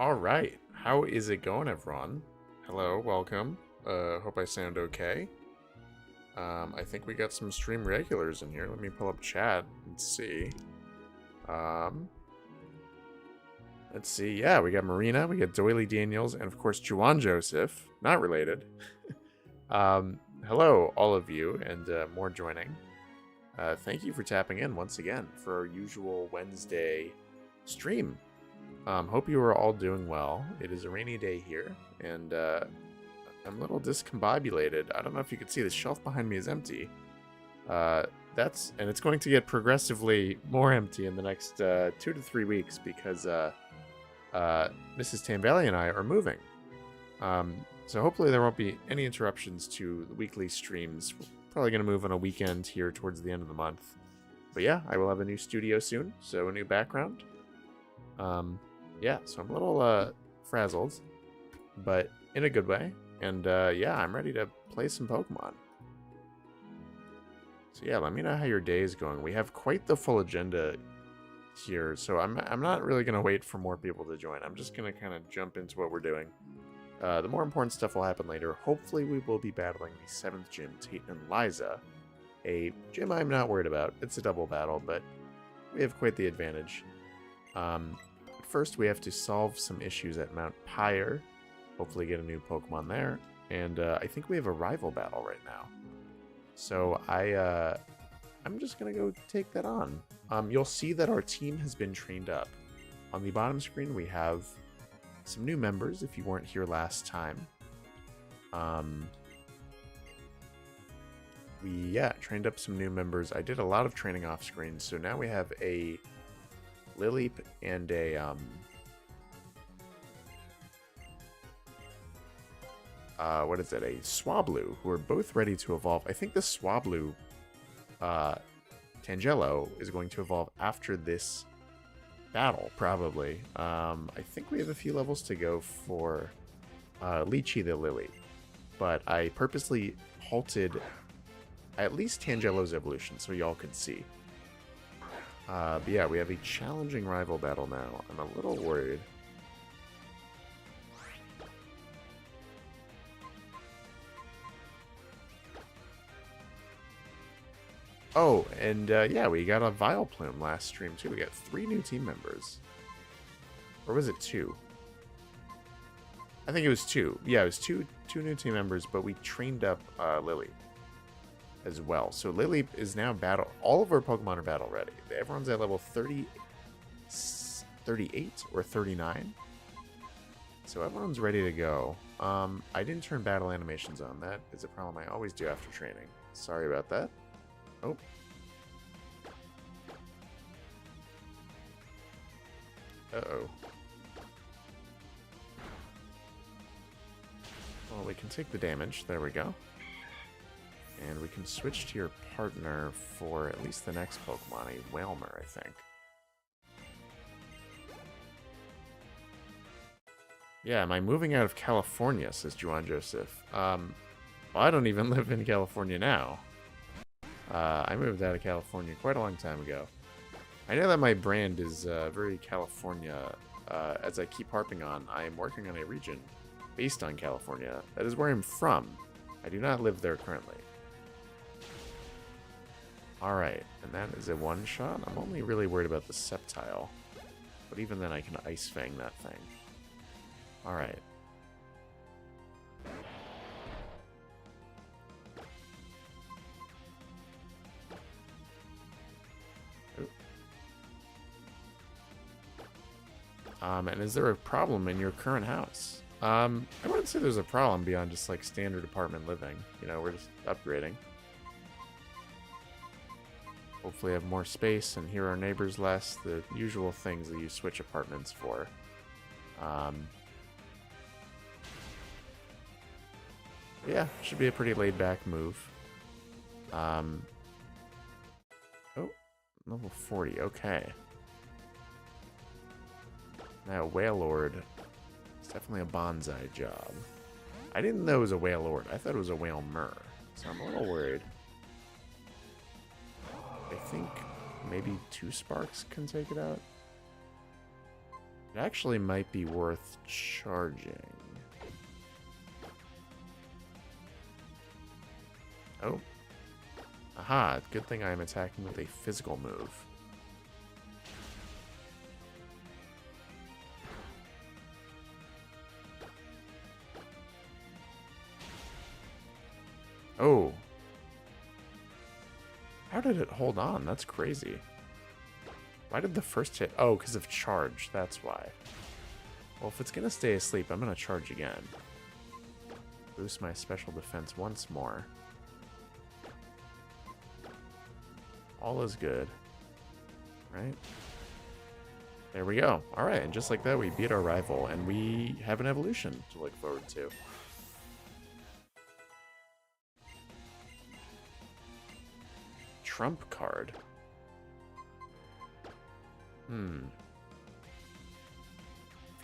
All right, how is it going, everyone? Hello, welcome. Hope I sound okay. I think we got some stream regulars in here. Let me pull up chat and see. Um, let's see. Yeah, we got Marina, we got Doily Daniels, and of course Juwan Joseph. Not related. Hello, all of you, and more joining. Thank you for tapping in once again for our usual Wednesday stream. Hope you are all doing well. It is a rainy day here, and I'm a little discombobulated. I don't know if you can see the shelf behind me is empty. And it's going to get progressively more empty in the next 2 to 3 weeks because Mrs. Tambali and I are moving. So hopefully there won't be any interruptions to the weekly streams. We're probably going to move on a weekend here towards the end of the month. But yeah, I will have a new studio soon, so a new background. Yeah, so I'm a little frazzled, but in a good way. And yeah, I'm ready to play some Pokemon. So yeah, let me know how your day is going. We have quite the full agenda here, so I'm not really going to wait for more people to join. I'm just going to kind of jump into what we're doing. The more important stuff will happen later. Hopefully we will be battling the 7th gym, Tate and Liza. A gym I'm not worried about. It's a double battle, but we have quite the advantage. First, we have to solve some issues at Mount Pyre. Hopefully get a new Pokemon there. And I think we have a rival battle right now. So I'm just going to go take that on. You'll see that our team has been trained up. On the bottom screen, we have some new members if you weren't here last time. We trained up some new members. I did a lot of training off screen, so now we have a Lileep and a what is it? A Swablu, who are both ready to evolve. I think the Swablu Tangelo is going to evolve after this battle, probably. I think we have a few levels to go for Lychee the Lileep, but I purposely halted at least Tangelo's evolution so y'all could see. But yeah, we have a challenging rival battle now. I'm a little worried. Oh, and yeah, we got a Vileplume last stream too. We got 3 new team members. Or was it 2? I think it was 2. Yeah, it was two new team members, but we trained up Lily as well. So Lileep is now battle. All of our Pokemon are battle ready. Everyone's at level 30, 38 or 39. So everyone's ready to go. I didn't turn battle animations on. That is a problem I always do after training. Sorry about that. Oh. Uh-oh. Well, we can take the damage. There we go. And we can switch to your partner for at least the next Pokemon, a Wailmer, I think. Yeah, am I moving out of California, says Juwan Joseph. Well, I don't even live in California now. I moved out of California quite a long time ago. I know that my brand is very California. As I keep harping on, I am working on a region based on California. That is where I'm from. I do not live there currently. Alright, and that is a one-shot. I'm only really worried about the Sceptile. But even then I can Ice Fang that thing. Alright. And is there a problem in your current house? I wouldn't say there's a problem beyond just like standard apartment living. You know, we're just upgrading. Hopefully have more space and hear our neighbors less. The usual things that you switch apartments for. Yeah, should be a pretty laid back move. Oh, level 40, okay. Now, Wailord. It's definitely a bonsai job. I didn't know it was a Wailord. I thought it was a Wailmer. So I'm a little worried. I think maybe 2 Sparks can take it out. It actually might be worth charging. Oh. Aha, good thing I'm attacking with a physical move. Oh. How did it hold on? That's crazy. Why did the first hit? Oh, because of charge. That's why. Well, if it's going to stay asleep, I'm going to charge again. Boost my special defense once more. All is good. Right? There we go. Alright, and just like that, we beat our rival, and we have an evolution to look forward to. Trump card.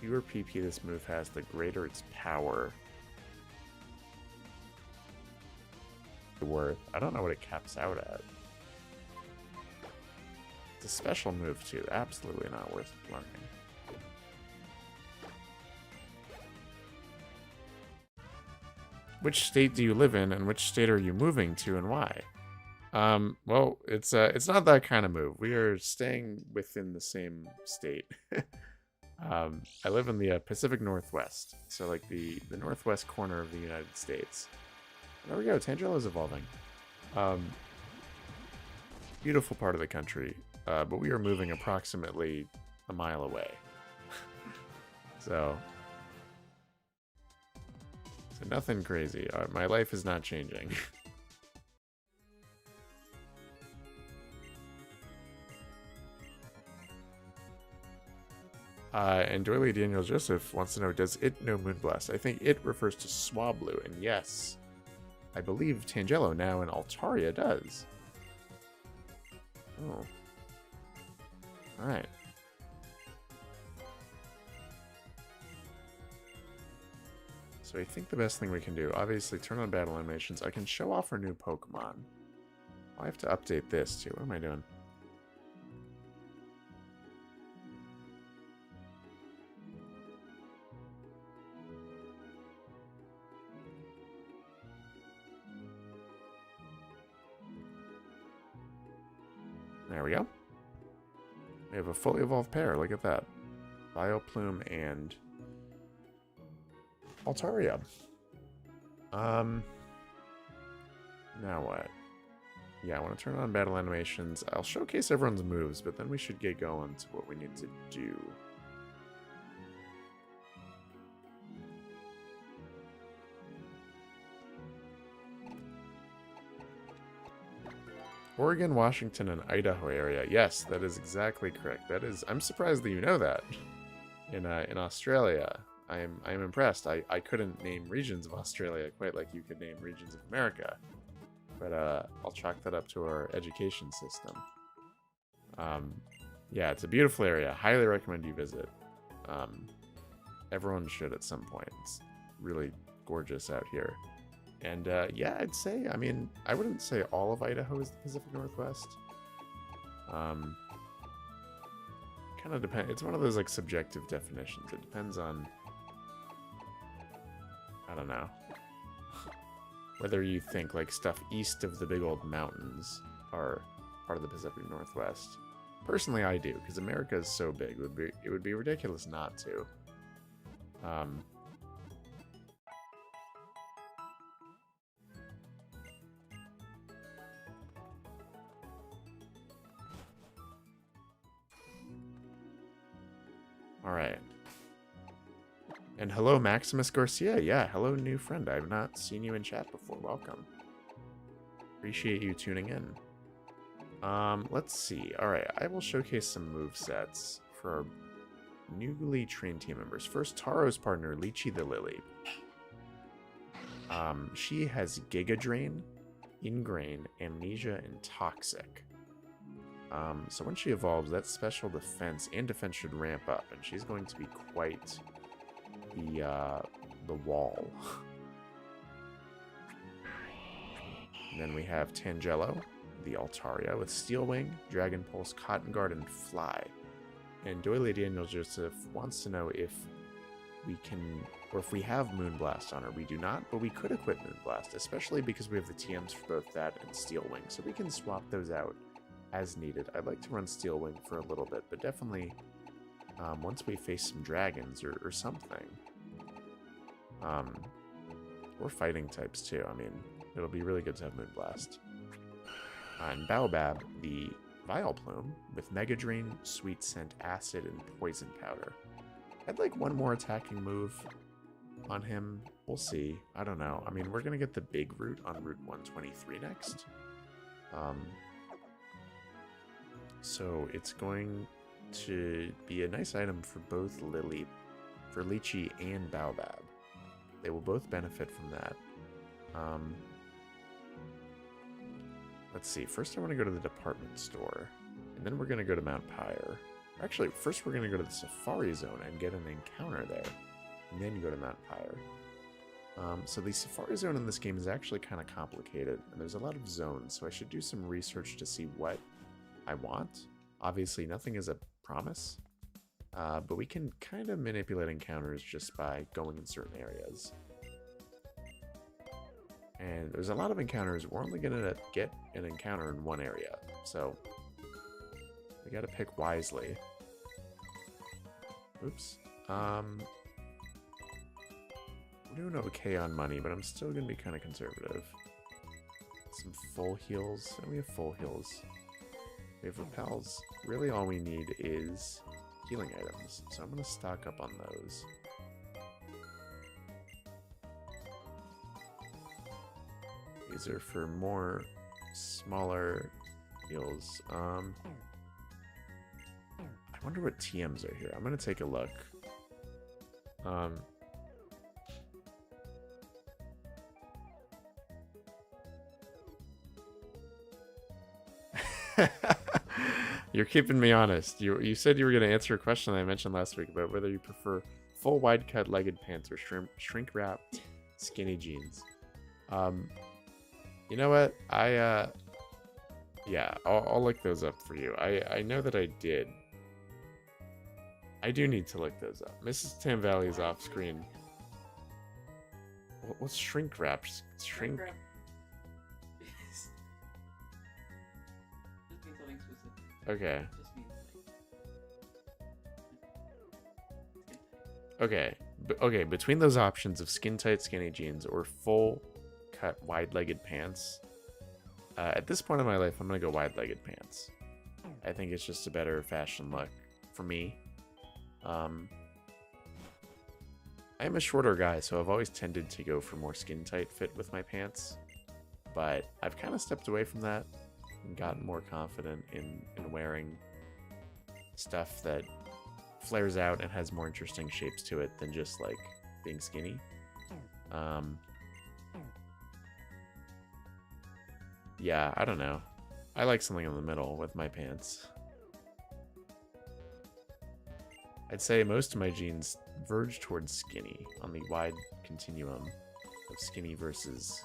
Fewer PP this move has, the greater its power. Worth. I don't know what it caps out at. It's a special move too. Absolutely not worth learning. Which state do you live in, and which state are you moving to, and why? Well, it's not that kind of move. We are staying within the same state. I live in the Pacific Northwest, so like the northwest corner of the United States. There we go. Tangelo's evolving. Beautiful part of the country, but we are moving approximately a mile away. So nothing crazy. My life is not changing. And Doily Daniel Joseph wants to know, does it know Moonblast? I think it refers to Swablu, and yes, I believe Tangelo now in Altaria does. Oh. Alright. So I think the best thing we can do, obviously turn on battle animations. I can show off our new Pokemon. I have to update this too. What am I doing? There we go. We have a fully evolved pair. Look at that. Bioplume and Altaria. Now what? Yeah, I want to turn on battle animations. I'll showcase everyone's moves, but then we should get going to what we need to do. Oregon, Washington, and Idaho area. Yes, that is exactly correct. That is. I'm surprised that you know that. In Australia, I am impressed. I couldn't name regions of Australia quite like you could name regions of America, but I'll chalk that up to our education system. Yeah, it's a beautiful area. Highly recommend you visit. Everyone should at some point. It's really gorgeous out here. And yeah, I'd say, I mean, I wouldn't say all of Idaho is the Pacific Northwest. Kind of depends. It's one of those like subjective definitions. It depends on, I don't know, whether you think like stuff east of the big old mountains are part of the Pacific Northwest. Personally, I do, because America is so big. It would be ridiculous not to. All right. And hello, Maximus Garcia. Yeah, hello, new friend. I've not seen you in chat before. Welcome. Appreciate you tuning in. Let's see. All right, I will showcase some move sets for our newly trained team members. First, Taro's partner, Lychee the Lily. She has Giga Drain, Ingrain, Amnesia, and Toxic. So when she evolves, that special defense and defense should ramp up, and she's going to be quite the wall. And then we have Tangelo, the Altaria, with Steel Wing, Dragon Pulse, Cotton Guard, and Fly. And Doily Daniel Joseph wants to know if we can, or if we have Moonblast on her. We do not, but we could equip Moonblast, especially because we have the TMs for both that and Steel Wing, so we can swap those out as needed. I'd like to run Steel Wing for a little bit, but definitely once we face some dragons or something. Or fighting types too. I mean, it'll be really good to have Moonblast. And Baobab, the Vileplume with Mega Drain, Sweet Scent, Acid, and Poison Powder. I'd like one more attacking move on him. We'll see. I don't know. I mean, we're going to get the big route on Route 123 next. So it's going to be a nice item for both for Lychee and Baobab. They will both benefit from that. Let's see. First, I want to go to the department store, and then we're going to go to Mount Pyre. Actually, first we're going to go to the Safari Zone and get an encounter there, and then go to Mount Pyre. So the Safari Zone in this game is actually kind of complicated, and there's a lot of zones, so I should do some research to see what I want. Obviously, nothing is a promise, but we can kind of manipulate encounters just by going in certain areas. And there's a lot of encounters. We're only going to get an encounter in one area, so we got to pick wisely. Oops. We're doing okay on money, but I'm still going to be kind of conservative. Some full heals, and we have full heals. We have repels. Really all we need is healing items, so I'm going to stock up on those. These are for more smaller heals. I wonder what TMs are here. I'm going to take a look. You're keeping me honest. You said you were going to answer a question I mentioned last week about whether you prefer full wide cut legged pants or shrink wrapped skinny jeans. You know what? Yeah, I'll look those up for you. I know that I did. I do need to look those up. Mrs. Tam Valley is off screen. What's shrink wrap? Shrink. Wrap. Just means something specific. Okay. Just means Okay. Okay. Between those options of skin tight skinny jeans or full cut wide-legged pants, at this point in my life, I'm gonna go wide-legged pants. I think it's just a better fashion look for me. I am a shorter guy, so I've always tended to go for more skin tight fit with my pants, but I've kind of stepped away from that and gotten more confident in wearing stuff that flares out and has more interesting shapes to it than just like being skinny. Yeah, I don't know. I like something in the middle with my pants. I'd say most of my jeans verge towards skinny on the wide continuum of skinny versus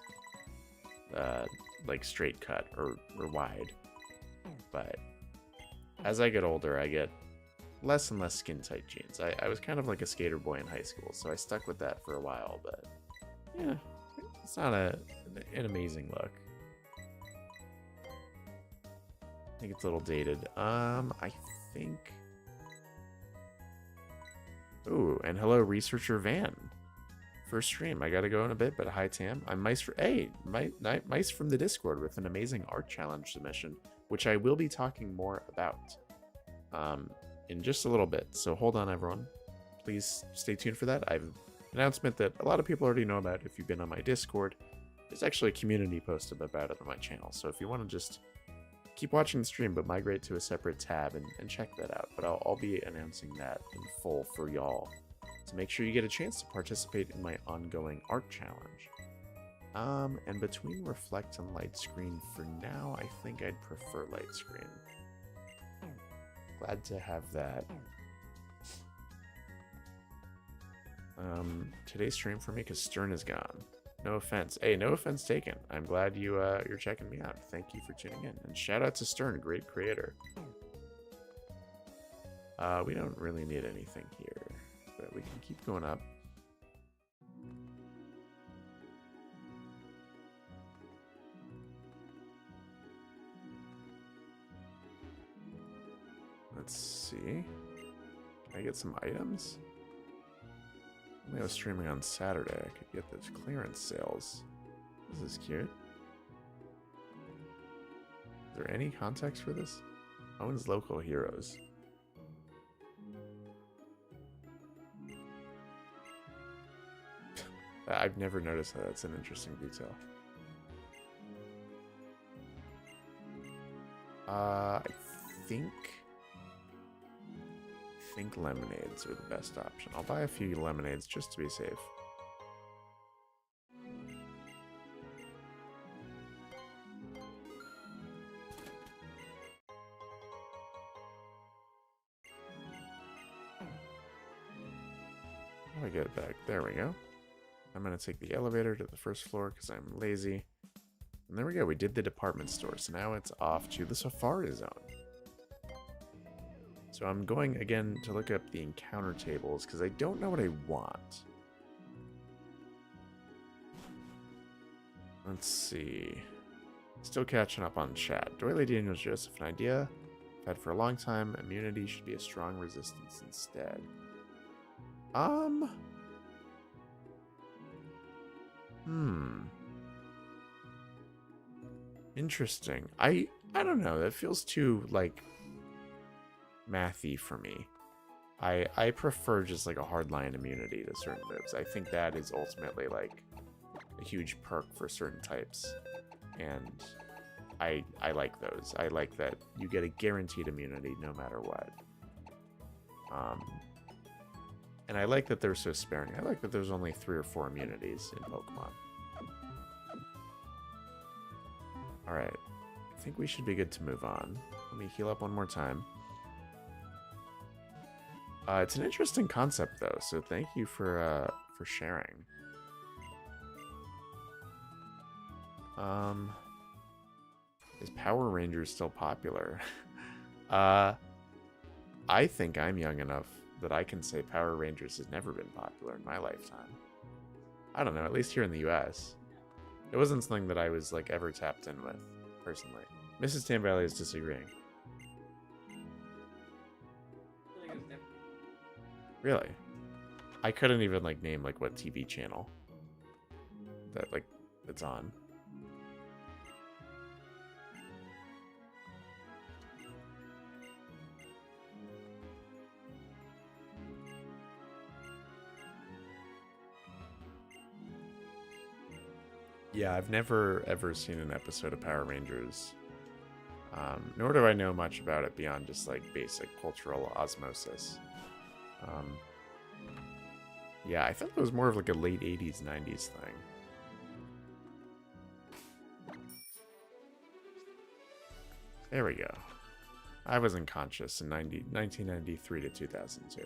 like straight cut or wide. But as I get older, I get less and less skin tight jeans. I was kind of like a skater boy in high school, so I stuck with that for a while, but yeah, it's not an amazing look. I think it's a little dated. I think... Ooh, and hello, Researcher Van. First stream. I gotta go in a bit, but hi, Tam. I'm Mice Mice from the Discord with an amazing art challenge submission, which I will be talking more about in just a little bit. So hold on, everyone. Please stay tuned for that. I have an announcement that a lot of people already know about if you've been on my Discord. There's actually a community post about it on my channel, so if you want to just keep watching the stream, but migrate to a separate tab and check that out. But I'll be announcing that in full for y'all to make sure you get a chance to participate in my ongoing art challenge. And between Reflect and Light Screen, for now, I think I'd prefer Light Screen. Glad to have that. Today's stream for me, because Stern is gone. No offense. Hey, no offense taken. I'm glad you're checking me out. Thank you for tuning in. And shout out to Stern, great creator. We don't really need anything here, but we can keep going up. Let's see. Can I get some items? When I was streaming on Saturday, I could get those clearance sales. This is cute. Is there any context for this? Hoenn's local heroes. I've never noticed that. That's an interesting detail. I think lemonades are the best option. I'll buy a few lemonades just to be safe. How do I get it back? There we go. I'm going to take the elevator to the first floor because I'm lazy. And there we go. We did the department store. So now it's off to the Safari Zone. So I'm going again to look up the encounter tables because I don't know what I want. Let's see. Still catching up on chat. Doily Daniels Joseph, an idea I've had for a long time. Immunity should be a strong resistance instead. Interesting. I don't know. That feels too like mathy for me. I prefer just like a hardline immunity to certain moves. I think that is ultimately like a huge perk for certain types, and I like those. I like that you get a guaranteed immunity no matter what. And I like that they're so sparing. I like that there's only 3 or 4 immunities in Pokemon. Alright. I think we should be good to move on. Let me heal up one more time. It's an interesting concept, though, so thank you for sharing. Is Power Rangers still popular? I think I'm young enough that I can say Power Rangers has never been popular in my lifetime. I don't know, at least here in the US. It wasn't something that I was like ever tapped in with, personally. Mrs. Tam Valley is disagreeing. Really? I couldn't even like name like what TV channel that like it's on. Yeah, I've never ever seen an episode of Power Rangers. Nor do I know much about it beyond just like basic cultural osmosis. Yeah, I thought it was more of like a late 80s, 90s thing. There we go. I was unconscious in 1993 to 2002.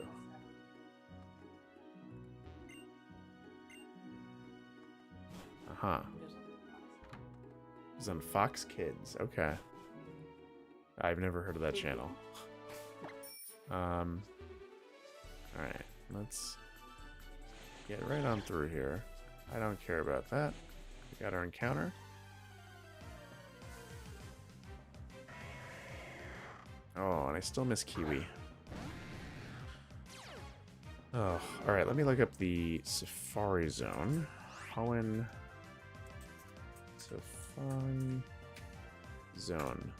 Uh-huh. It was on Fox Kids. Okay. I've never heard of that channel. Alright, let's get right on through here. I don't care about that. We got our encounter. Oh, and I still miss Kiwi. Oh, alright, let me look up the Safari Zone. Hoenn Safari Zone.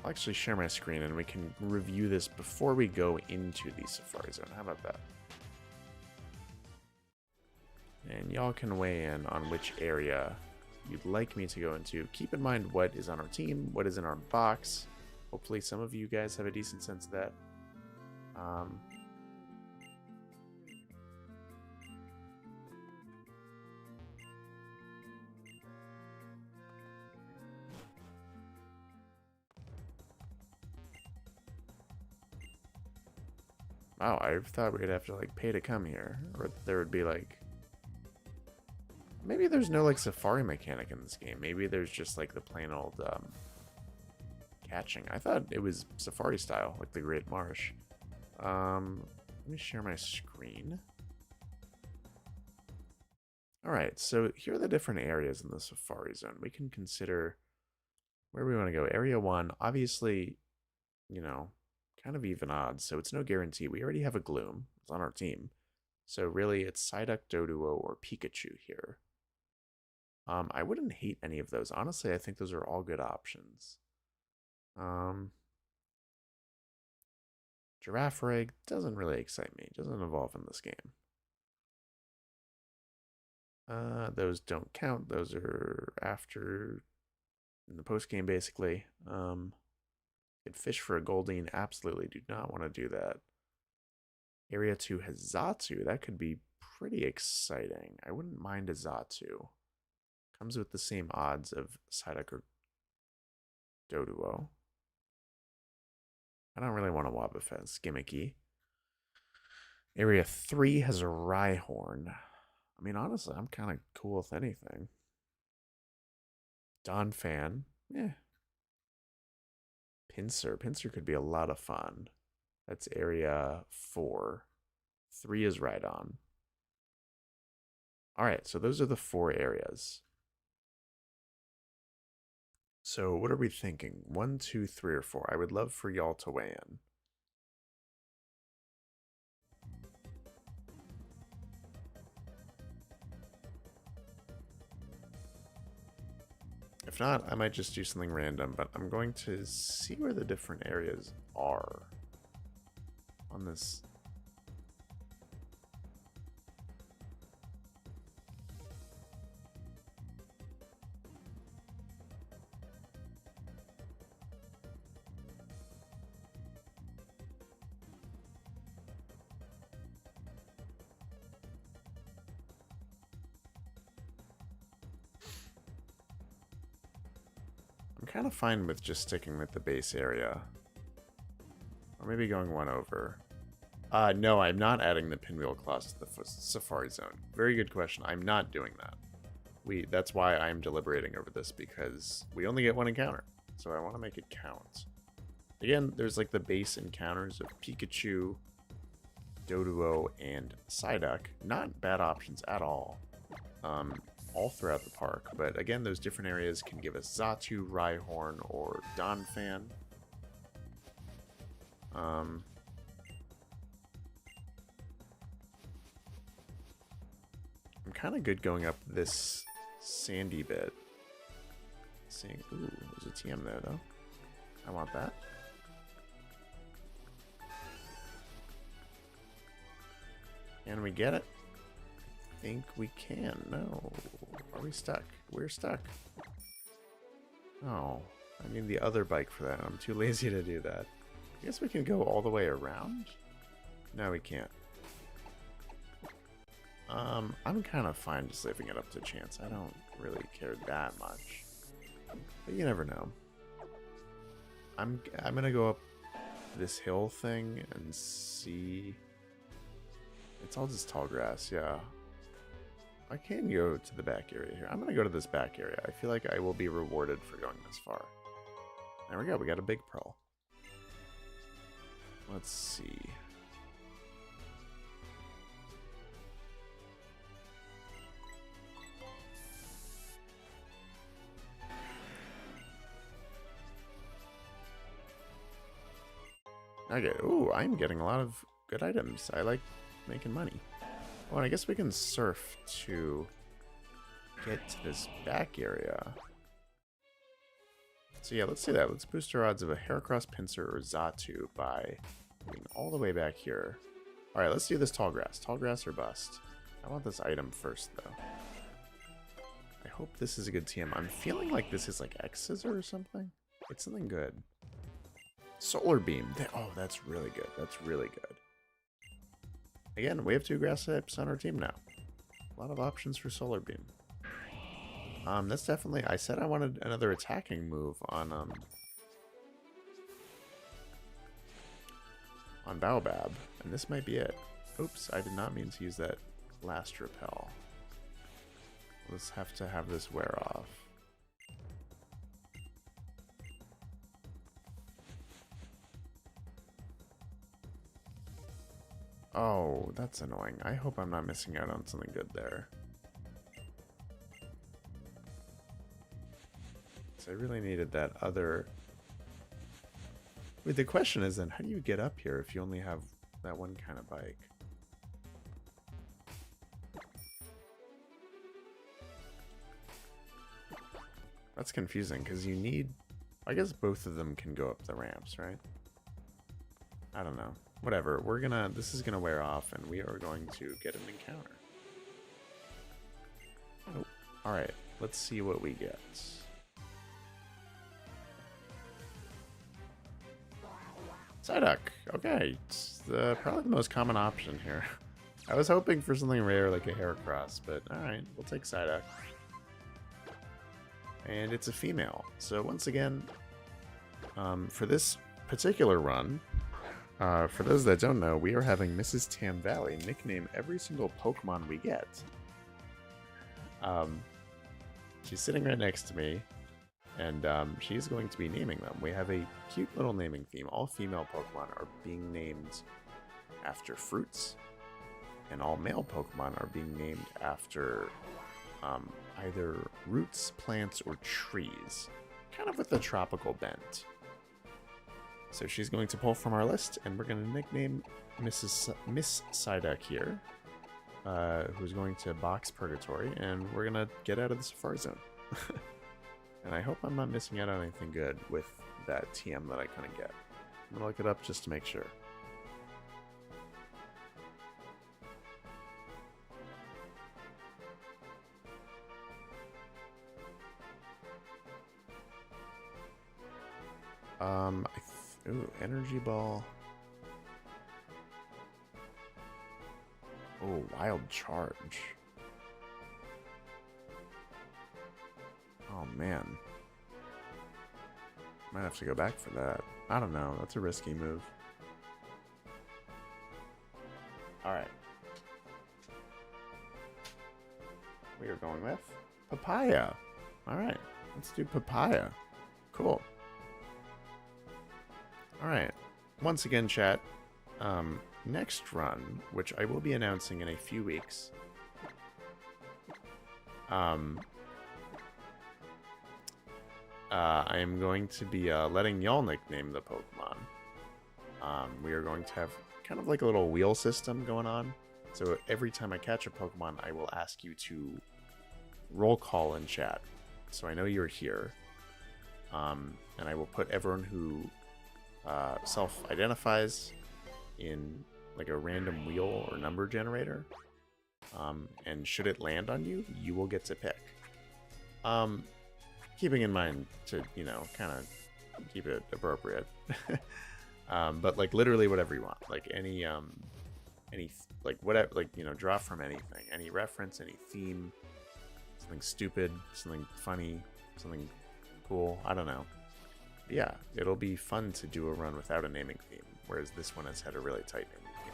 I'll actually share my screen and we can review this before we go into the Safari Zone. How about that? And y'all can weigh in on which area you'd like me to go into. Keep in mind what is on our team, what is in our box. Hopefully some of you guys have a decent sense of that. Wow, I thought we'd have to like pay to come here, or there would be like Maybe there's no like safari mechanic in this game. Maybe there's just like the plain old catching. I thought it was safari style, like the Great Marsh. Let me share my screen. Alright, so here are the different areas in the safari zone. We can consider where we want to go. Area 1, obviously, you know, kind of even odds, so it's no guarantee. We already have a Gloom. It's on our team. So really, it's Psyduck, Doduo, or Pikachu here. I wouldn't hate any of those. Honestly, I think those are all good options. Giraffe Rig doesn't really excite me. It doesn't evolve in this game. Those don't count. Those are after in the post game, basically. Could fish for a Goldeen. Absolutely do not want to do that. Area 2 has Xatu. That could be pretty exciting. I wouldn't mind a Xatu. Comes with the same odds of Psyduck or Doduo. I don't really want a Wobbuffet. It's gimmicky. Area 3 has a Rhyhorn. I mean, honestly, I'm kind of cool with anything. Donphan. Yeah. Pinsir. Pinsir could be a lot of fun. That's area 4. 3 is Rhydon. Alright, so those are the 4 areas. So what are we thinking? 1, 2, 3, or 4? I would love for y'all to weigh in. If not, I might just do something random, but I'm going to see where the different areas are on this. I'm kind of fine with just sticking with the base area. Or maybe going one over. No, I'm not adding the pinwheel class to the Safari Zone. Very good question. I'm not doing that. That's why I'm deliberating over this, because we only get one encounter. So I want to make it count. Again, there's like the base encounters of Pikachu, Doduo, and Psyduck. Not bad options at all. All throughout the park. But again, those different areas can give us Xatu, Rhyhorn, or Donphan. I'm kind of good going up this sandy bit. Seeing, ooh, there's a TM there though. I want that. Can we get it? I think we can. No. Are we stuck? We're stuck. Oh, I need the other bike for that. I'm too lazy to do that. I guess we can go all the way around? No, we can't. I'm kind of fine just leaving it up to chance. I don't really care that much. But you never know. I'm gonna go up this hill thing and see. It's all just tall grass, yeah. I can go to the back area here. I'm gonna go to this back area. I feel like I will be rewarded for going this far. There we go, we got a big pearl. Let's see. Okay, ooh, I'm getting a lot of good items. I like making money. Well, I guess we can surf to get to this back area. So yeah, let's do that. Let's boost our odds of a Heracross, Pinsir, or Xatu by going all the way back here. Alright, let's do this tall grass. Tall grass or bust. I want this item first, though. I hope this is a good TM. I'm feeling like this is like X-Scissor or something. It's something good. Solar Beam. Oh, that's really good. That's really good. Again, we have 2 grass types on our team now. A lot of options for Solar Beam. That's definitely... I said I wanted another attacking move on Baobab, and this might be it. Oops, I did not mean to use that last repel. Let's have to have this wear off. Oh, that's annoying. I hope I'm not missing out on something good there. So I really needed that other... Wait, the question is then, how do you get up here if you only have that one kind of bike? That's confusing, because you need... I guess both of them can go up the ramps, right? I don't know. Whatever, we're gonna... This is gonna wear off, and we are going to get an encounter. Oh, alright. Let's see what we get. Psyduck. Okay, it's probably the most common option here. I was hoping for something rare like a Heracross, but alright, we'll take Psyduck. And it's a female. So once again, for this particular run, for those that don't know, we are having Mrs. Tam Valley nickname every single Pokemon we get. She's sitting right next to me, and she's going to be naming them. We have a cute little naming theme. All female Pokemon are being named after fruits, and all male Pokemon are being named after either roots, plants, or trees, kind of with a tropical bent. So she's going to pull from our list, and we're going to nickname Miss Psyduck here, who's going to box Purgatory, and we're going to get out of the Safari Zone. And I hope I'm not missing out on anything good with that TM that I couldn't get. I'm going to look it up just to make sure. Ooh, Energy Ball. Oh, Wild Charge. Oh, man. Might have to go back for that. I don't know. That's a risky move. Alright. We are going with Papaya. Alright. Let's do Papaya. Cool. Alright, once again, chat, next run, which I will be announcing in a few weeks, I am going to be letting y'all nickname the Pokemon. We are going to have kind of like a little wheel system going on, so every time I catch a Pokemon, I will ask you to roll call in chat, so I know you're here, and I will put everyone who self-identifies in like a random wheel or number generator, and should it land on you, you will get to pick. Keeping in mind to, you know, kind of keep it appropriate. But like literally whatever you want, like any like whatever, like, you know, draw from anything, any reference, any theme, something stupid, something funny, something cool, I don't know. Yeah, it'll be fun to do a run without a naming theme, whereas this one has had a really tight naming theme.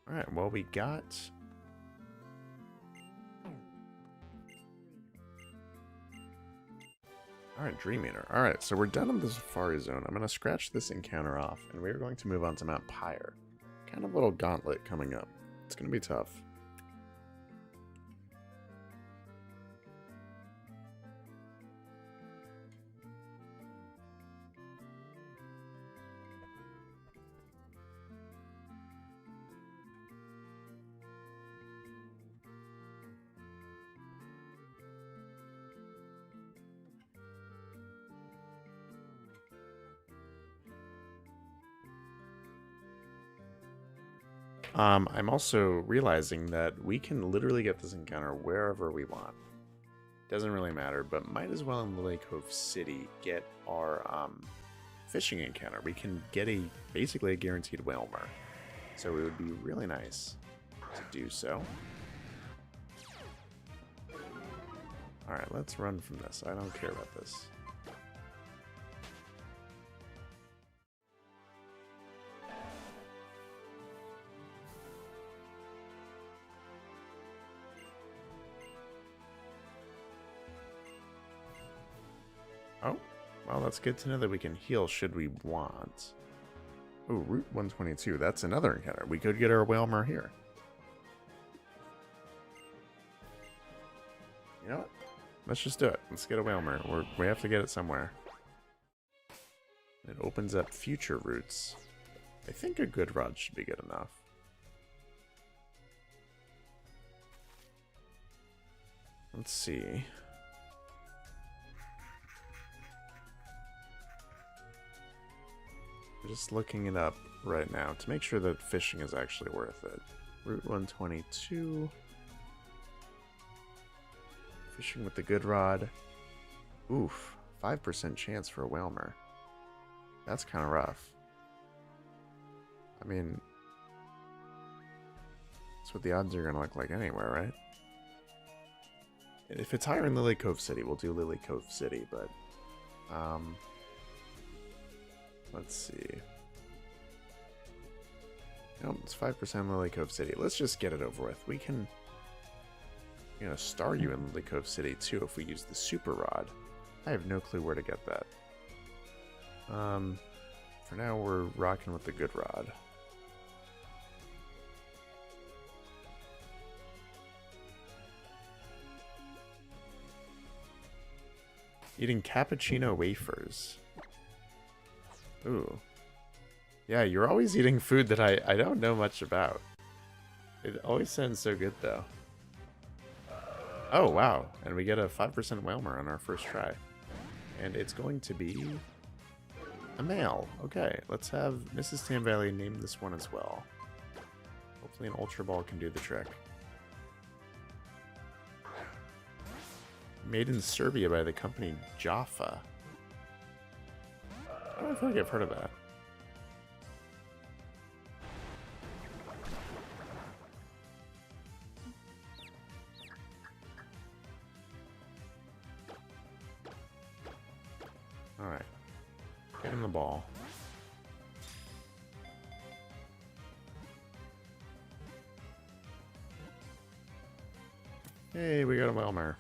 Alright, well, we got... Alright, Dream Eater. Alright, so we're done in the Safari Zone. I'm going to scratch this encounter off, and we're going to move on to Mount Pyre. Kind of a little gauntlet coming up. It's going to be tough. I'm also realizing that we can literally get this encounter wherever we want. Doesn't really matter, but might as well in the Lake Cove City get our fishing encounter. We can get basically a guaranteed Whalmer. So it would be really nice to do so. Alright, let's run from this. I don't care about this. Oh, well, that's good to know that we can heal should we want. Oh, Route 122. That's another encounter. We could get our Whalmer here. You know what? Let's just do it. Let's get a Whalmer. We have to get it somewhere. It opens up future routes. I think a good rod should be good enough. Let's see. Just looking it up right now to make sure that fishing is actually worth it. Route 122. Fishing with the good rod. Oof. 5% chance for a Whalmer. That's kind of rough. I mean, that's what the odds are going to look like anywhere, right? If it's higher in Lily Cove City, we'll do Lily Cove City, but let's see. Nope, it's 5% Lily Cove City. Let's just get it over with. We can, star you in Lily Cove City too if we use the super rod. I have no clue where to get that. For now, we're rocking with the good rod. Eating cappuccino wafers. Ooh. Yeah, you're always eating food that I don't know much about. It always sounds so good, though. Oh, wow. And we get a 5% Whalmer on our first try. And it's going to be a male. Okay, let's have Mrs. Tam Valley name this one as well. Hopefully an Ultra Ball can do the trick. Made in Serbia by the company Jaffa. I don't feel like I've heard of that. Alright. Get in the ball. Hey, we got a Whalmer.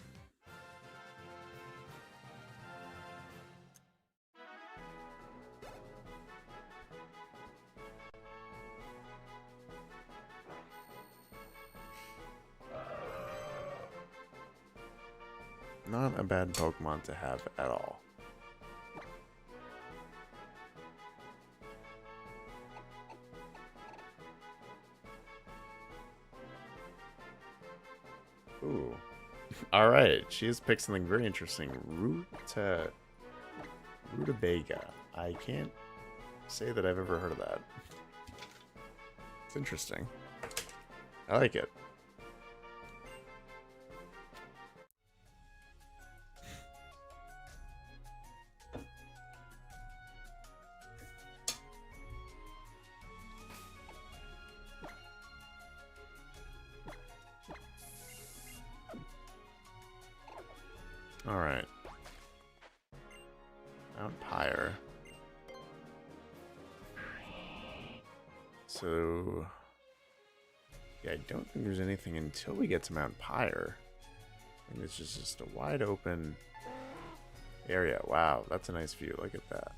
Not a bad Pokemon to have at all. Ooh. Alright, she has picked something very interesting. Rutabaga. I can't say that I've ever heard of that. It's interesting. I like it. Alright. Unpaired. So... yeah, I don't think there's anything until we get to Mount Pyre. I think it's just a wide open area. Wow, that's a nice view. Look at that.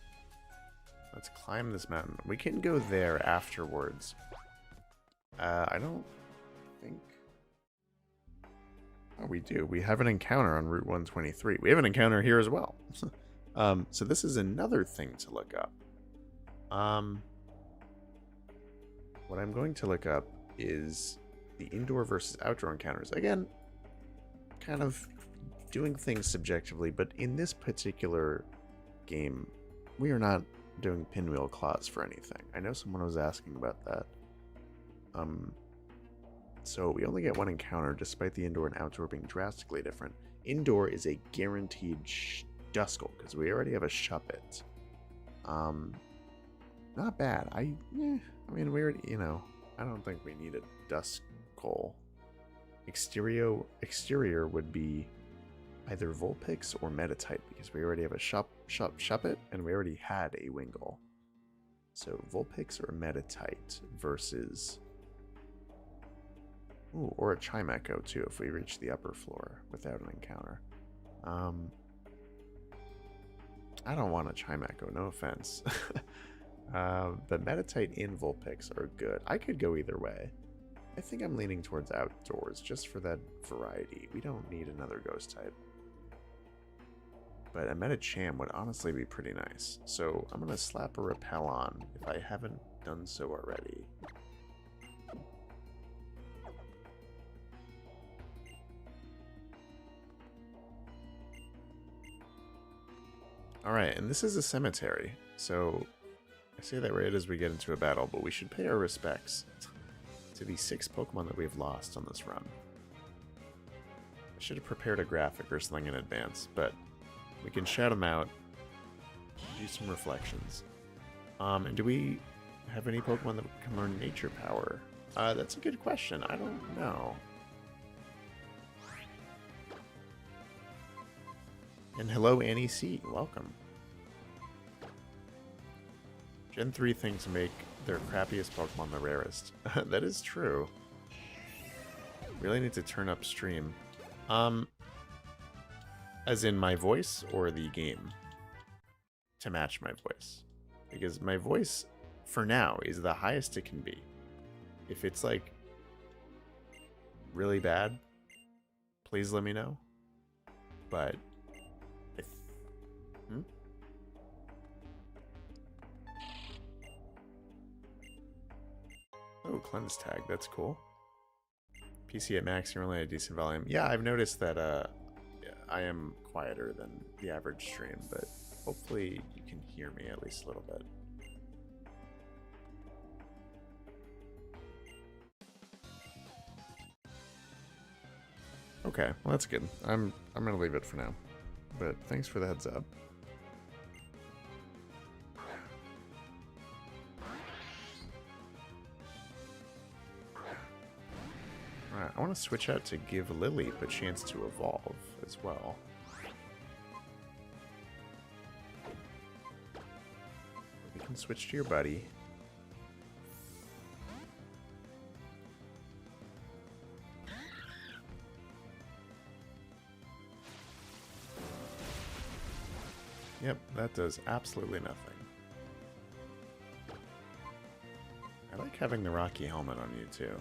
Let's climb this mountain. We can go there afterwards. I don't think... oh, we do. We have an encounter on Route 123. We have an encounter here as well. So this is another thing to look up. What I'm going to look up is the indoor versus outdoor encounters. Again, kind of doing things subjectively, but in this particular game, we are not doing pinwheel claws for anything. I know someone was asking about that. So we only get one encounter despite the indoor and outdoor being drastically different. Indoor is a guaranteed Duskull because we already have a Shuppet. Not bad. I mean, we already, I don't think we need a Duskull. Exterior would be either Vulpix or Metatite because we already have a Shuppet and we already had a Wingull. So Vulpix or Metatite versus... ooh, or a Chimecho too if we reach the upper floor without an encounter. I don't want a Chimecho, no offense. But Metatite and Vulpix are good. I could go either way. I think I'm leaning towards outdoors just for that variety. We don't need another ghost type. But a Metacham would honestly be pretty nice. So I'm going to slap a Repel on if I haven't done so already. Alright, and this is a cemetery. So I say that right as we get into a battle, but we should pay our respects to the 6 Pokemon that we've lost on this run. I should have prepared a graphic or something in advance, but we can shout them out, do some reflections. And do we have any Pokemon that can learn Nature Power? That's a good question. I don't know. And hello, Annie C. Welcome. Gen 3 things make their crappiest Pokemon the rarest. That is true. Really need to turn up stream. As in my voice or the game? To match my voice. Because my voice, for now, is the highest it can be. If it's, like, really bad, please let me know. But... Oh, cleanse tag, that's cool. PC at max, you're only at a decent volume. Yeah, I've noticed that I am quieter than the average stream, but hopefully you can hear me at least a little bit. Okay, well that's good. I'm gonna leave it for now. But thanks for the heads up. Alright, I want to switch out to give Lily a chance to evolve as well. We can switch to your buddy. Yep, that does absolutely nothing. I like having the Rocky helmet on you too.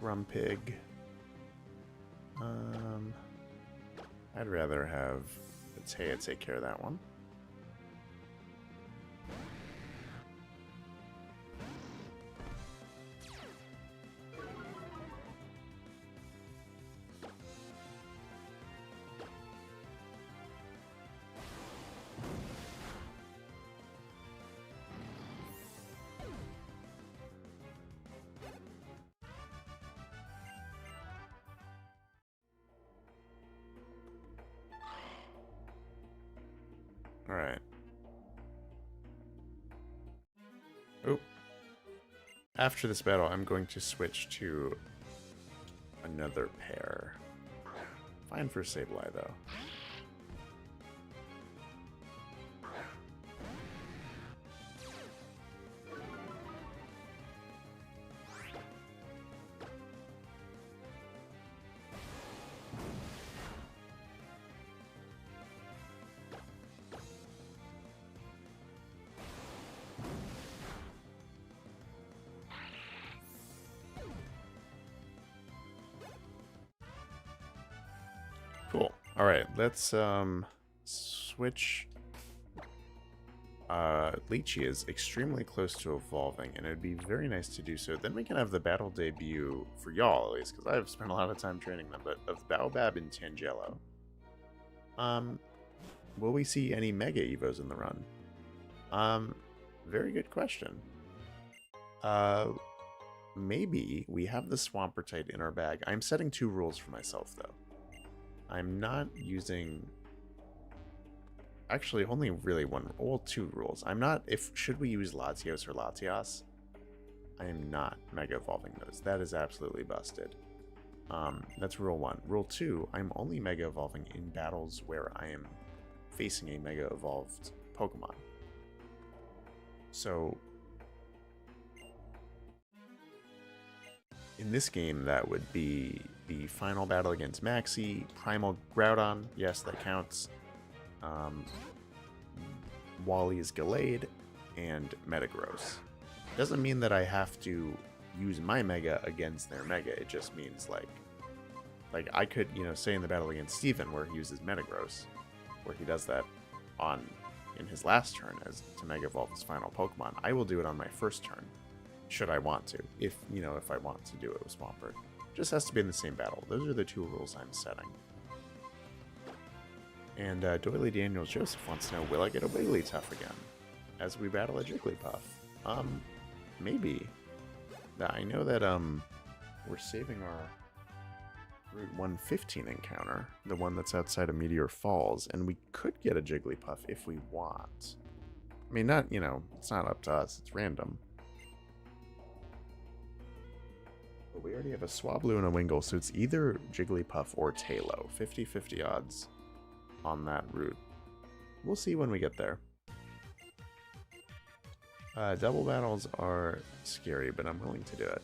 Grumpig. I'd rather have Taya take care of that one. Alright. Oh. After this battle, I'm going to switch to another pair. Fine for Sableye, though. Cool. Alright, let's switch. Lychee is extremely close to evolving, and it would be very nice to do so. Then we can have the battle debut, for y'all at least, because I've spent a lot of time training them, but of Baobab and Tangelo. Will we see any Mega Evos in the run? Very good question. Maybe we have the Swampertite in our bag. I'm setting 2 rules for myself, though. I'm not using... Actually, only really one... Well, 2 rules. I'm not... Should we use Latios or Latias? I am not Mega Evolving those. That is absolutely busted. That's rule 1. Rule 2, I'm only Mega Evolving in battles where I am facing a Mega Evolved Pokemon. So... in this game, that would be the final battle against Maxi, Primal Groudon, yes, that counts, Wally's Gallade, and Metagross. Doesn't mean that I have to use my Mega against their Mega, it just means, like I could, you know, say in the battle against Steven, where he uses Metagross, where he does that in his last turn as to Mega Evolve his final Pokemon. I will do it on my first turn, should I want to, if I want to do it with Swampert. Just has to be in the same battle. Those are the two rules I'm setting. And Doily Daniels Joseph wants to know, will I get a Wigglytuff again as we battle a Jigglypuff? Maybe. I know that we're saving our Route 115 encounter, the one that's outside of Meteor Falls, and we could get a Jigglypuff if we want. I mean, not, it's not up to us, it's random. But we already have a Swablu and a Wingull, so it's either Jigglypuff or Tailo. 50-50 odds on that route. We'll see when we get there. Double battles are scary, but I'm willing to do it.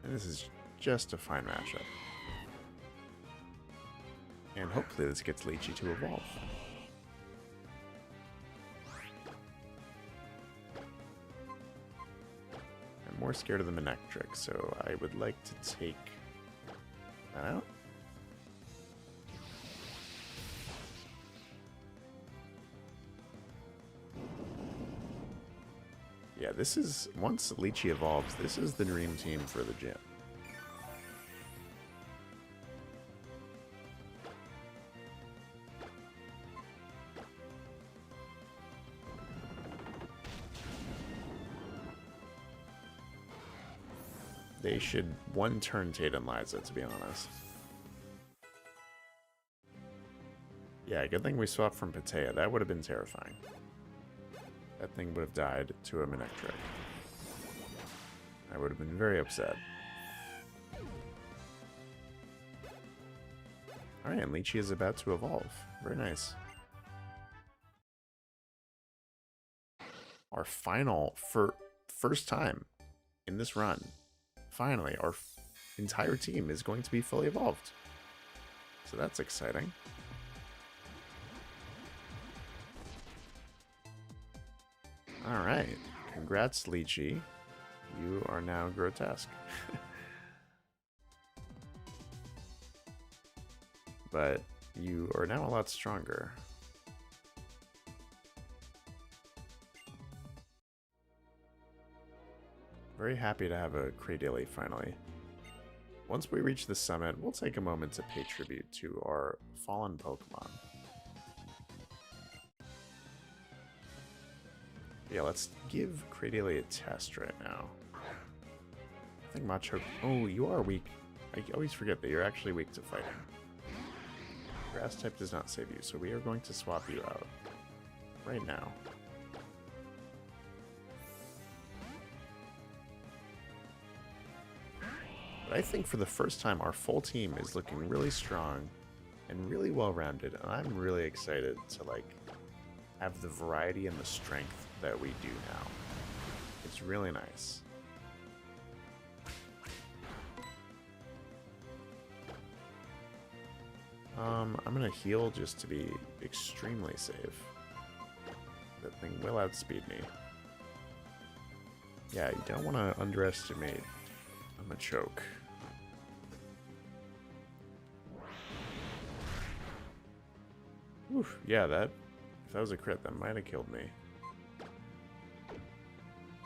And this is just a fine matchup. And hopefully this gets Leechy to evolve. I'm more scared of the Manectric, so I would like to take that out. Yeah, this is, once Leechy evolves, this is the dream team for the gym. They should one-turn Tatum Liza, to be honest. Yeah, good thing we swapped from Patea. That would have been terrifying. That thing would have died to a Manectric. I would have been very upset. Alright, and Leechy is about to evolve. Very nice. Our final, first time in this run, finally, our entire team is going to be fully evolved. So that's exciting. Alright, congrats Leechy. You are now grotesque. But you are now a lot stronger. Very happy to have a Cradily finally. Once we reach the summit, we'll take a moment to pay tribute to our fallen Pokemon. Yeah, let's give Cradily a test right now. I think Macho... Oh, you are weak. I always forget that you're actually weak to fighting. Grass type does not save you, so we are going to swap you out. Right now. But I think for the first time, our full team is looking really strong and really well-rounded, and I'm really excited to, have the variety and the strength that we do now. It's really nice. I'm gonna heal just to be extremely safe. That thing will outspeed me. Yeah, you don't want to underestimate a Machoke. Oof, yeah, if that was a crit, that might have killed me.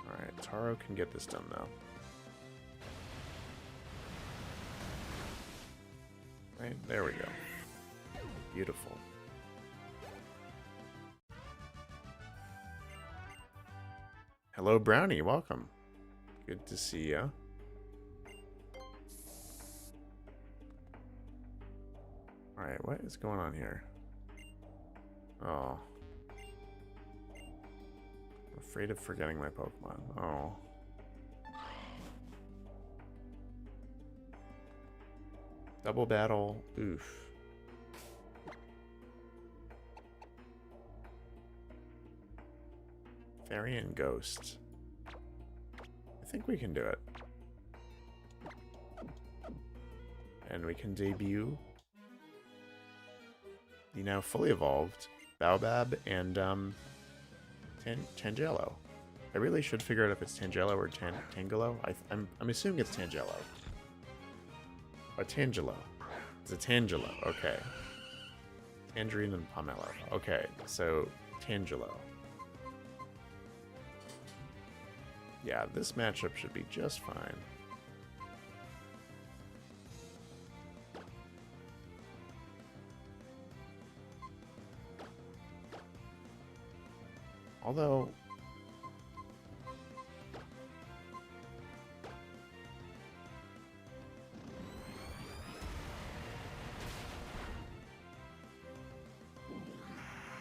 Alright, Taro can get this done, though. Right, there we go. Beautiful. Hello, Brownie, welcome. Good to see ya. Alright, what is going on here? Oh. I'm afraid of forgetting my Pokemon. Oh. Double battle. Oof. Fairy and Ghost. I think we can do it. And we can debut the now fully evolved Baobab and Tangelo. I really should figure out if it's Tangelo or Tangelo. I'm assuming it's Tangelo. Or Tangelo. It's a Tangelo. Okay. Tangerine and Pomelo. Okay, so Tangelo. Yeah, this matchup should be just fine. Although...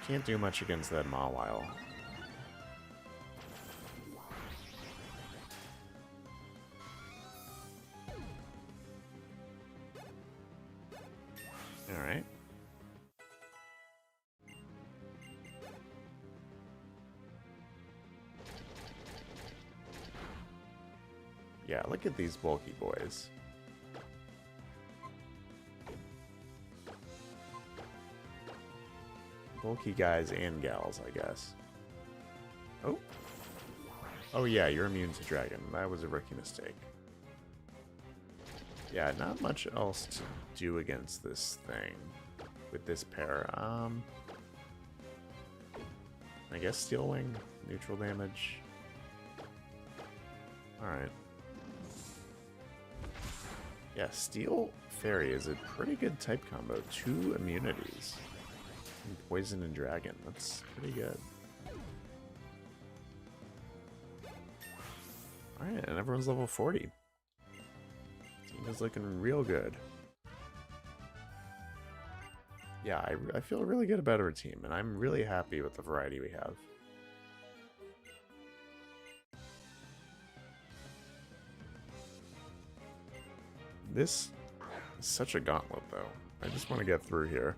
can't do much against that Mawile. Alright. Yeah, look at these bulky boys. Bulky guys and gals, I guess. Oh. Oh yeah, you're immune to dragon. That was a rookie mistake. Yeah, not much else to do against this thing with this pair. I guess Steel Wing, neutral damage. Alright. Yeah, Steel Fairy is a pretty good type combo. 2 immunities. And Poison and Dragon. That's pretty good. Alright, and everyone's level 40. Team is looking real good. Yeah, I feel really good about our team, and I'm really happy with the variety we have. This is such a gauntlet, though. I just want to get through here.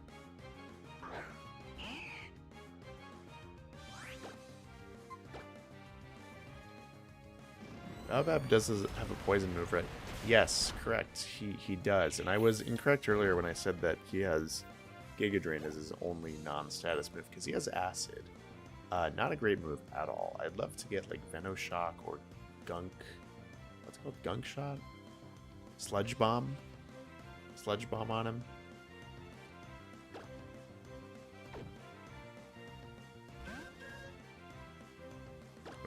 Baobab does have a poison move, right? Yes, correct. He does. And I was incorrect earlier when I said that he has Giga Drain as his only non-status move, because he has Acid. Not a great move at all. I'd love to get like Venoshock or Gunk. What's it called? Gunk Shot? Sludge Bomb? Sludge Bomb on him.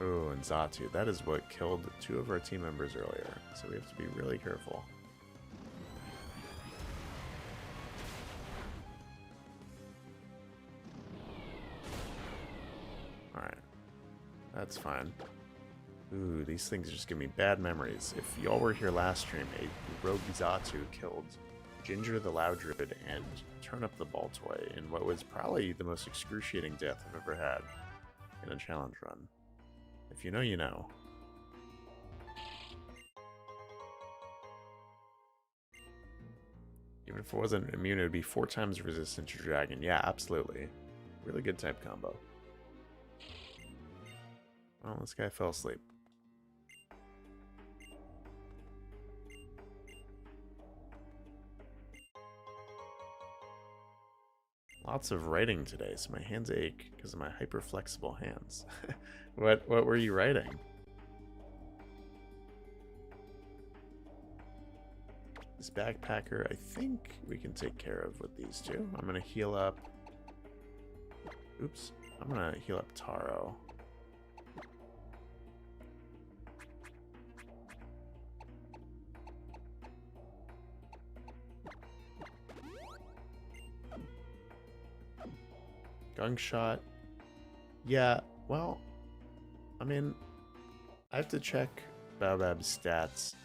Oh, and Xatu. That is what killed 2 of our team members earlier, so we have to be really careful. Alright. That's fine. Ooh, these things just give me bad memories. If y'all were here last stream, a rogue Xatu killed Ginger the Loudred and Turn Up the Baltoy in what was probably the most excruciating death I've ever had in a challenge run. If you know, you know. Even if it wasn't immune, it would be 4 times resistant to Dragon. Yeah, absolutely. Really good type combo. Well, this guy fell asleep. Lots of writing today, so my hands ache because of my hyper flexible hands. What were you writing? This backpacker, I think we can take care of with these 2. I'm gonna heal up. Oops. I'm gonna heal up Taro. Gunk Shot. Yeah, well, I mean, I have to check Baobab's stats.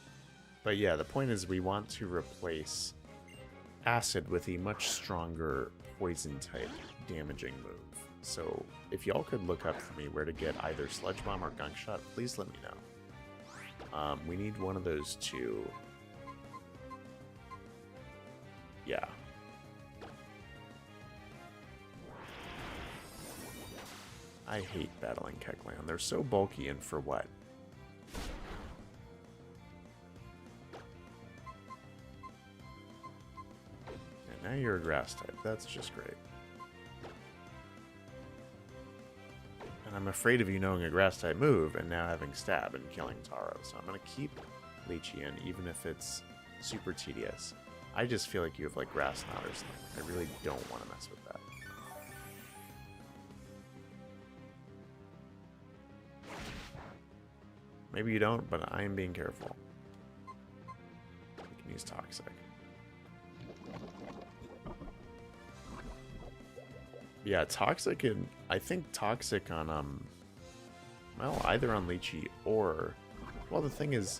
But yeah, the point is we want to replace Acid with a much stronger poison type damaging move. So if y'all could look up for me where to get either Sludge Bomb or Gunk Shot, please let me know. We need one of those 2. Yeah. I hate battling Kecleon. They're so bulky, and for what? Now you're a grass type. That's just great. And I'm afraid of you knowing a grass type move and now having stab and killing Taro. So I'm going to keep Lychee in, even if it's super tedious. I just feel like you have like grass knot or something. I really don't want to mess with that. Maybe you don't, but I am being careful. We can use Toxic. Yeah, Toxic, and I think Toxic on, well, either on Lychee or, well, the thing is,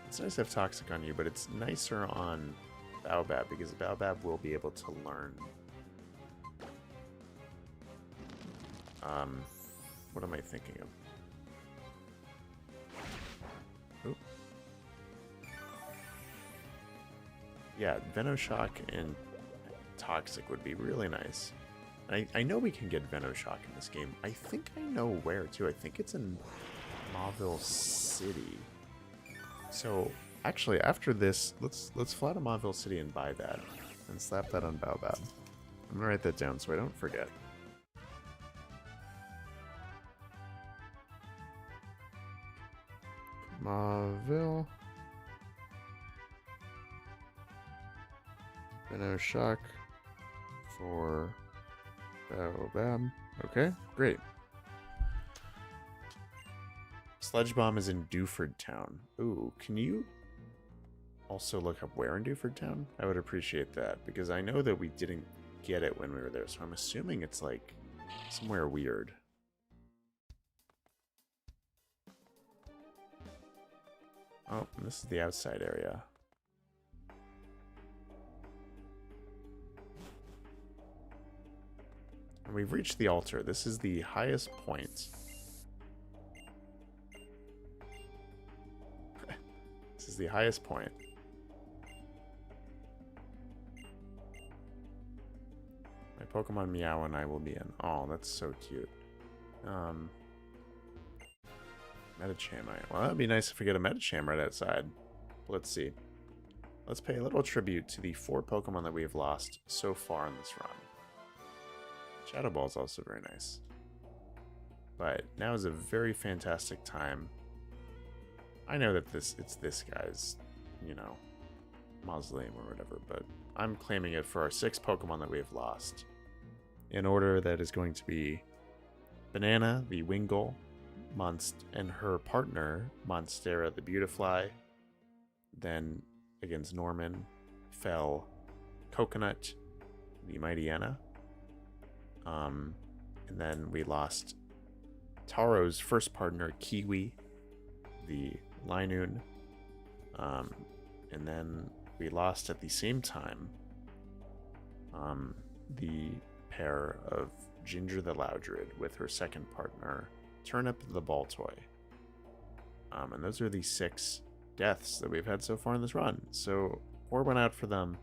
it's nice to have Toxic on you, but it's nicer on Baobab, because Baobab will be able to learn, what am I thinking of? Oop. Yeah, Venoshock and Toxic would be really nice. I know we can get Venoshock in this game. I think I know where too. I think it's in Mauville City. So actually, after this, let's fly to Mauville City and buy that, and slap that on Baobab. I'm gonna write that down so I don't forget. Mauville. Venoshock for Baobab. Okay, great. Sludge Bomb is in Dewford Town. Ooh, can you also look up where in Dewford Town? I would appreciate that, because I know that we didn't get it when we were there, so I'm assuming it's like somewhere weird. Oh, and this is the outside area. And we've reached the altar. This is the highest point. This is the highest point. My Pokemon Meow and I will be in. Oh, that's so cute. Medicham. Well, that'd be nice if we get a Medicham right outside. Let's see. Let's pay a little tribute to the 4 Pokemon that we have lost so far in this run. Shadow Ball is also very nice. But now is a very fantastic time. I know that it's this guy's, you know, mausoleum or whatever, but I'm claiming it for our 6 Pokemon that we have lost. In order that is going to be Banana, the Wingull, and her partner, Monstera the Beautifly. Then against Norman fell Coconut, the Mightyena. And then we lost Taro's first partner, Kiwi, the Linoon. And then we lost at the same time the pair of Ginger the Loudred with her second partner, Turnip the Baltoy. And those are the 6 deaths that we've had so far in this run. So, pour one out for them.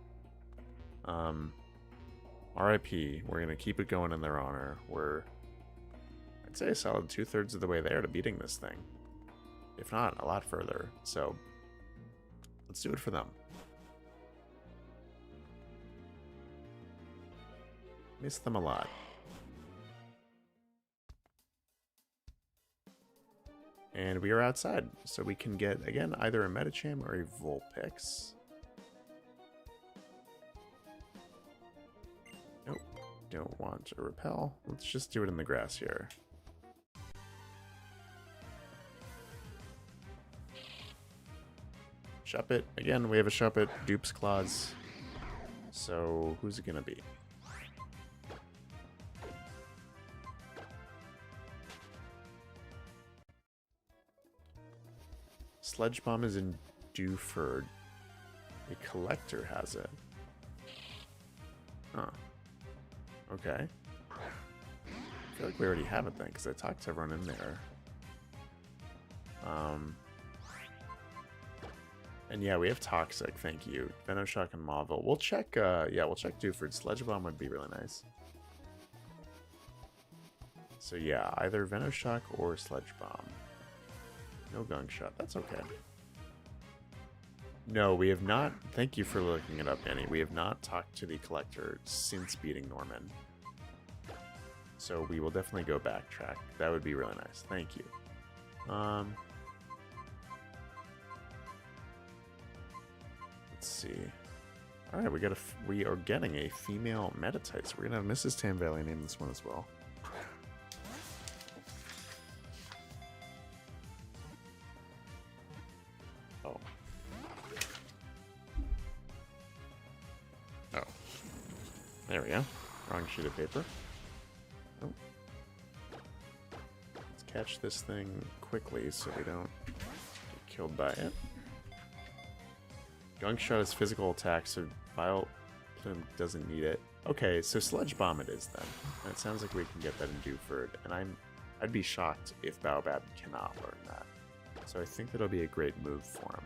RIP. We're going to keep it going in their honor. We're, I'd say, a solid 2/3 of the way there to beating this thing. If not, a lot further. So, let's do it for them. Miss them a lot. And we are outside, so we can get, again, either a Medicham or a Vulpix. Nope, don't want to repel. Let's just do it in the grass here. Shuppet. Again, we have a Shuppet. Dupe's Claws. So, who's it gonna be? Sludge Bomb is in Dewford. A collector has it. Huh. Okay. I feel like we already have it then, because I talked to everyone in there. And yeah, we have Toxic, thank you. Venoshock and Mauville. We'll check, yeah, we'll check Dewford. Sludge Bomb would be really nice. So yeah, either Venoshock or Sludge Bomb. No Gunk Shot, that's okay. No, we have not. Thank you for looking it up, Annie. We have not talked to the collector since beating Norman. So we will definitely go backtrack. That would be really nice. Thank you. Let's see. All right, we are getting a female Metatite, so we're gonna have Mrs. Tamvalley name this one as well. Oh. Oh. There we go. Wrong sheet of paper. Oh. Let's catch this thing quickly so we don't get killed by it. Gunk Shot is physical attack, so Vile Plume doesn't need it. Okay, so Sludge Bomb it is then. And it sounds like we can get that in Dewford, and I'd be shocked if Baobab cannot learn that. So I think that'll be a great move for him.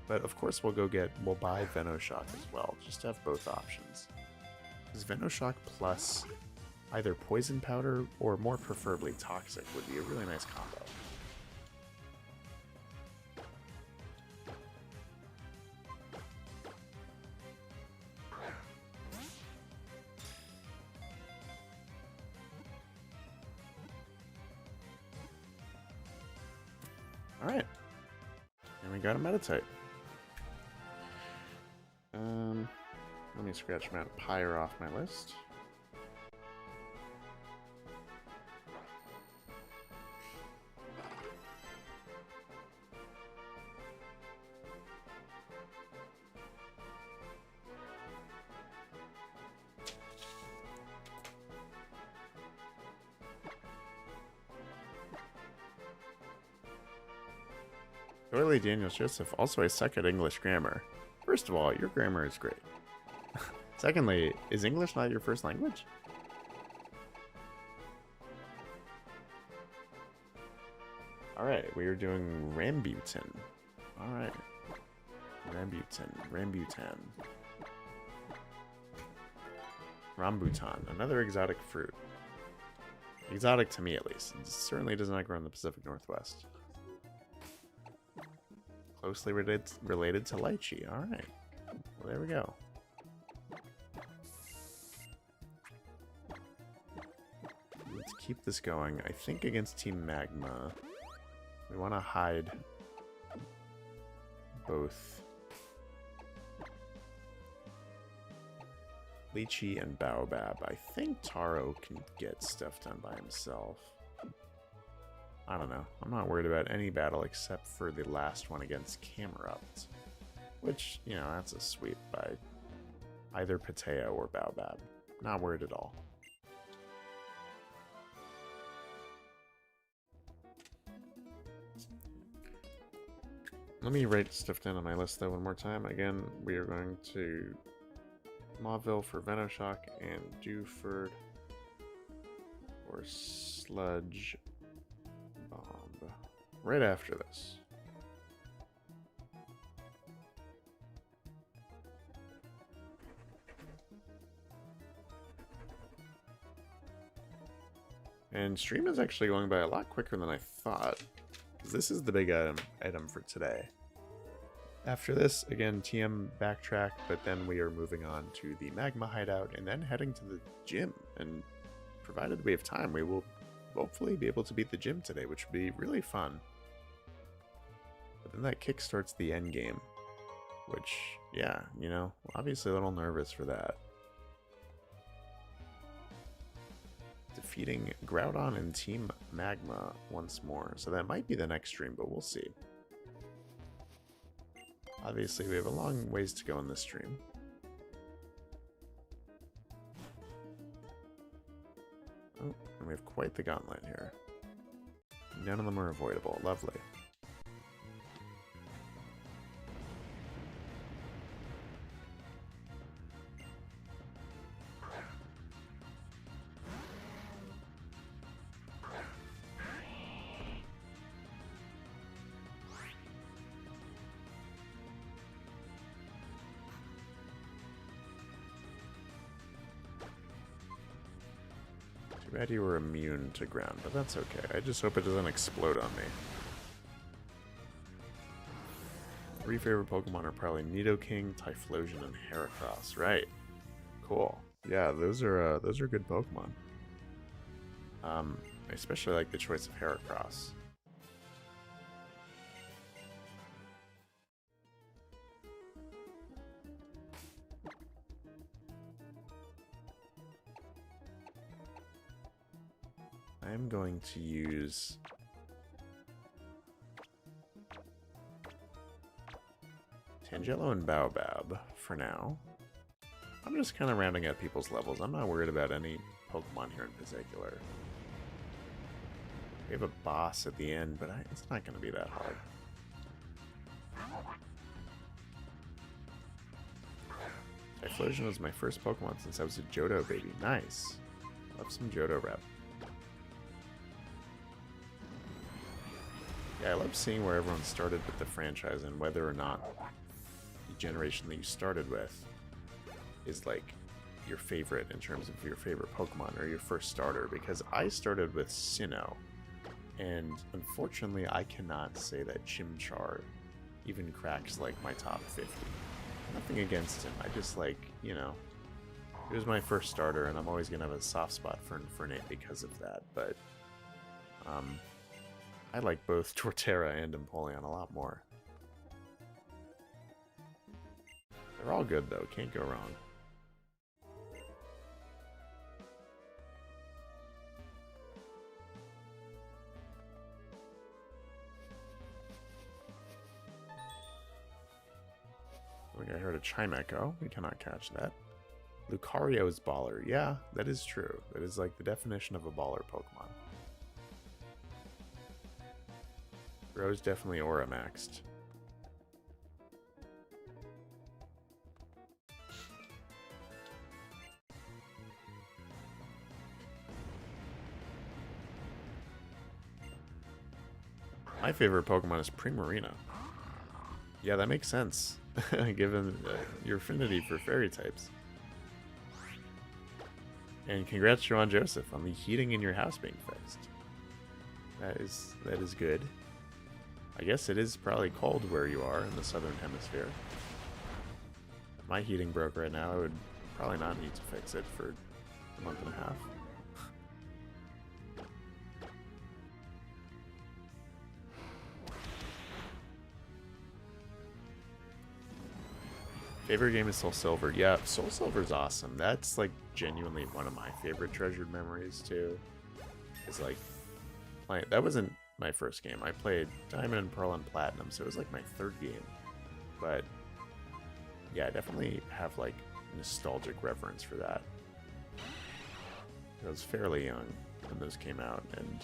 But of course we'll buy Venoshock as well, just to have both options. Because Venoshock plus either Poison Powder or more preferably Toxic would be a really nice combo. Alright. And we got a Metatite. Let me scratch Mount Pyre off my list. Doily Daniels Joseph, also I suck at English grammar. First of all, your grammar is great. Secondly, is English not your first language? Alright, we are doing Rambutan. Alright. Rambutan. Rambutan, another exotic fruit. Exotic to me, at least. It certainly does not grow in the Pacific Northwest. Closely related to lychee. Alright. Well, there we go. Let's keep this going. I think against Team Magma, we want to hide both Lychee and Baobab. I think Taro can get stuff done by himself. I don't know. I'm not worried about any battle except for the last one against Camerupt. Which, you know, that's a sweep by either Pateo or Baobab. Not worried at all. Let me write stuff down on my list though one more time. Again, we are going to Mauville for Venoshock and Dewford for Sludge Bomb. Right after this. And stream is actually going by a lot quicker than I thought. This is the big item for today. After this, again, TM backtrack, but then we are moving on to the Magma hideout and then heading to the gym. And provided we have time, we will hopefully be able to beat the gym today, which would be really fun. But then that kickstarts the end game, which, yeah, you know, obviously a little nervous for that. Defeating Groudon and Team Magma once more. So that might be the next stream, but we'll see. Obviously, we have a long ways to go in this stream. Oh, and we have quite the gauntlet here. None of them are avoidable. Lovely. Too bad you were immune to ground, but that's okay. I just hope it doesn't explode on me. 3 favorite Pokemon are probably Nidoking, Typhlosion, and Heracross. Right. Cool. Yeah, those are good Pokemon. I especially like the choice of Heracross. I'm going to use Tangelo and Baobab for now. I'm just kind of rounding out people's levels. I'm not worried about any Pokemon here in particular. We have a boss at the end, but it's not going to be that hard. Typhlosion was my first Pokemon since I was a Johto baby. Nice. Love some Johto rep. Yeah, I love seeing where everyone started with the franchise and whether or not the generation that you started with is like your favorite in terms of your favorite Pokemon or your first starter, because I started with Sinnoh, and unfortunately I cannot say that Chimchar even cracks like my top 50. Nothing against him, I just like, you know, it was my first starter and I'm always gonna have a soft spot for Infernape because of that, but I like both Torterra and Empoleon a lot more. They're all good though, can't go wrong. I think I heard a Chime Echo. We cannot catch that. Lucario's baller. Yeah, that is true. That is like the definition of a baller Pokemon. Rose definitely Aura maxed. My favorite Pokemon is Primarina. Yeah, that makes sense, given your affinity for fairy types. And congrats, Joan Joseph, on the heating in your house being fixed. That is good. I guess it is probably cold where you are in the southern hemisphere. If my heating broke right now, I would probably not need to fix it for a month and a half. Favorite game is Soul Silver. Yeah, Soul Silver's awesome. That's like genuinely one of my favorite treasured memories too. It's like that wasn't my first game. I played Diamond and Pearl and Platinum, so it was like my third game. But yeah, I definitely have like nostalgic reverence for that. I was fairly young when those came out, and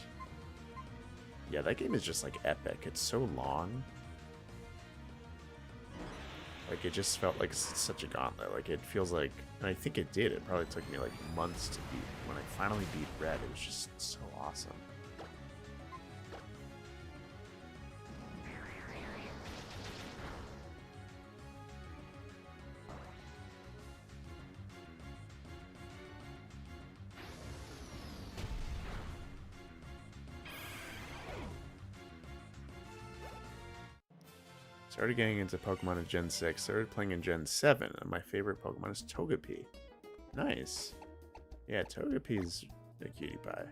yeah, that game is just like epic. It's so long. Like, it just felt like such a gauntlet. Like, it feels like, and I think it did. It probably took me like months to beat. When I finally beat Red, it was just so awesome. Started getting into Pokemon in Gen 6, started playing in Gen 7, and my favorite Pokemon is Togepi. Nice. Yeah, Togepi's a cutie pie.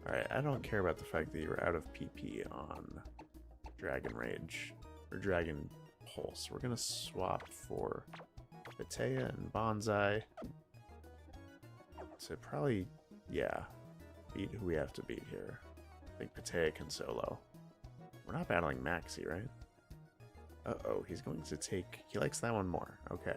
Alright, I don't care about the fact that you were out of PP on Dragon Rage, or Dragon Pulse. We're gonna swap for Batea and Bonsai to probably, yeah, beat who we have to beat here. I think Patea can solo. We're not battling Maxi, right? Uh-oh, he's going to take... He likes that one more. Okay.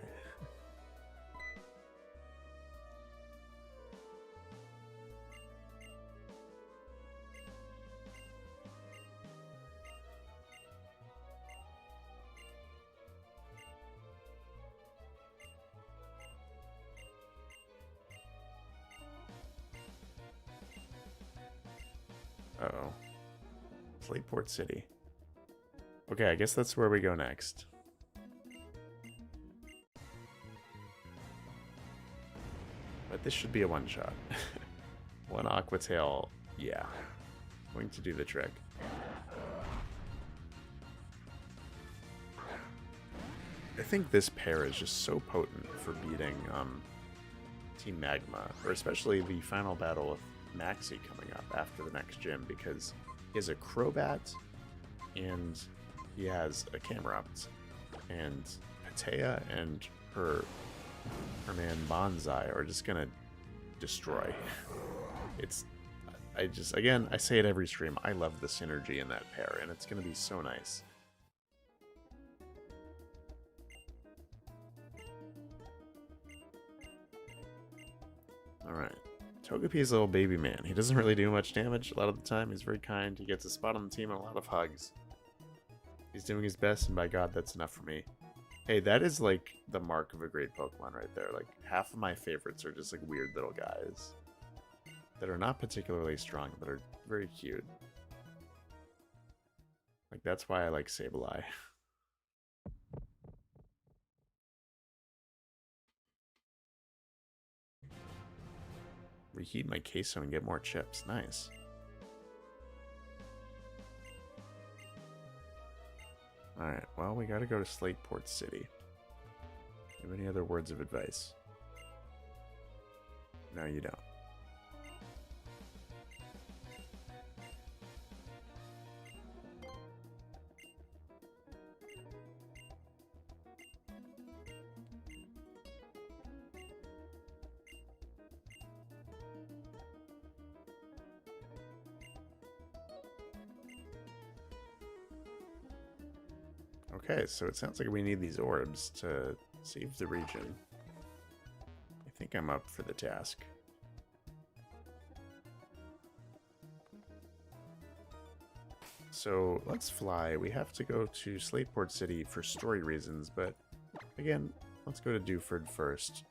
Uh-oh. Slateport City. Okay, I guess that's where we go next. But this should be a one-shot. One Aqua Tail, yeah. Going to do the trick. I think this pair is just so potent for beating Team Magma, or especially the final battle with Maxi coming up after the next gym, because he has a Crobat and he has a Camerupt, and Patea and her man Bonsai are just gonna destroy. Again, I say it every stream, I love the synergy in that pair, and it's gonna be so nice. Alright. Togepi's a little baby man. He doesn't really do much damage a lot of the time. He's very kind. He gets a spot on the team and a lot of hugs. He's doing his best, and by God, that's enough for me. Hey, that is like the mark of a great Pokemon right there. Like, half of my favorites are just like weird little guys that are not particularly strong, but are very cute. Like, that's why I like Sableye. Reheat my queso and get more chips. Nice. Alright, well, we gotta go to Slateport City. Do you have any other words of advice? No, you don't. Okay, so it sounds like we need these orbs to save the region. I think I'm up for the task. So let's fly. We have to go to Slateport City for story reasons, but again, let's go to Dewford first.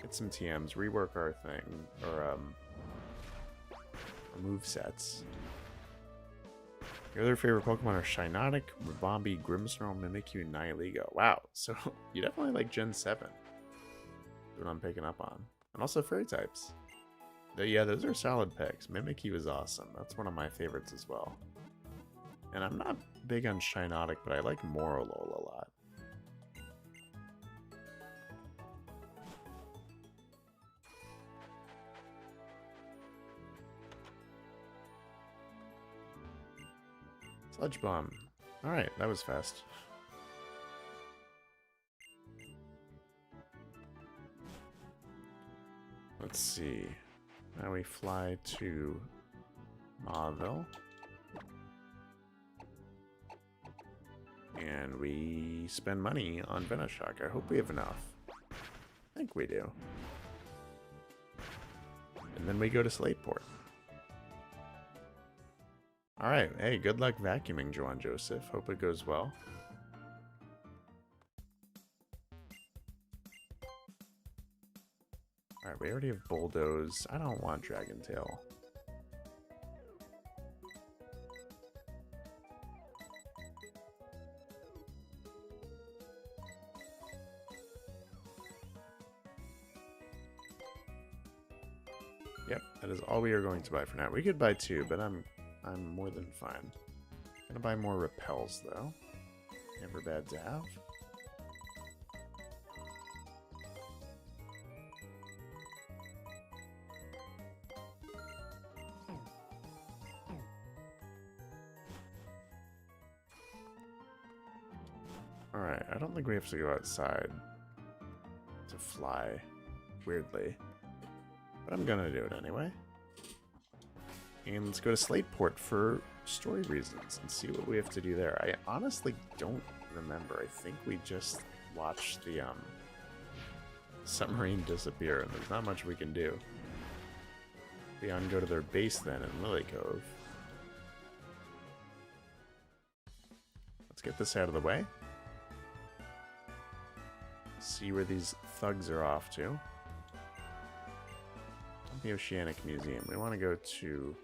Get some TMs, rework our thing, or move sets. Your other favorite Pokemon are Shiinotic, Ribombee, Grimmsnarl, Mimikyu, and Nihilego. Wow, so you definitely like Gen 7. That's what I'm picking up on. And also Fairy types. Yeah, those are solid picks. Mimikyu is awesome. That's one of my favorites as well. And I'm not big on Shiinotic, but I like Morolol a lot. Sludge Bomb. Alright, that was fast. Let's see. Now we fly to Mauville. And we spend money on Venoshock. I hope we have enough. I think we do. And then we go to Slateport. Alright, hey, good luck vacuuming, Joan Joseph. Hope it goes well. Alright, we already have Bulldoze. I don't want Dragon Tail. Yep, that is all we are going to buy for now. We could buy two, but I'm more than fine. Gonna buy more repels though. Never bad to have. Alright, I don't think we have to go outside to fly, weirdly. But I'm gonna do it anyway. And let's go to Slateport for story reasons and see what we have to do there. I honestly don't remember. I think we just watched the submarine disappear, and there's not much we can do. Beyond go to their base then in Lily Cove. Let's get this out of the way. See where these thugs are off to. The Oceanic Museum. We want to go to...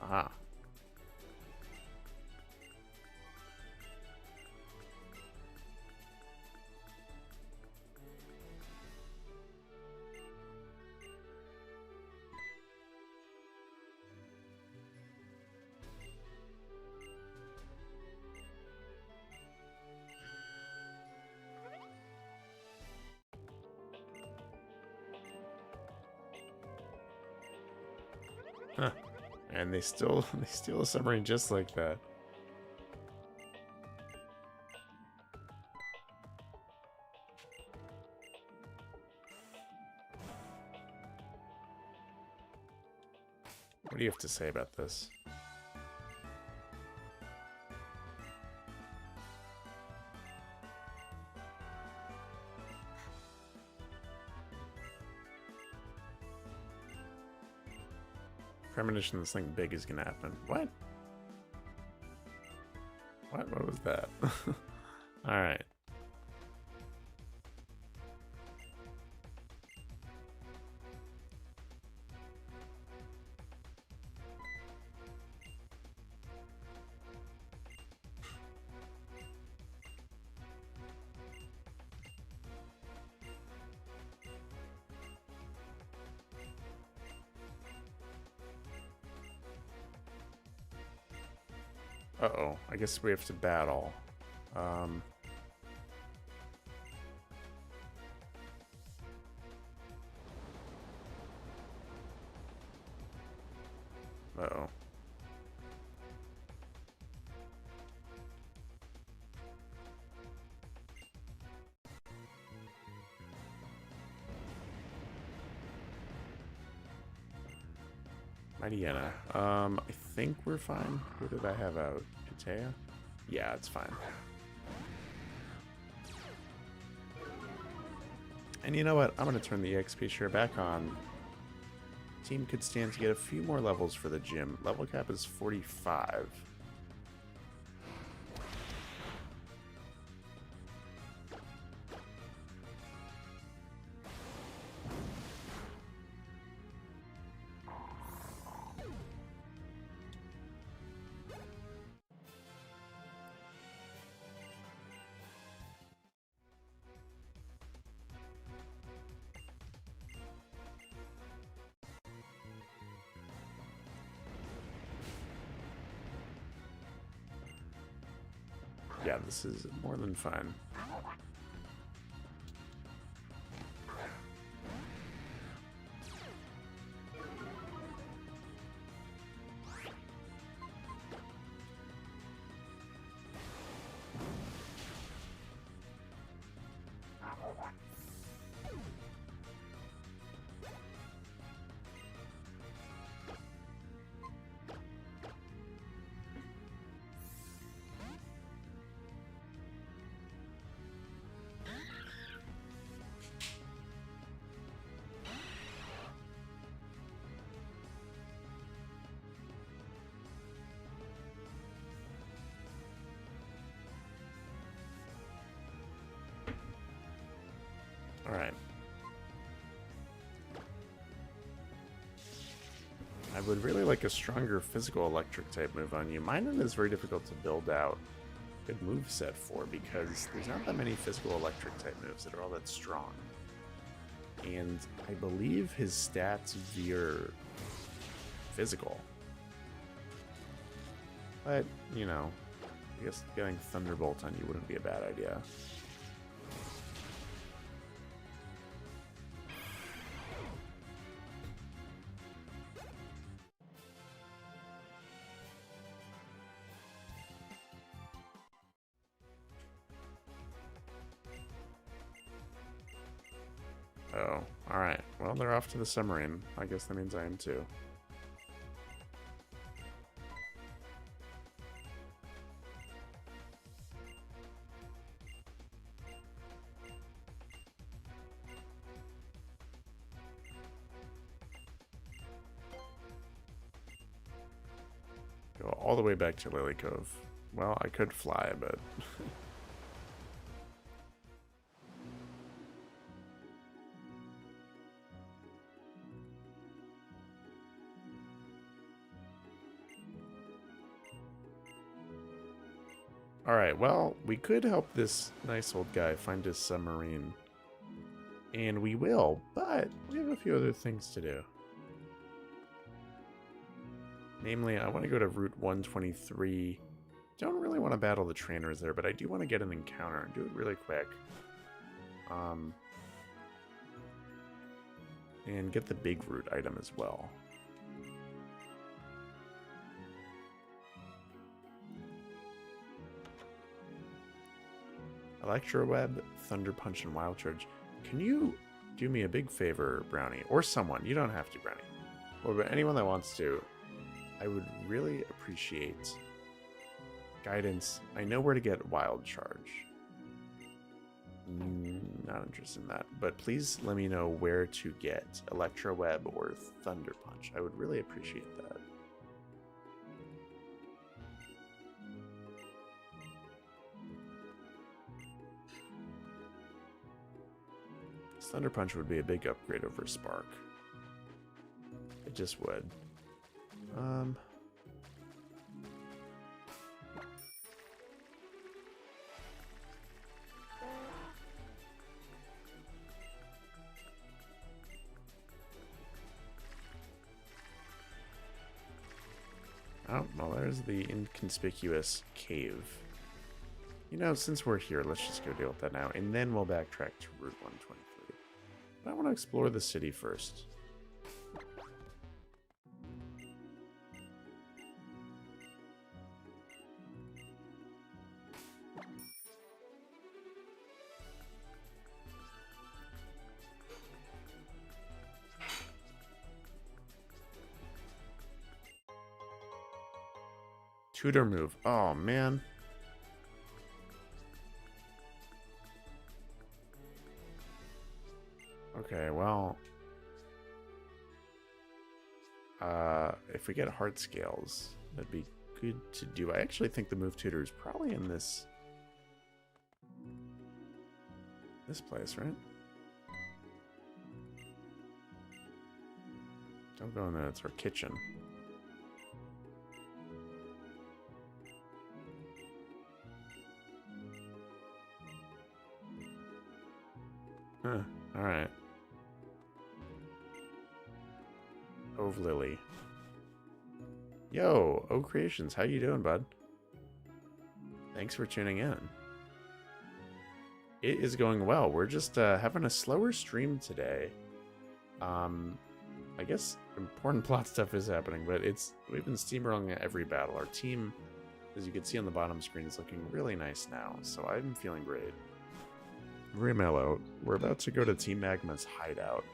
Aha. Huh. And they steal a submarine just like that. What do you have to say about this? Premonition this thing big is gonna happen. What? What was that? Alright. Uh-oh, I guess we have to battle. Uh-oh. Mightyena. I think we're fine. Who did I have out? Itea? Yeah, it's fine. And you know what? I'm going to turn the XP share back on. Team could stand to get a few more levels for the gym. Level cap is 45. Yeah, this is more than fine. Alright. I would really like a stronger physical electric type move on you. Mine is very difficult to build out a good move set for because there's not that many physical electric type moves that are all that strong. And I believe his stats veer physical. But, you know, I guess getting Thunderbolt on you wouldn't be a bad idea. Oh, alright. Well, they're off to the submarine. I guess that means I am too. Go all the way back to Lily Cove. Well, I could fly, but... Alright, well, we could help this nice old guy find his submarine. And we will, but we have a few other things to do. Namely, I want to go to Route 123. Don't really want to battle the trainers there, but I do want to get an encounter and do it really quick. And get the big route item as well. Electro Web, Thunder Punch, and Wild Charge. Can you do me a big favor, Brownie? Or someone. You don't have to, Brownie. Or anyone that wants to. I would really appreciate guidance. I know where to get Wild Charge. Not interested in that. But please let me know where to get Electro Web or Thunder Punch. I would really appreciate that. Thunder Punch would be a big upgrade over Spark. It just would. Oh, well, there's the inconspicuous cave. You know, since we're here, let's just go deal with that now, and then we'll backtrack to Route 123. But I want to explore the city first. Tutor move. Oh, man. Okay, well, if we get heart scales, that'd be good to do. I actually think the move tutor is probably in this place, right? Don't go in there, it's our kitchen. Huh, alright. Ove Lily. Yo, O Creations, how you doing, bud? Thanks for tuning in. It is going well. We're just having a slower stream today. I guess important plot stuff is happening, but we've been steamrolling every battle. Our team, as you can see on the bottom screen, is looking really nice now, so I'm feeling great. Very mellow. We're about to go to Team Magma's hideout.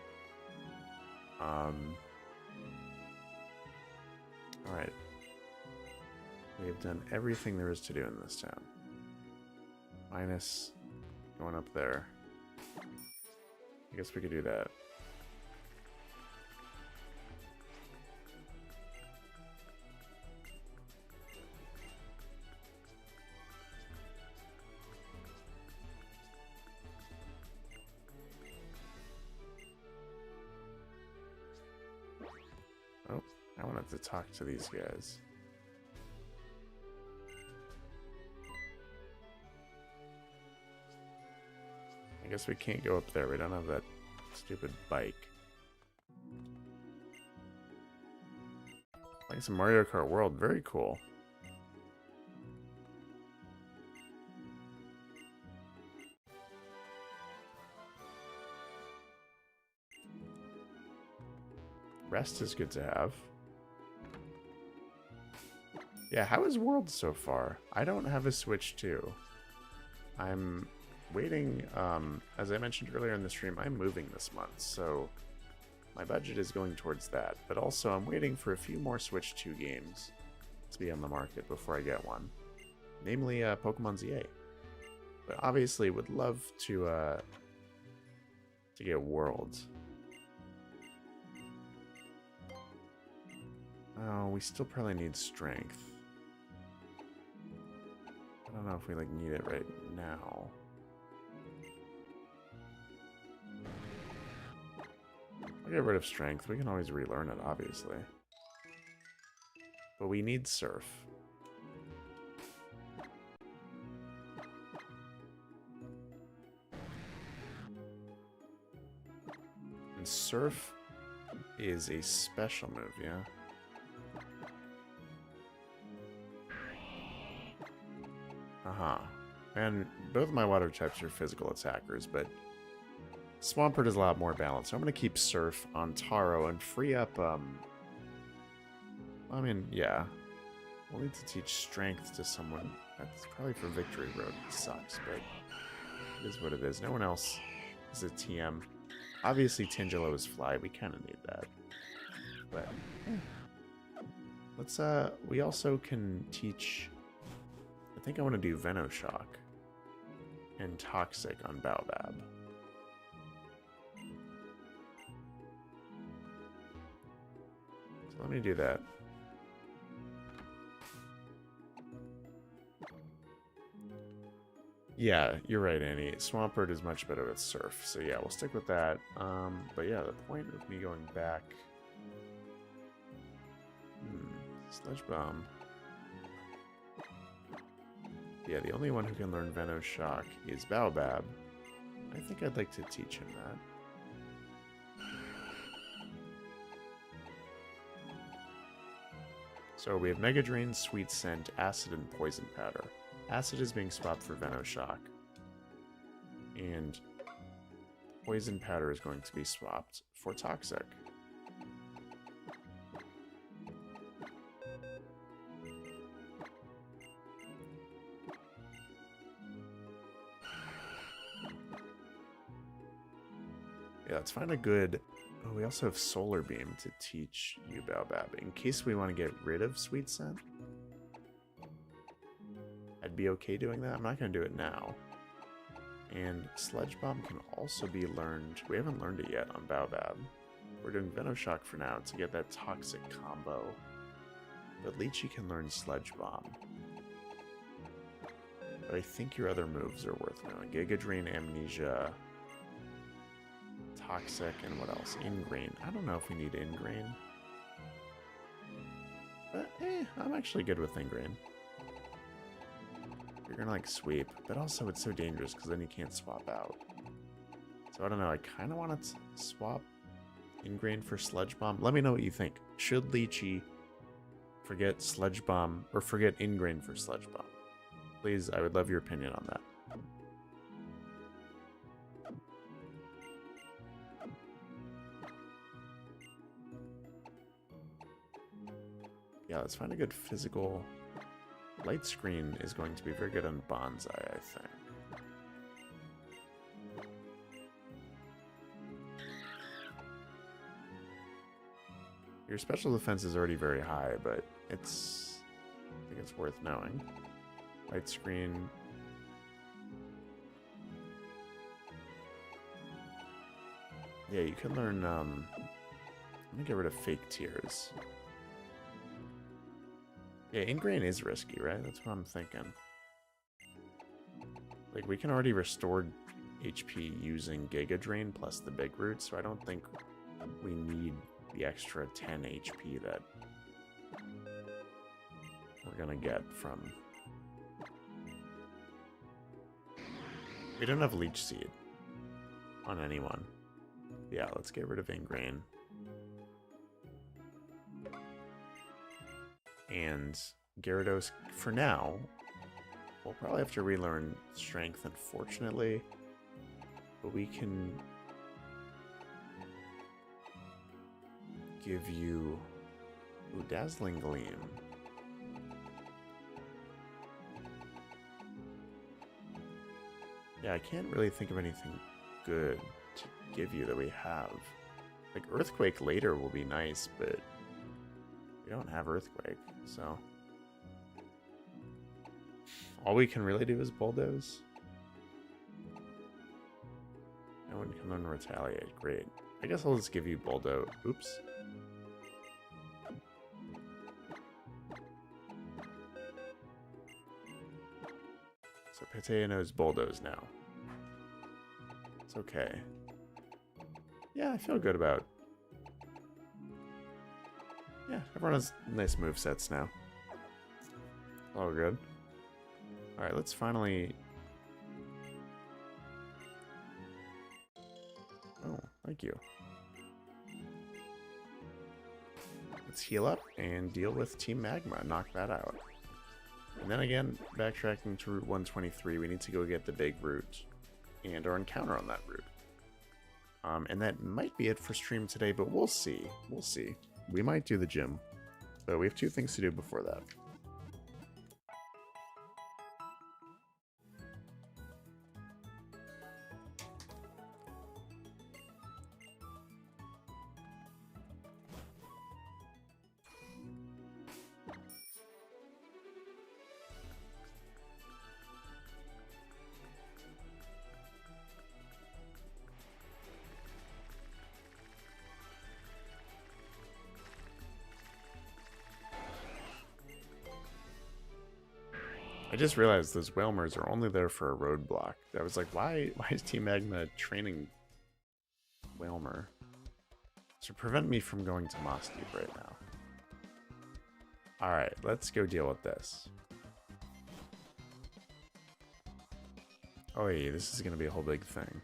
Alright. We have done everything there is to do in this town. Minus going up there. I guess we could do that. Oh, I wanted to talk to these guys. I guess we can't go up there. We don't have that stupid bike. Like some Mario Kart World. Very cool. Rest is good to have. Yeah, how is World so far? I don't have a Switch 2. I'm waiting, as I mentioned earlier in the stream, I'm moving this month, so my budget is going towards that. But also, I'm waiting for a few more Switch 2 games to be on the market before I get one. Namely, Pokemon ZA. But obviously, would love to get World. Oh, we still probably need Strength. I don't know if we need it right now. I'll get rid of Strength. We can always relearn it, obviously. But we need Surf. And Surf is a special move, yeah? Uh-huh. And both my water types are physical attackers, but Swampert is a lot more balanced. So I'm going to keep Surf on Taro and free up, I mean, yeah. We'll need to teach Strength to someone. That's probably for Victory Road. It sucks, but It is what it is. No one else is a TM. Obviously, Tangelo is fly. We kind of need that. But let's we also can teach. I think I want to do Venoshock and Toxic on Baobab. So let me do that. Yeah, you're right, Annie. Swampert is much better with Surf, so yeah, we'll stick with that. But yeah, the point of me going back... Sludge Bomb. Yeah, the only one who can learn Venoshock is Baobab. I think I'd like to teach him that. So we have Mega Drain, Sweet Scent, Acid, and Poison Powder. Acid is being swapped for Venoshock. And Poison Powder is going to be swapped for Toxic. Yeah, let's find a good... Oh, we also have Solar Beam to teach you Baobab, in case we want to get rid of Sweet Scent. I'd be okay doing that. I'm not going to do it now. And Sludge Bomb can also be learned. We haven't learned it yet on Baobab. We're doing Venoshock for now to get that Toxic combo. But Lychee can learn Sludge Bomb. But I think your other moves are worth knowing. Giga Drain, Amnesia, Toxic, and what else? Ingrain. I don't know if we need Ingrain. But, I'm actually good with Ingrain. You're gonna like sweep, but also it's so dangerous because then you can't swap out. So I don't know, I kind of want to swap Ingrain for Sludge Bomb. Let me know what you think. Should Lychee forget Sludge Bomb or forget Ingrain for Sludge Bomb? Please, I would love your opinion on that. Yeah, let's find a good physical... Light Screen is going to be very good on Bonsai, I think. Your special defense is already very high, but I think it's worth knowing. Light Screen. Yeah, you can learn, let me get rid of Fake Tears. Yeah, Ingrain is risky, right? That's what I'm thinking. Like, we can already restore HP using Giga Drain plus the Big Root, so I don't think we need the extra 10 HP that we're gonna get from... We don't have Leech Seed on anyone. Yeah, let's get rid of Ingrain. And Gyarados, for now, we'll probably have to relearn Strength, unfortunately. But we can give you... Ooh, Dazzling Gleam. Yeah, I can't really think of anything good to give you that we have. Like, Earthquake later will be nice, but we don't have Earthquake, so... All we can really do is Bulldoze. No one can learn Retaliate. Great. I guess I'll just give you Bulldoze. Oops. So Pete knows Bulldoze now. It's okay. Yeah, I feel good about... Yeah, everyone has nice movesets now. All good. Alright, let's finally... Oh, thank you. Let's heal up and deal with Team Magma. Knock that out. And then again, backtracking to Route 123, we need to go get the big route and our encounter on that route. And that might be it for stream today, but we'll see. We'll see. We might do the gym, but we have 2 things to do before that. I just realized those Whalmers are only there for a roadblock. I was like, why is Team Magma training Whalmer? To prevent me from going to Moss Deep right now. Alright, let's go deal with this. Oh yeah, this is gonna be a whole big thing.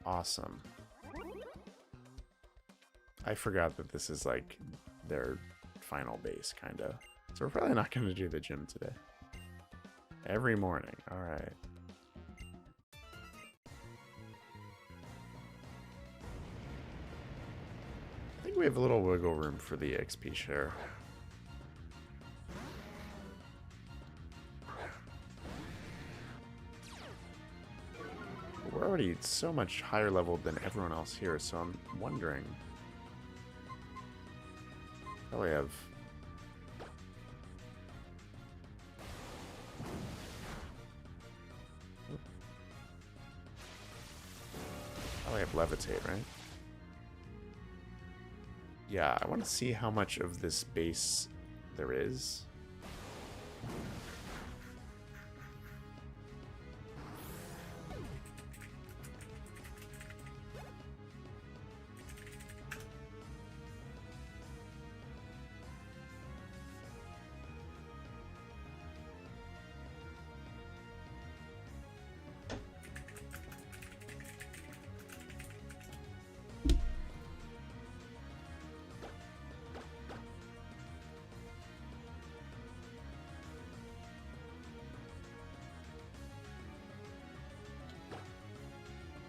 Awesome. I forgot that this is like their final base, kinda. So we're probably not gonna do the gym today. Every morning, alright. I think we have a little wiggle room for the XP share. We're already so much higher level than everyone else here, so I'm wondering. Probably have. Probably have levitate, right? Yeah, I want to see how much of this base there is.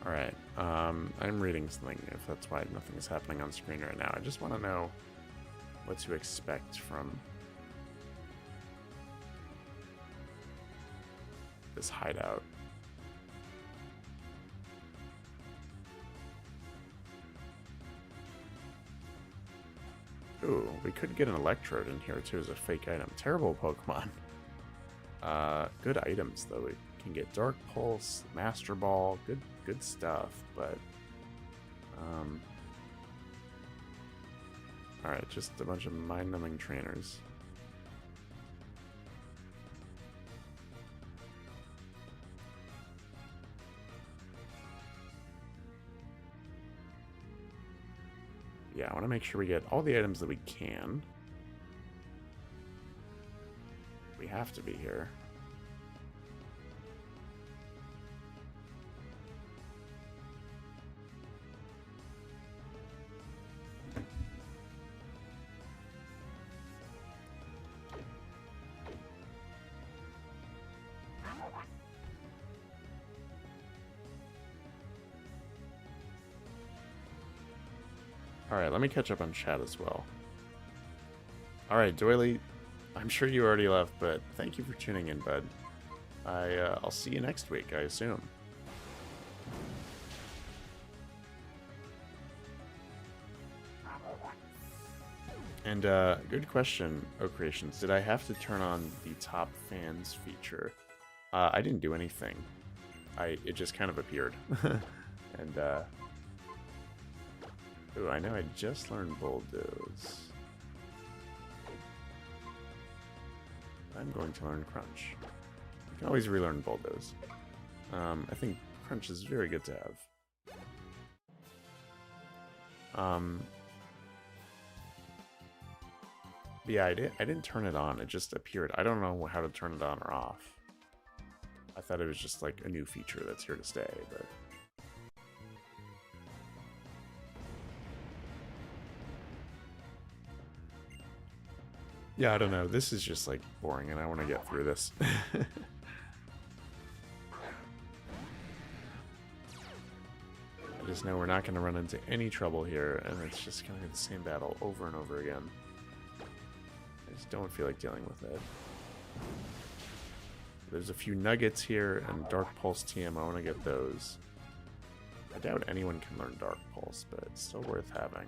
Alright, I'm reading something, if that's why nothing is happening on screen right now. I just want to know what to expect from this hideout. Ooh, we could get an electrode in here too as a fake item. Terrible Pokemon. Good items though. We can get Dark Pulse, Master Ball, good stuff, but alright, just a bunch of mind-numbing trainers. Yeah, I want to make sure we get all the items that we can. We have to be here. Alright, let me catch up on chat as well. Alright, Doily, I'm sure you already left, but thank you for tuning in, bud. I'll see you next week, I assume. And, good question, O Creations. Did I have to turn on the top fans feature? I didn't do anything. It just kind of appeared. And, ooh, I know I just learned Bulldoze. I'm going to learn Crunch. You can always relearn Bulldoze. I think Crunch is very good to have. Yeah, I didn't turn it on. It just appeared. I don't know how to turn it on or off. I thought it was just like a new feature that's here to stay, but... Yeah, I don't know. This is just, like, boring, and I want to get through this. I just know we're not going to run into any trouble here, and it's just going to be the same battle over and over again. I just don't feel like dealing with it. There's a few nuggets here, and Dark Pulse TM, I want to get those. I doubt anyone can learn Dark Pulse, but it's still worth having.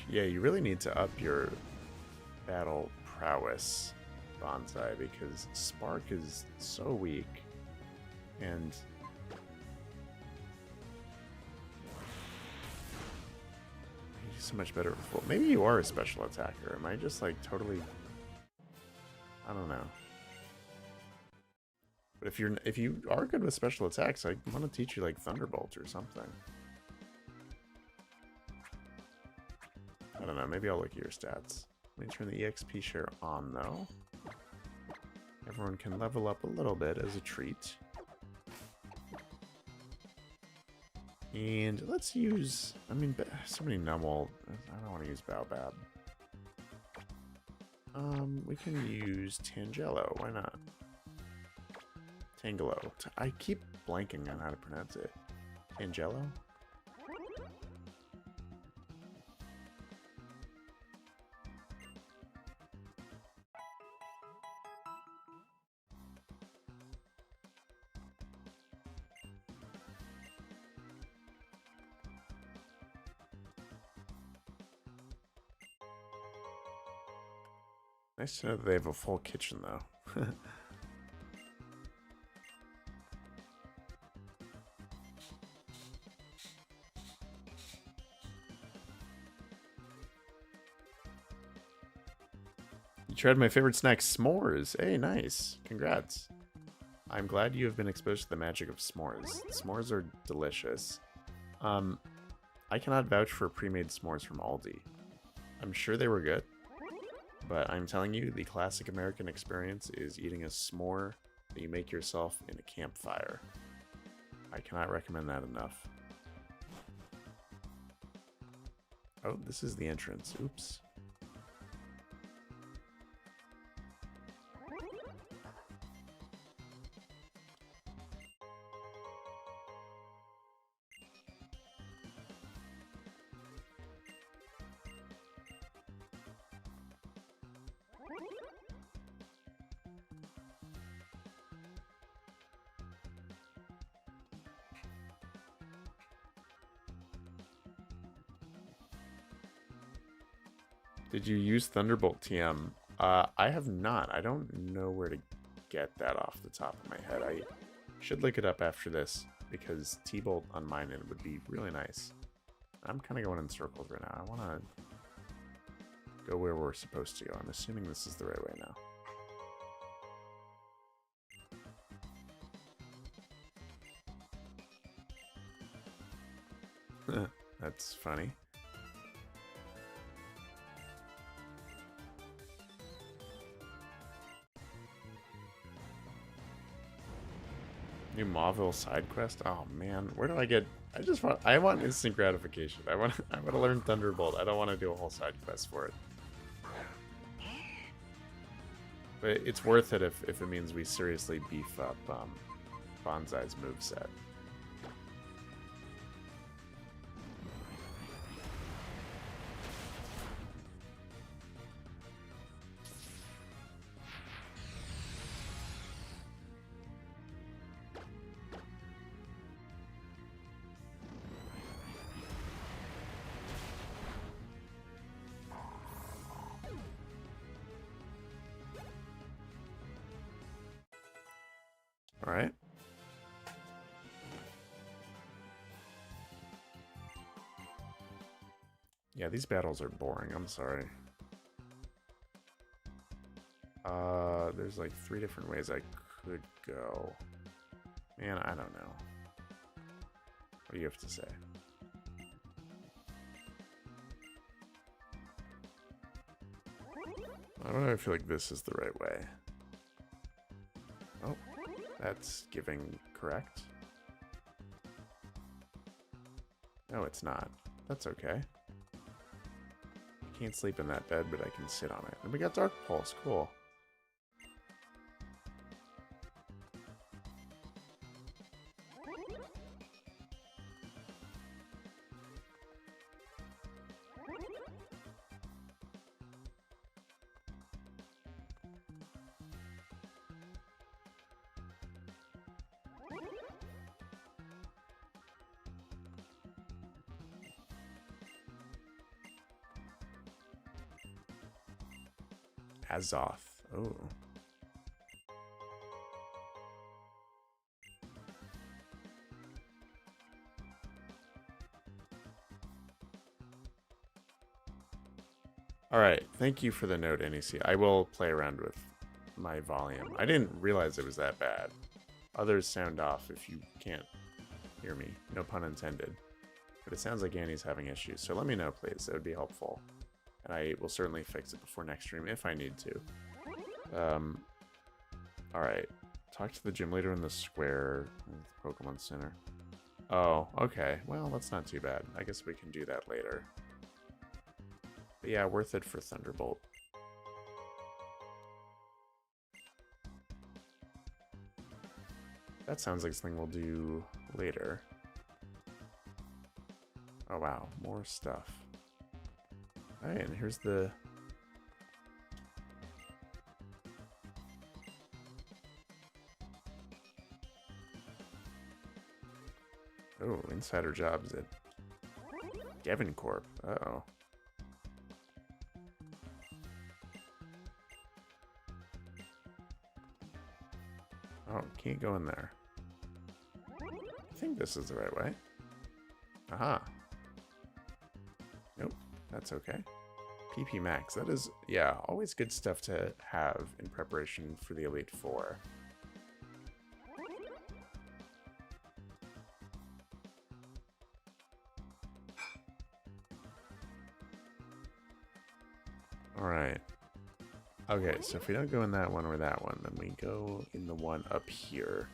Yeah, you really need to up your battle prowess bonsai because Spark is so weak and he's so much better with full. Maybe you are a special attacker. Am I just like totally? I don't know. But if you are good with special attacks, I want to teach you like Thunderbolt or something. I don't know. Maybe I'll look at your stats. Let me turn the EXP share on though. Everyone can level up a little bit as a treat. And let's use, I mean, so many Numel. I don't want to use Baobab. We can use Tangelo. Why not? Tangelo. I keep blanking on how to pronounce it. Tangelo? Nice to know that they have a full kitchen, though. You tried my favorite snack, s'mores. Hey, nice. Congrats. I'm glad you have been exposed to the magic of s'mores. S'mores are delicious. I cannot vouch for pre-made s'mores from Aldi. I'm sure they were good. But I'm telling you, the classic American experience is eating a s'more that you make yourself in a campfire. I cannot recommend that enough. Oh, this is the entrance. Oops. Did you use Thunderbolt TM? I have not. I don't know where to get that off the top of my head. I should look it up after this because T-Bolt on mine end would be really nice. I'm kind of going in circles right now. I want to go where we're supposed to go. I'm assuming this is the right way now. That's funny. New Mauville side quest? Oh man, where do I get? I want instant gratification. I want to learn Thunderbolt. I don't want to do a whole side quest for it. But it's worth it if it means we seriously beef up Bonsai's moveset. All right. Yeah, these battles are boring. I'm sorry. There's like 3 different ways I could go. Man, I don't know. What do you have to say? I don't know. I feel like this is the right way. Oh. That's giving correct. No, it's not. That's okay. I can't sleep in that bed, but I can sit on it. And we got Dark Pulse. Cool. Azoth. Oh. Alright, thank you for the note, NEC. I will play around with my volume. I didn't realize it was that bad. Others sound off if you can't hear me. No pun intended. But it sounds like Annie's having issues, so let me know, please. That would be helpful. And I will certainly fix it before next stream if I need to. Alright. Talk to the gym leader in the square. The Pokemon Center. Oh, okay. Well, that's not too bad. I guess we can do that later. But yeah, worth it for Thunderbolt. That sounds like something we'll do later. Oh wow, more stuff. Alright, and here's the... Oh, insider jobs at Devon Corp. Uh-oh. Oh, can't go in there. I think this is the right way. Aha. Nope, that's okay. PP Max, that is, yeah, always good stuff to have in preparation for the Elite Four. Alright. Okay, so if we don't go in that one or that one, then we go in the one up here.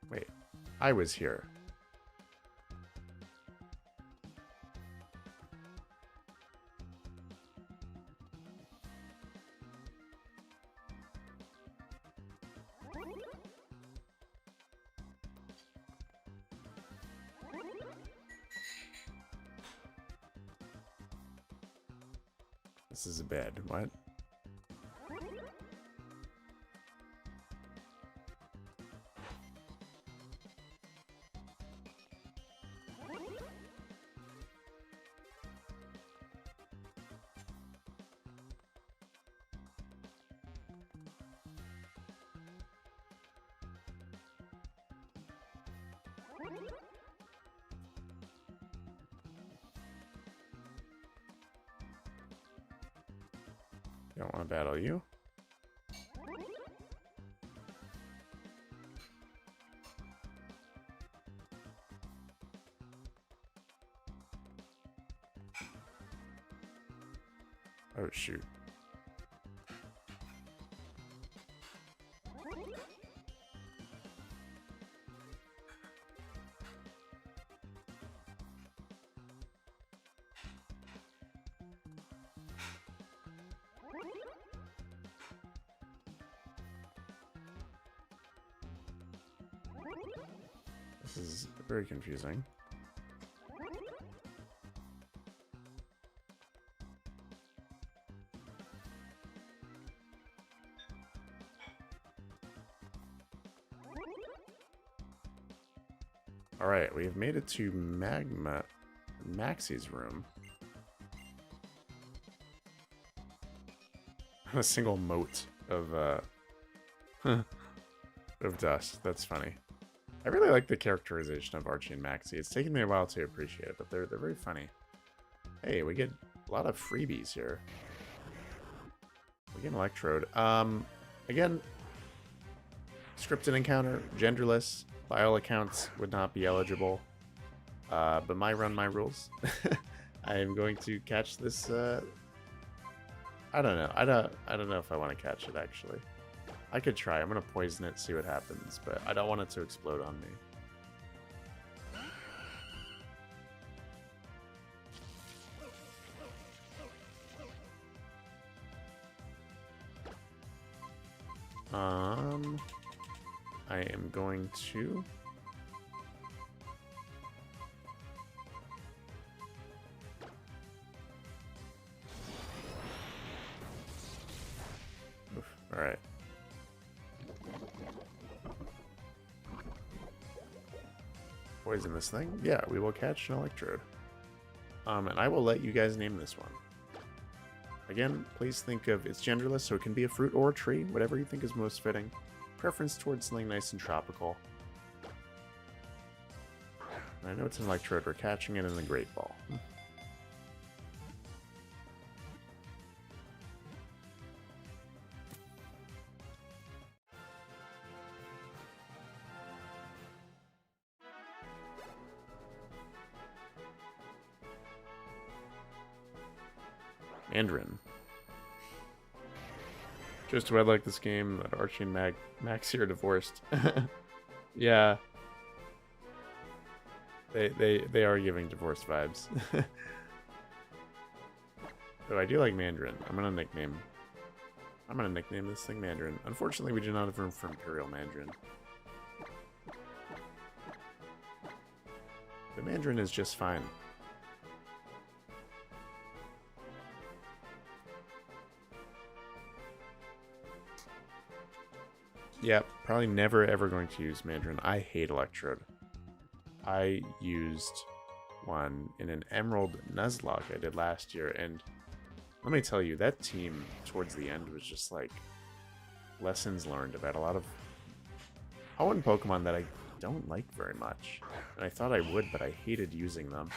Wait, I was here. This is a bed. What? Don't want to battle you. Oh, shoot. This is very confusing. Alright, we've made it to Maxie's room. A single moat of of dust. That's funny. I really like the characterization of Archie and Maxie. It's taken me a while to appreciate it, but they're very funny. Hey, we get a lot of freebies here. We get an Electrode. Again, scripted encounter, genderless. By all accounts, would not be eligible. But my rules. I am going to catch this. I don't know. I don't know if I want to catch it actually. I could try. I'm gonna poison it, see what happens, but I don't want it to explode on me. I am going to... All right. poison this thing. Yeah, we will catch an Electrode. And I will let you guys name this one. Again, please think of it's genderless, so it can be a fruit or a tree, whatever you think is most fitting. Preference towards something nice and tropical. And I know it's an Electrode. We're catching it in the Great Ball. Mandarin. Just Wedlocke this game that Archie and Max here are divorced. Yeah. They are giving divorce vibes. Though I do like Mandarin. I'm gonna nickname this thing Mandarin. Unfortunately, we do not have room for Imperial Mandarin. The Mandarin is just fine. Yep, probably never ever going to use Mandarin. I hate Electrode. I used one in an Emerald Nuzlocke I did last year, and let me tell you, that team towards the end was just like lessons learned about a lot of Hoenn Pokemon that I don't like very much. And I thought I would, but I hated using them.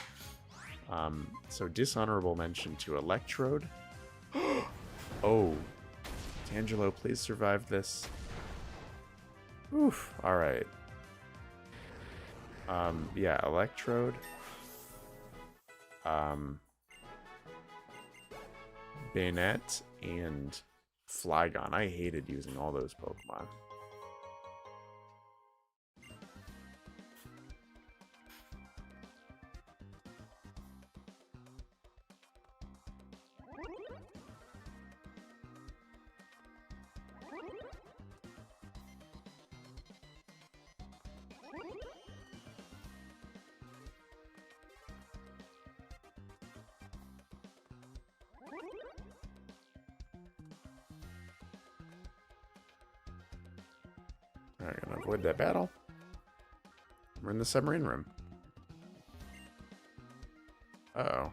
So dishonorable mention to Electrode. Oh, D'Angelo, please survive this. Oof, alright. Yeah, Electrode. Bayonet and Flygon. I hated using all those Pokemon. Alright, gonna avoid that battle. We're in the submarine room. Uh-oh.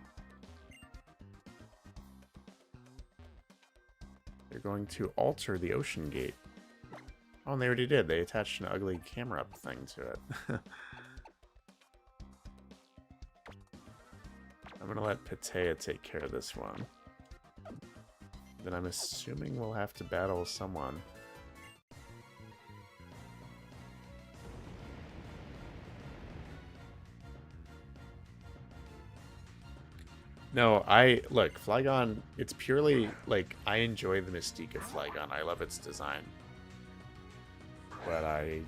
They're going to alter the ocean gate. Oh, and they already did. They attached an ugly camera up thing to it. I'm gonna let Patea take care of this one. Then I'm assuming we'll have to battle someone. No, look, Flygon, it's purely, like, I enjoy the mystique of Flygon. I love its design. But I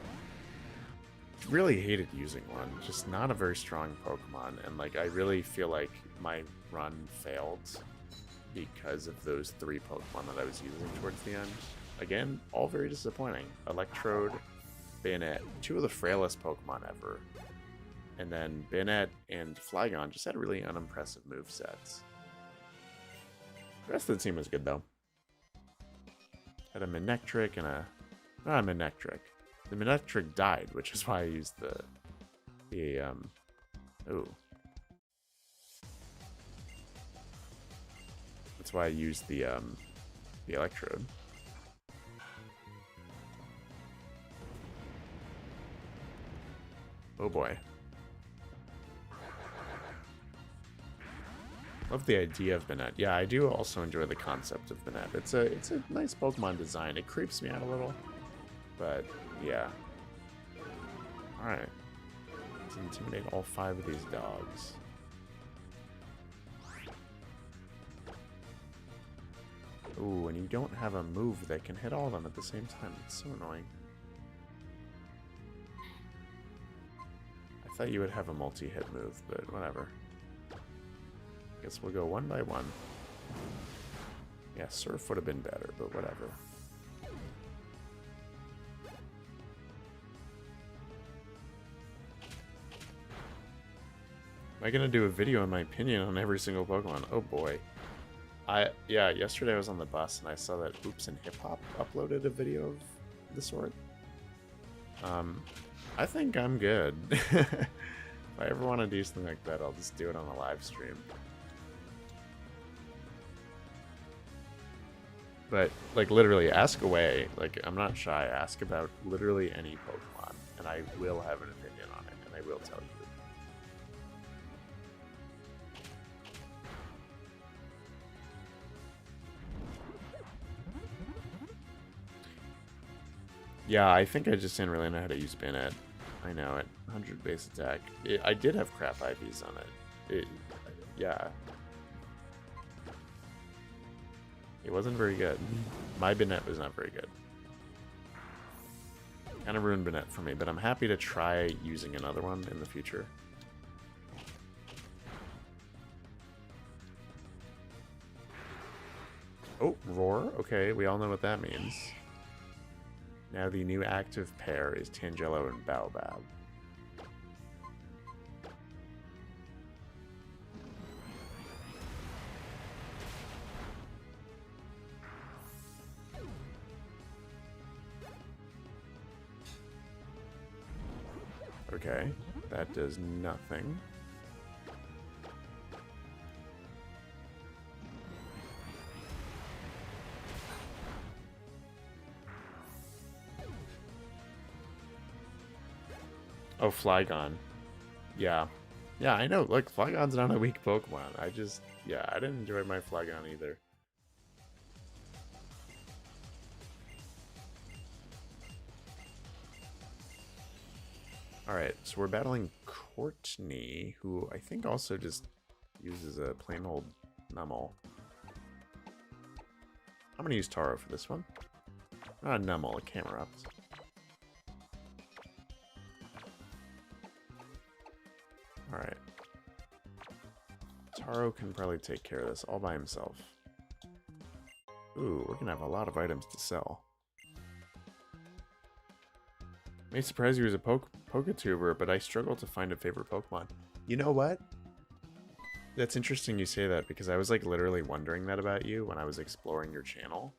really hated using one. Just not a very strong Pokemon. And, like, I really feel like my run failed because of those 3 Pokemon that I was using towards the end. Again, all very disappointing. Electrode, Bayonet, 2 of the frailest Pokemon ever. And then Bayonet and Flygon just had really unimpressive movesets. The rest of the team was good, though. Had a Manectric and a... Not a Manectric. The Manectric died, which is why I used ooh. That's why I used the Electrode. Oh boy. Love the idea of Banette. Yeah, I do also enjoy the concept of Banette. It's a nice Pokemon design. It creeps me out a little, but yeah. All right, let's intimidate all 5 of these dogs. Ooh, and you don't have a move that can hit all of them at the same time. It's so annoying. I thought you would have a multi-hit move, but whatever. Guess we'll go one by one. Yeah, Surf would have been better, but whatever. Am I gonna do a video on my opinion on every single Pokemon? Oh boy. Yeah, yesterday I was on the bus and I saw that Oops and Hip Hop uploaded a video of the sort. I think I'm good. If I ever want to do something like that, I'll just do it on a live stream. But, like, literally, ask away. Like, I'm not shy. Ask about literally any Pokemon, and I will have an opinion on it, and I will tell you. Yeah, I think I just didn't really know how to use Bennett. I know it. 100 base attack. I did have crap IVs on it. Yeah. It wasn't very good. My Bennett was not very good. Kind of ruined Bennett for me, but I'm happy to try using another one in the future. Oh, Roar. Okay, we all know what that means. Now the new active pair is Tangelo and Baobab. Okay, that does nothing. Oh, Flygon. Yeah. Yeah, I know. Look, Flygon's not a weak Pokemon. Yeah, I didn't enjoy my Flygon either. Alright, so we're battling Courtney, who I think also just uses a plain old Numel. I'm gonna use Taro for this one. Not a Numel, a Camerupt. Alright. Taro can probably take care of this all by himself. Ooh, we're gonna have a lot of items to sell. May surprise you as a Poketuber, but I struggle to find a favorite Pokemon. You know what? That's interesting you say that, because I was like literally wondering that about you when I was exploring your channel.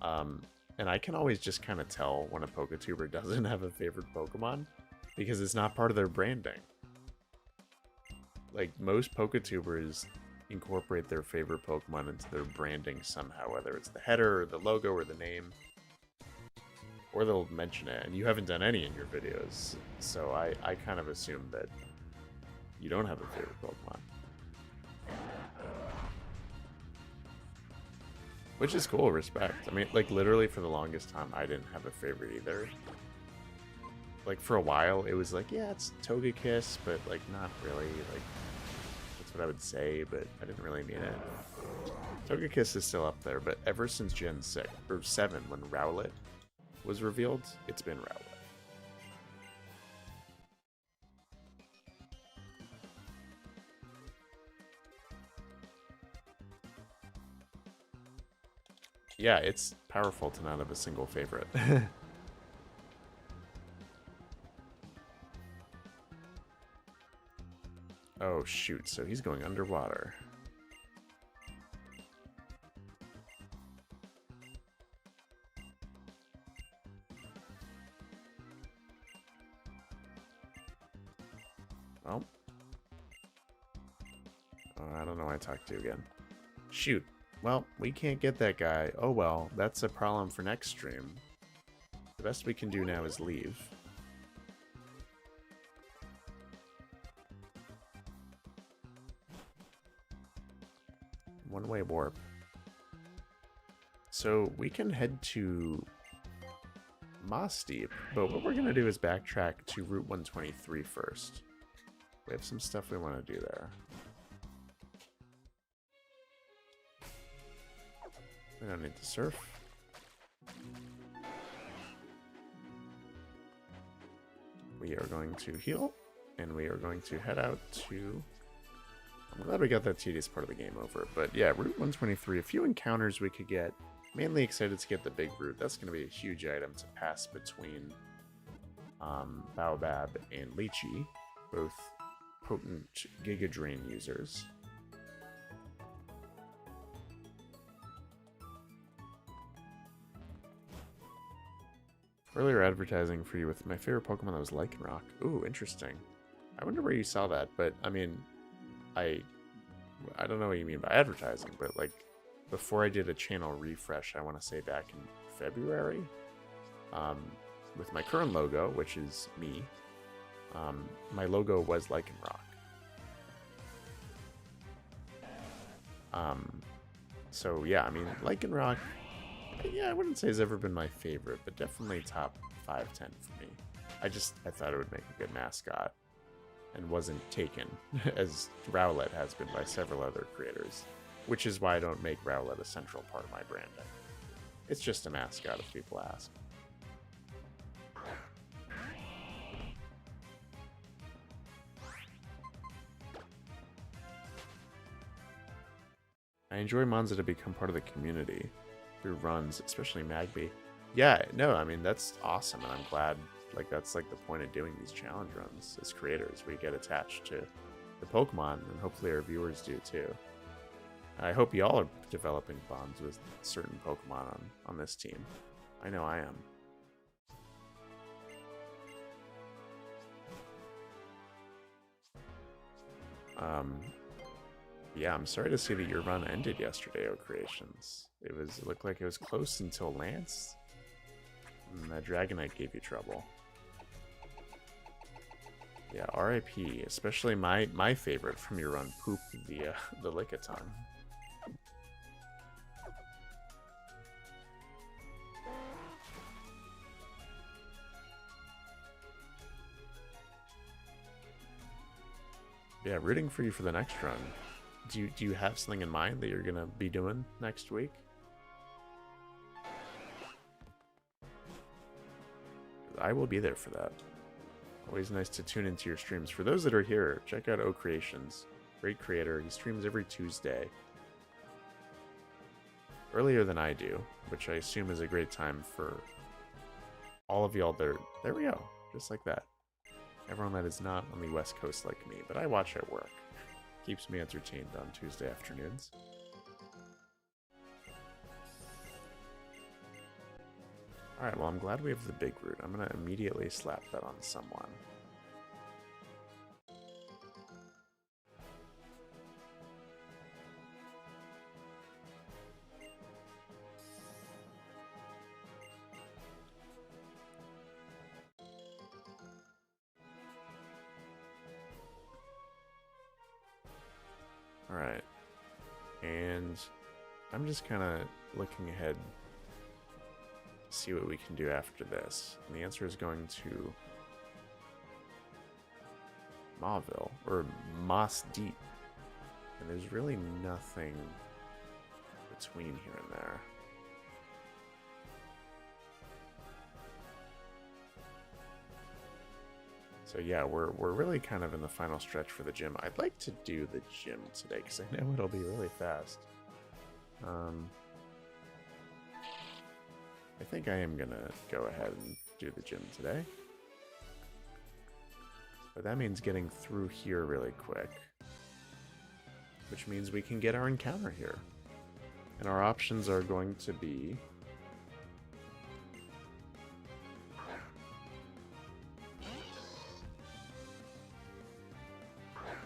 And I can always just kind of tell when a Poketuber doesn't have a favorite Pokemon, because it's not part of their branding. Like, most Poketubers incorporate their favorite Pokemon into their branding somehow, whether it's the header, or the logo, or the name. Or they'll mention it, and you haven't done any in your videos, so I kind of assume that you don't have a favorite Pokemon. Which is cool, respect. I mean, like, literally for the longest time, I didn't have a favorite either. Like, for a while, it was like, yeah, it's Togekiss, but, like, not really. Like, that's what I would say, but I didn't really mean it. Togekiss is still up there, but ever since Gen 6, or 7, when Rowlet was revealed, it's been Rowlet. Yeah, it's powerful to not have a single favorite. Oh shoot, so he's going underwater. Well, I don't know why I talked to you again. Shoot. Well, we can't get that guy. Oh well, that's a problem for next stream. The best we can do now is leave. One-way warp. So we can head to Moss Deep, but what we're going to do is backtrack to Route 123 first. We have some stuff we want to do there. We don't need to surf. We are going to heal, and we are going to head out to... I'm glad we got that tedious part of the game over. But yeah, Route 123, a few encounters we could get. Mainly excited to get the big route. That's going to be a huge item to pass between Baobab and Lychee, both potent Giga Drain users. Earlier advertising for you with my favorite Pokemon that was Lycanroc. Ooh, interesting. I wonder where you saw that, but I mean, I don't know what you mean by advertising, but like before I did a channel refresh, I want to say back in February, with my current logo, which is me, my logo was Lycanroc. So yeah, I mean, Lycanroc, yeah, I wouldn't say has ever been my favorite, but definitely top 5, 10 for me. I thought it would make a good mascot, and wasn't taken, as Rowlet has been by several other creators, which is why I don't make Rowlet a central part of my branding. It's just a mascot if people ask. I enjoy Monza to become part of the community through runs, especially Magby. Yeah, no, I mean, that's awesome, and I'm glad, like, that's like the point of doing these challenge runs as creators. We get attached to the Pokemon, and hopefully our viewers do too. I hope y'all are developing bonds with certain Pokemon on this team. I know I am. Yeah, I'm sorry to see that your run ended yesterday, O Creations. It looked like it was close until Lance. And that Dragonite gave you trouble. Yeah, RIP, especially my favorite from your run, Poop, the Lickitung. Yeah, rooting for you for the next run. Do you have something in mind that you're gonna be doing next week? I will be there for that. Always nice to tune into your streams. For those that are here, check out O Creations. Great creator. He streams every Tuesday. Earlier than I do, which I assume is a great time for all of y'all there. There we go. Just like that. Everyone that is not on the West Coast like me, but I watch at work. Keeps me entertained on Tuesday afternoons. Alright, well, I'm glad we have the big root. I'm going to immediately slap that on someone. Alright. And I'm just kind of looking ahead to see what we can do after this. And the answer is going to Mauville, or Moss Deep. And there's really nothing between here and there. So yeah, we're really kind of in the final stretch for the gym. I'd like to do the gym today because I know it'll be really fast. I think I am gonna go ahead and do the gym today. But that means getting through here really quick. Which means we can get our encounter here. And our options are going to be...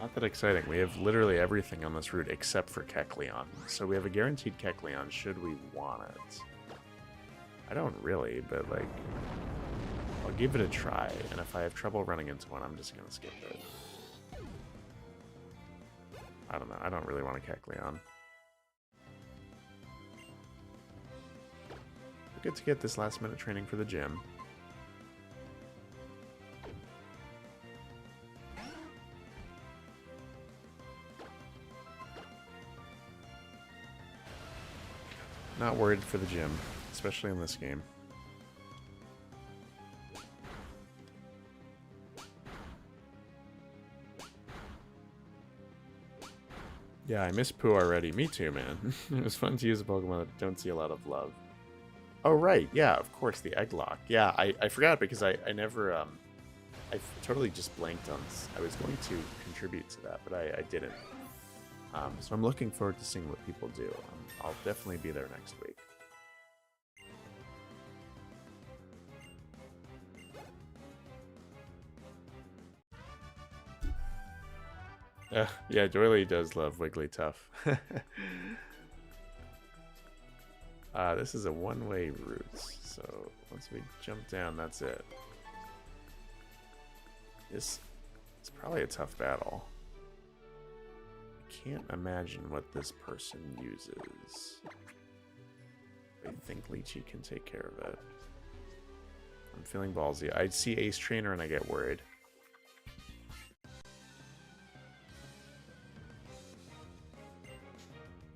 not that exciting. We have literally everything on this route except for Kecleon. So we have a guaranteed Kecleon should we want it. I don't really, but like... I'll give it a try, and if I have trouble running into one, I'm just gonna skip it. I don't know, I don't really want a Kecleon. We're good to get this last minute training for the gym. Not worried for the gym, especially in this game. Yeah, I miss Pooh already. Me too, man. It was fun to use a Pokemon that don't see a lot of love. Oh, right. Yeah, of course, the Egglocke. Yeah, I forgot because I never... I totally just blanked on... I was going to contribute to that, but I didn't. So I'm looking forward to seeing what people do. I'll definitely be there next week. Yeah, Doily does love Wigglytuff. This is a one-way route, so once we jump down, that's it. This is probably a tough battle. I can't imagine what this person uses. I think Lychee can take care of it. I'm feeling ballsy. I see Ace Trainer and I get worried.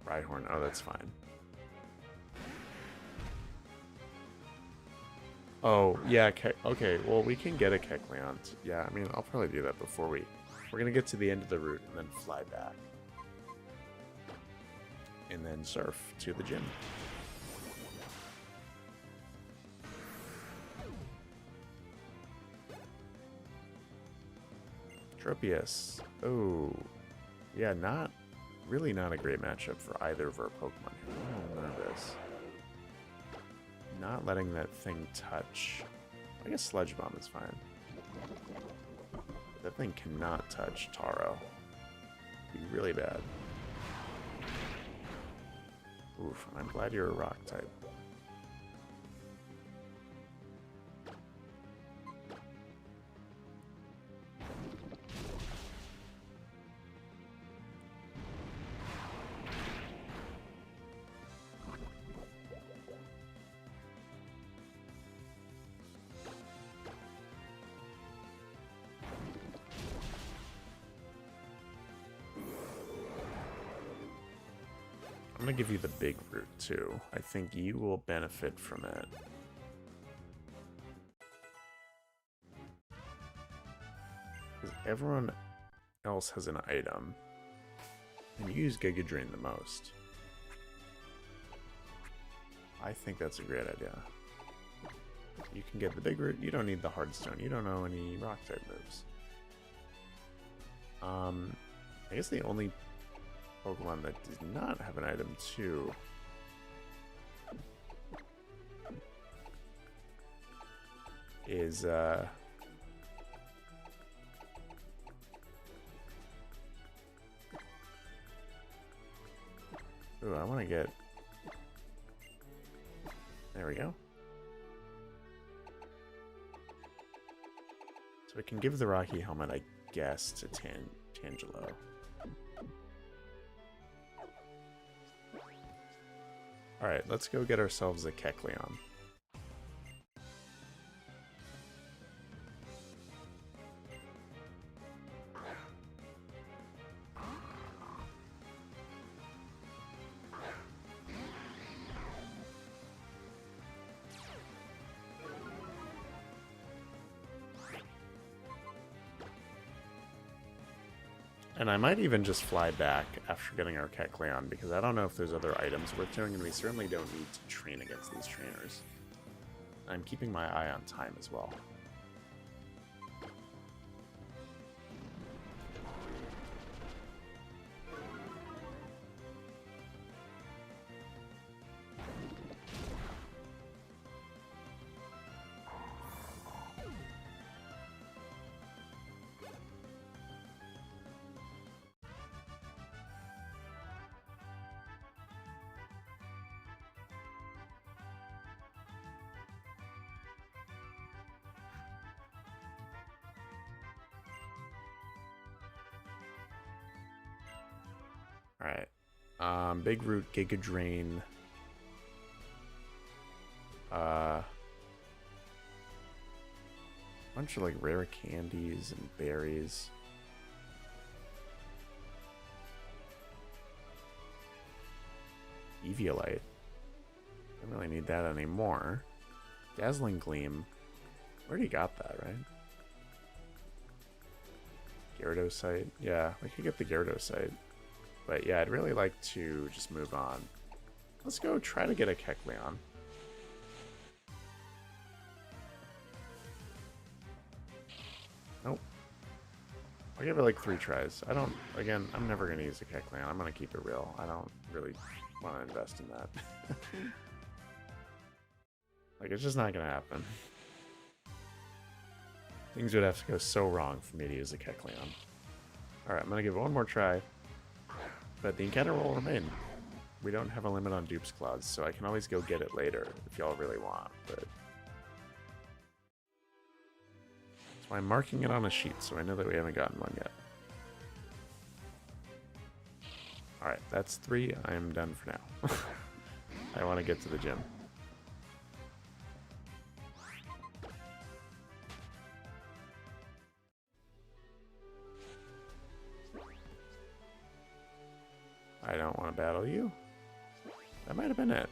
Rhyhorn. Oh, that's fine. Oh, yeah. Okay, well, we can get a Kecleon. Yeah, I mean, I'll probably do that before we're going to get to the end of the route and then fly back. And then surf to the gym. Tropius. Oh, yeah, really not a great matchup for either of our Pokemon. I'm a little nervous. Not letting that thing touch. I guess Sludge Bomb is fine. That thing cannot touch Taro. It'd be really bad. Oof, I'm glad you're a rock type. I'm gonna give you the big route too. I think you will benefit from it. Because everyone else has an item. And you use Giga Drain the most. I think that's a great idea. You can get the big route. You don't need the hard stone. You don't know any rock type moves. I guess the only Pokemon that does not have an item too is ooh, I want to get, there we go. So we can give the Rocky Helmet, I guess, to Tangelo. Alright, let's go get ourselves a Kecleon. And I might even just fly back after getting our Kecleon, because I don't know if there's other items worth doing, and we certainly don't need to train against these trainers. I'm keeping my eye on time as well. Alright. Big Root, Giga Drain. Bunch of like rare candies and berries. Eviolite. Don't really need that anymore. Dazzling Gleam. Already got that, right? Gyarados. Yeah, we could get the Gyarados. But yeah, I'd really like to just move on. Let's go try to get a Kecleon. Nope. I'll give it like 3 tries. Again, I'm never going to use a Kecleon. I'm going to keep it real. I don't really want to invest in that. Like, it's just not going to happen. Things would have to go so wrong for me to use a Kecleon. Alright, I'm gonna give it one more try. But the encounter will remain. We don't have a limit on dupes clause, so I can always go get it later if y'all really want, but that's why I'm marking it on a sheet, so I know that we haven't gotten one yet. Alright, that's 3. I am done for now. I want to get to the gym. I don't want to battle you. That might have been it.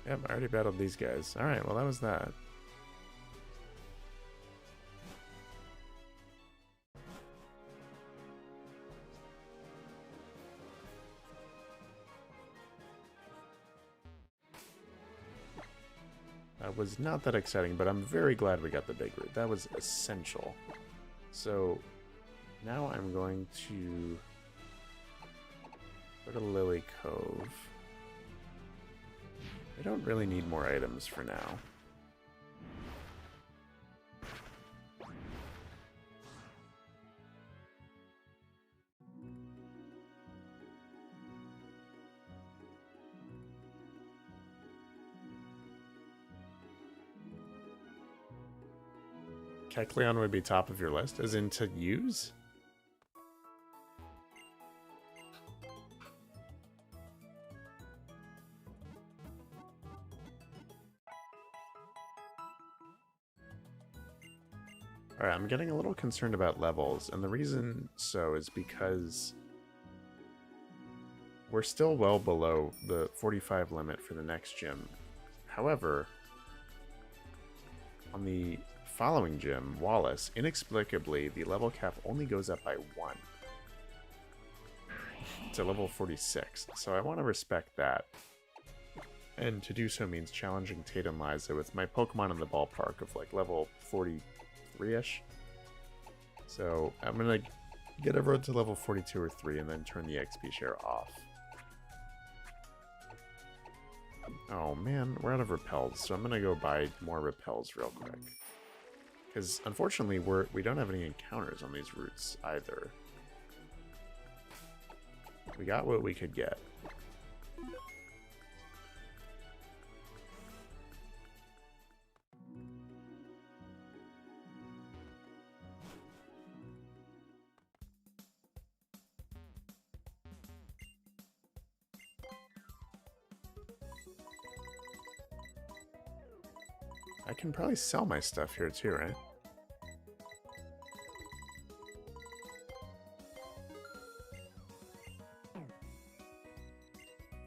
Yep, I already battled these guys. Alright, well that was that. That was not that exciting, but I'm very glad we got the big root. That was essential. So now I'm going to go to Lily Cove. I don't really need more items for now. Kecleon would be top of your list, as in to use? Alright, I'm getting a little concerned about levels, and the reason so is because we're still well below the 45 limit for the next gym. However, on the following gym, Wallace, inexplicably, the level cap only goes up by 1 to level 46, so I want to respect that. And to do so means challenging Tatum Liza with my Pokemon in the ballpark of like level 43-ish. So I'm going to get everyone to level 42 or 3 and then turn the XP share off. Oh man, we're out of repels, so I'm going to go buy more repels real quick. Because unfortunately we don't have any encounters on these routes either. We got what we could get. I can probably sell my stuff here too, right?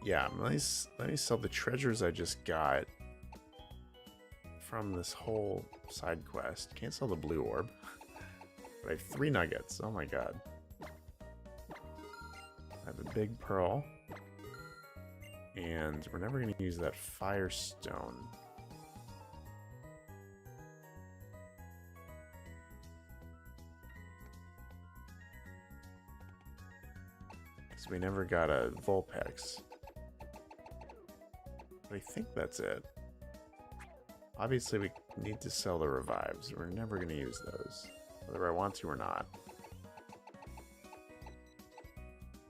Yeah, let me sell the treasures I just got from this whole side quest. Can't sell the blue orb. But I have 3 nuggets. Oh my god. I have a big pearl. And we're never going to use that firestone. We never got a Vulpix. But I think that's it. Obviously, we need to sell the revives. We're never going to use those, whether I want to or not.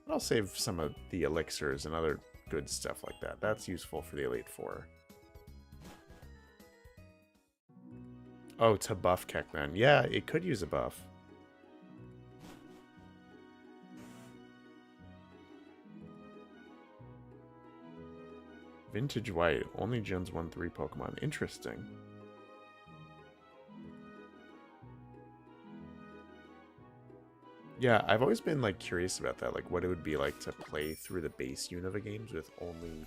But I'll save some of the elixirs and other good stuff like that. That's useful for the Elite Four. Oh, to buff Kecleon. Yeah, it could use a buff. Vintage White, only gens 1-3 Pokemon. Interesting. Yeah, I've always been like curious about that, like what it would be like to play through the base Unova games with only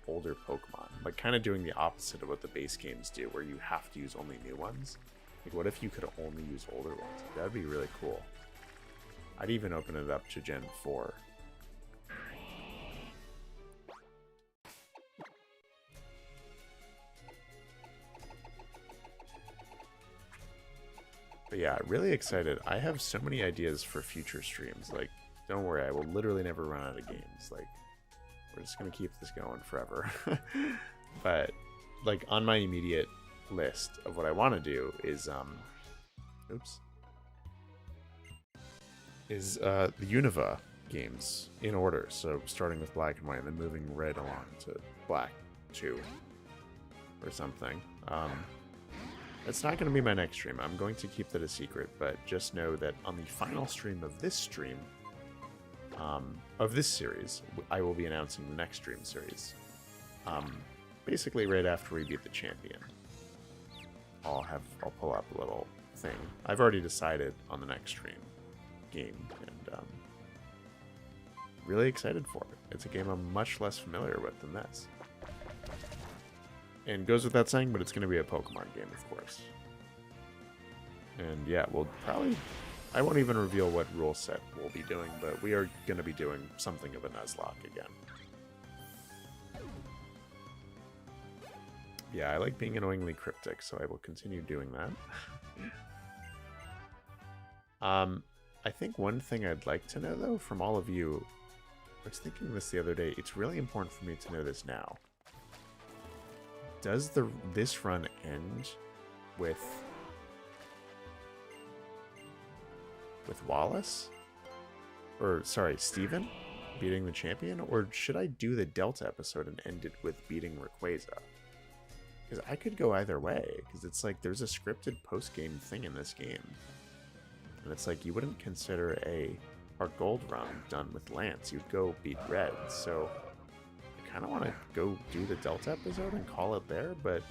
older Pokemon. Like kind of doing the opposite of what the base games do, where you have to use only new ones. Like what if you could only use older ones? That'd be really cool. I'd even open it up to Gen 4. But yeah, really excited. I have so many ideas for future streams. Like, don't worry, I will literally never run out of games. Like, we're just going to keep this going forever. But, like, on my immediate list of what I want to do is, oops. is the Unova games in order. So starting with black and white and then moving right along to black 2 or something. It's not going to be my next stream. I'm going to keep that a secret, but just know that on the final stream of this series, I will be announcing the next stream series. Basically right after we beat the champion. I'll pull up a little thing. I've already decided on the next stream game, and really excited for it. It's a game I'm much less familiar with than this. And goes without saying, but it's going to be a Pokemon game, of course. And yeah, we'll probably... I won't even reveal what rule set we'll be doing, but we are going to be doing something of a Nuzlocke again. Yeah, I like being annoyingly cryptic, so I will continue doing that. I think one thing I'd like to know, though, from all of you, I was thinking this the other day, it's really important for me to know this now. Does this run end with Wallace? Or, sorry, Steven beating the champion? Or should I do the Delta episode and end it with beating Rayquaza? Because I could go either way, because it's like there's a scripted post-game thing in this game. And it's like you wouldn't consider our gold run done with Lance. You'd go beat Red, so I kind of want to go do the Delta episode and call it there, but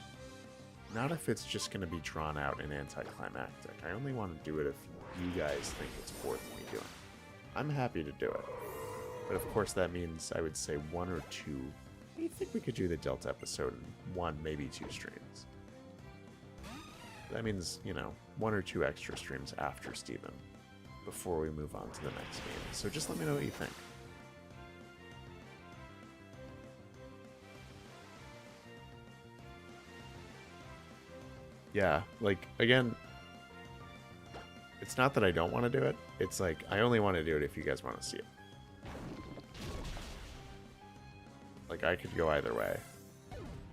not if it's just going to be drawn out and anticlimactic. I only want to do it if you guys think it's worth me doing. I'm happy to do it. But of course that means I would say 1 or 2. I think we could do the Delta episode in 1, maybe 2 streams. That means, 1 or 2 extra streams after Steven, before we move on to the next game. So just let me know what you think. Yeah, like, again, it's not that I don't want to do it. It's like, I only want to do it if you guys want to see it. Like, I could go either way.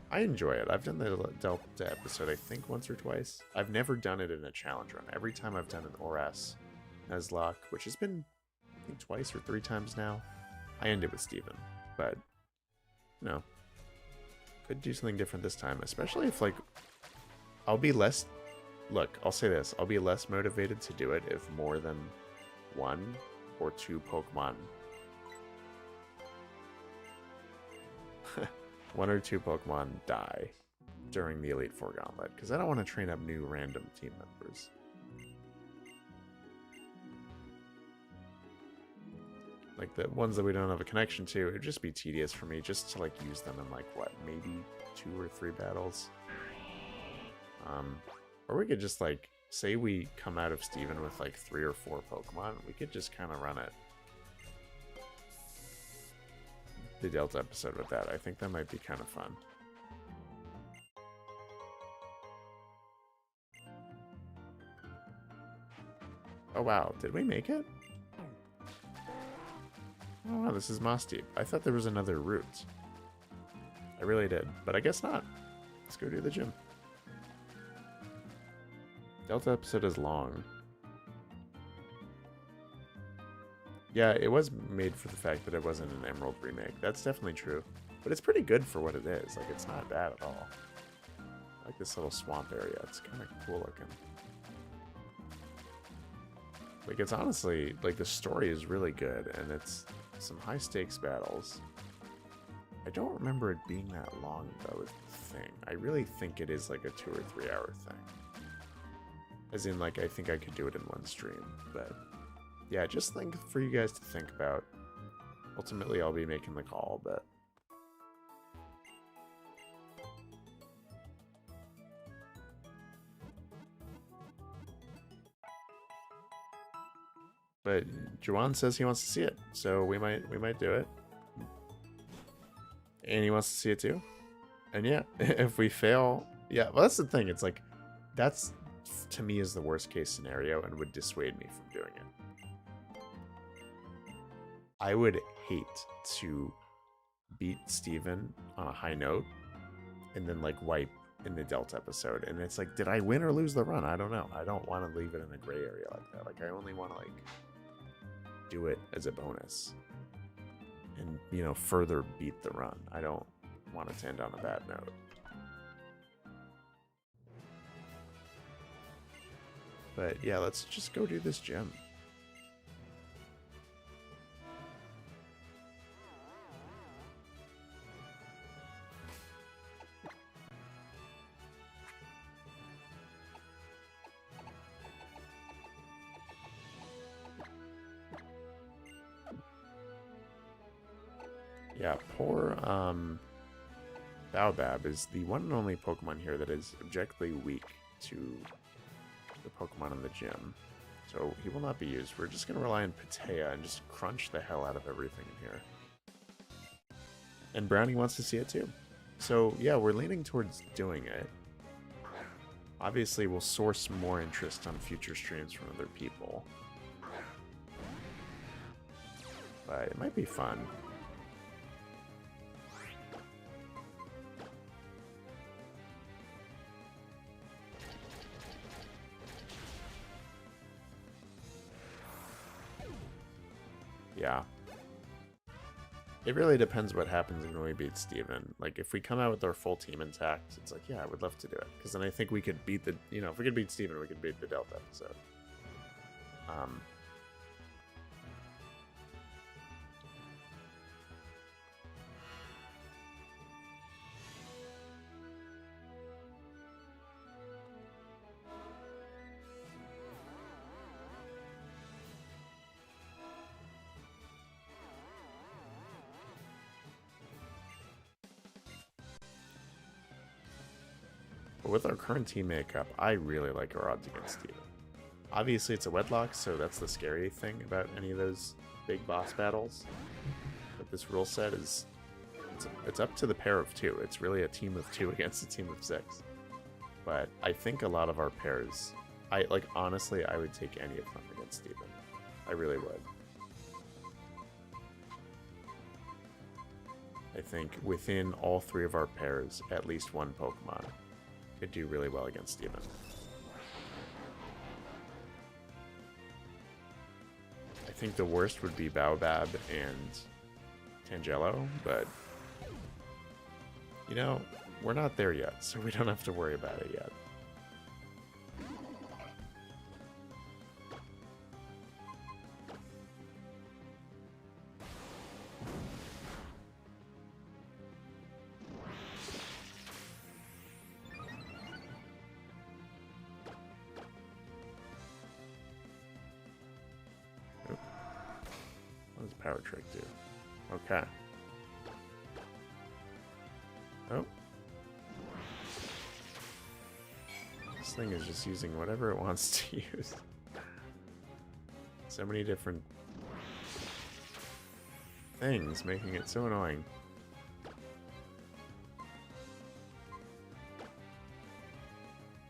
I enjoy it. I've done the Delta episode, I think, once or twice. I've never done it in a challenge run. Every time I've done an ORAS Nuzlocke, which has been, I think, twice or 3 times now, I end it with Steven. But, could do something different this time. Especially if, like, I'll be less... Look, I'll say this. I'll be less motivated to do it if more than 1 or 2 Pokemon... 1 or 2 Pokemon die during the Elite Four Gauntlet, because I don't want to train up new random team members. Like the ones that we don't have a connection to, it'd just be tedious for me just to like use them in like what, maybe 2 or 3 battles. Or we could just like, say we come out of Steven with like 3 or 4 Pokemon, we could just kind of run it. The Delta episode with that. I think that might be kind of fun. Oh wow, did we make it? Oh wow, this is Moss Deep. I thought there was another route. I really did, but I guess not. Let's go do the gym. Delta episode is long. Yeah, it was made for the fact that it wasn't an Emerald remake. That's definitely true. But it's pretty good for what it is. Like, it's not bad at all. I like this little swamp area. It's kind of cool looking. Like, it's honestly, like, the story is really good, and it's some high-stakes battles. I don't remember it being that long, though, is the thing. I really think it is, like, a 2 or 3 hour thing. As in, like, I think I could do it in 1 stream, but... yeah, just think for you guys to think about. Ultimately, I'll be making the call, but... But Juwan says he wants to see it, so we might do it. And he wants to see it too. And yeah, if we fail... yeah, well, that's the thing. It's like, that's, to me, is the worst case scenario and would dissuade me from doing it. I would hate to beat Steven on a high note and then like wipe in the Delta episode. And it's like, did I win or lose the run? I don't know. I don't want to leave it in a gray area like that. Like, I only want to like do it as a bonus. And, you know, further beat the run. I don't want it to end on a bad note. But yeah, let's just go do this gym. Yeah, poor Baobab is the one and only Pokemon here that is objectively weak to the Pokemon in the gym. So he will not be used. We're just going to rely on Patea and just crunch the hell out of everything in here. And Brownie wants to see it too. So yeah, we're leaning towards doing it. Obviously, we'll source more interest on future streams from other people. But it might be fun. Yeah. It really depends what happens when we beat Steven. Like, if we come out with our full team intact, it's like, yeah, I would love to do it. Because then I think we could beat the, you know, if we could beat Steven, we could beat the Delta episode. But with our current team makeup, I really like our odds against Steven. Obviously, it's a Wedlocke, so that's the scary thing about any of those big boss battles. But this rule set is... It's up to the pair of two. It's really a team of two against a team of six. But I think a lot of our pairs... honestly, I would take any of them against Steven. I really would. I think within all three of our pairs, at least one Pokemon could do really well against Steven. I think the worst would be Baobab and Tangelo, but you know, we're not there yet, so we don't have to worry about it yet. What does Power Trick do? Okay. Oh. This thing is just using whatever it wants to use. So many different things, making it so annoying.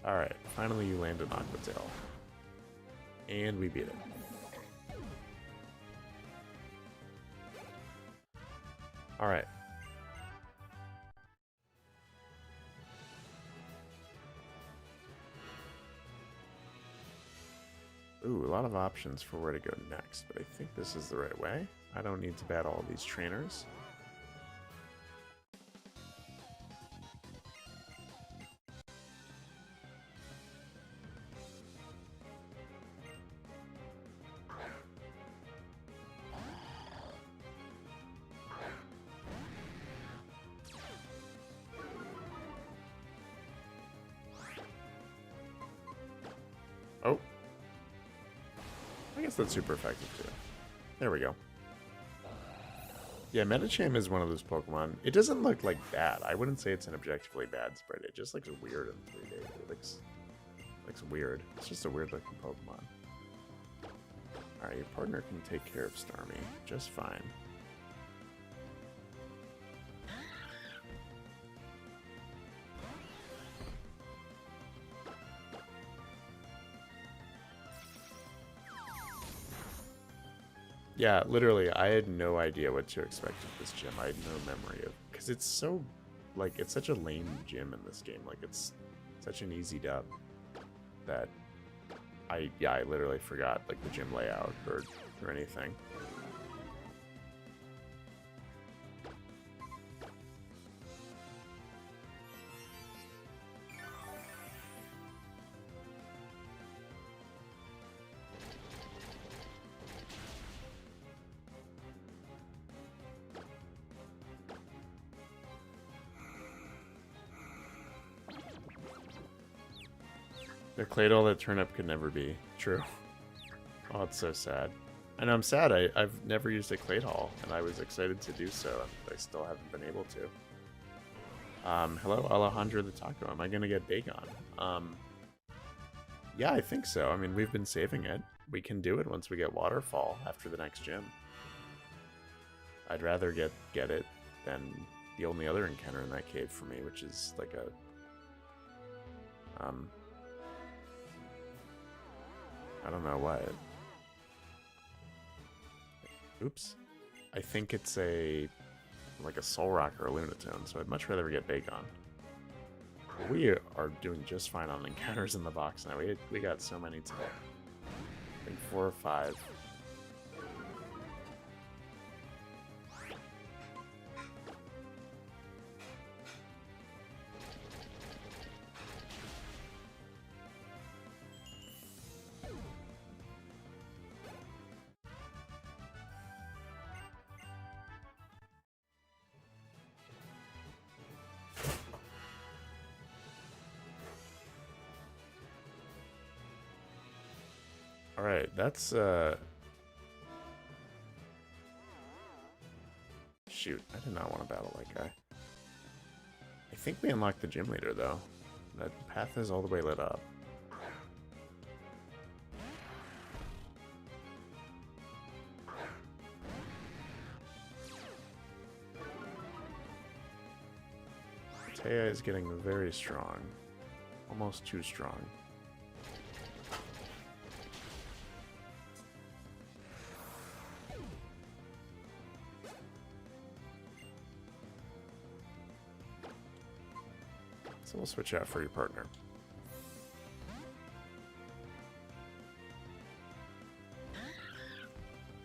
Alright, finally you land an Aqua Tail. And we beat it. Alright. Ooh, a lot of options for where to go next, but I think this is the right way. I don't need to battle all these trainers. Oh. I guess that's super effective too. There we go. Yeah, Medicham is one of those Pokemon. It doesn't look like bad. I wouldn't say it's an objectively bad sprite. It just looks weird in 3D. It looks weird. It's just a weird looking Pokemon. Alright, your partner can take care of Starmie just fine. Yeah, literally, I had no idea what to expect of this gym. I had no memory of, because it's so, like, it's such a lame gym in this game. Like, it's such an easy dub that I literally forgot, like, the gym layout or anything. A Claydol that turnip could never be. True. Oh, it's so sad. I know, I'm sad. I've never used a Claydol, and I was excited to do so, and I still haven't been able to. Hello, Alejandro the Taco. Am I going to get Bagon? Yeah, I think so. I mean, we've been saving it. We can do it once we get Waterfall after the next gym. I'd rather get it than the only other encounter in that cave for me, which is like a... I don't know what. Oops. I think it's like a Soul Rock or a Lunatone, so I'd much rather get Bagon. We are doing just fine on encounters in the box now. We got so many today. I think 4 or 5. Alright, that's, shoot, I did not want to battle that guy. I think we unlocked the gym leader, though. That path is all the way lit up. Taya is getting very strong. Almost too strong. So we'll switch out for your partner.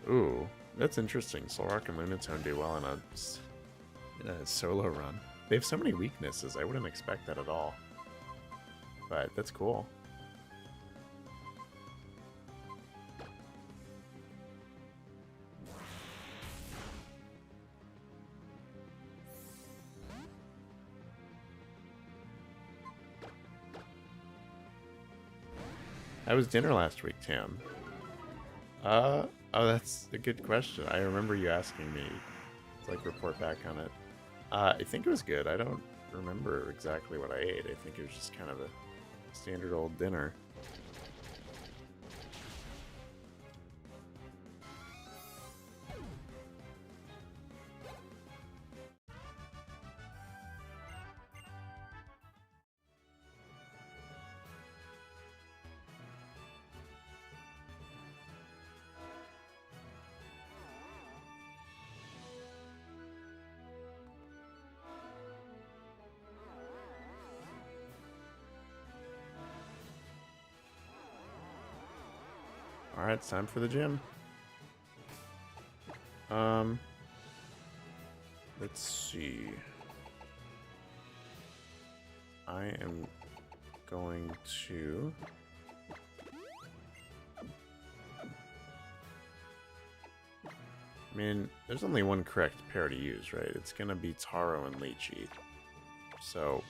Ooh, that's interesting. Solrock and Lunatone do well in a solo run. They have so many weaknesses. I wouldn't expect that at all. But that's cool. How was dinner last week, Tam? Oh, that's a good question. I remember you asking me to, like, report back on it. I think it was good. I don't remember exactly what I ate. I think it was just kind of a standard old dinner. Alright, it's time for the gym. Let's see. I am going to... I mean, there's only one correct pair to use, right? It's gonna be Taro and Lychee. So,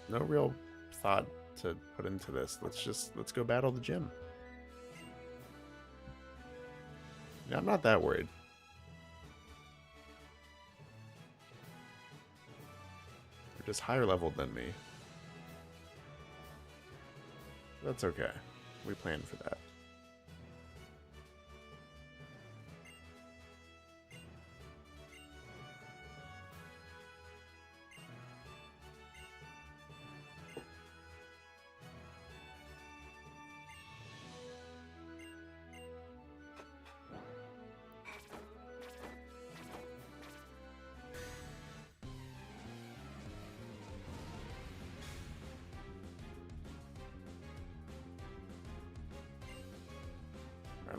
no real thought to put into this. Let's go battle the gym. Yeah, I'm not that worried. They're just higher leveled than me. That's okay. We planned for that.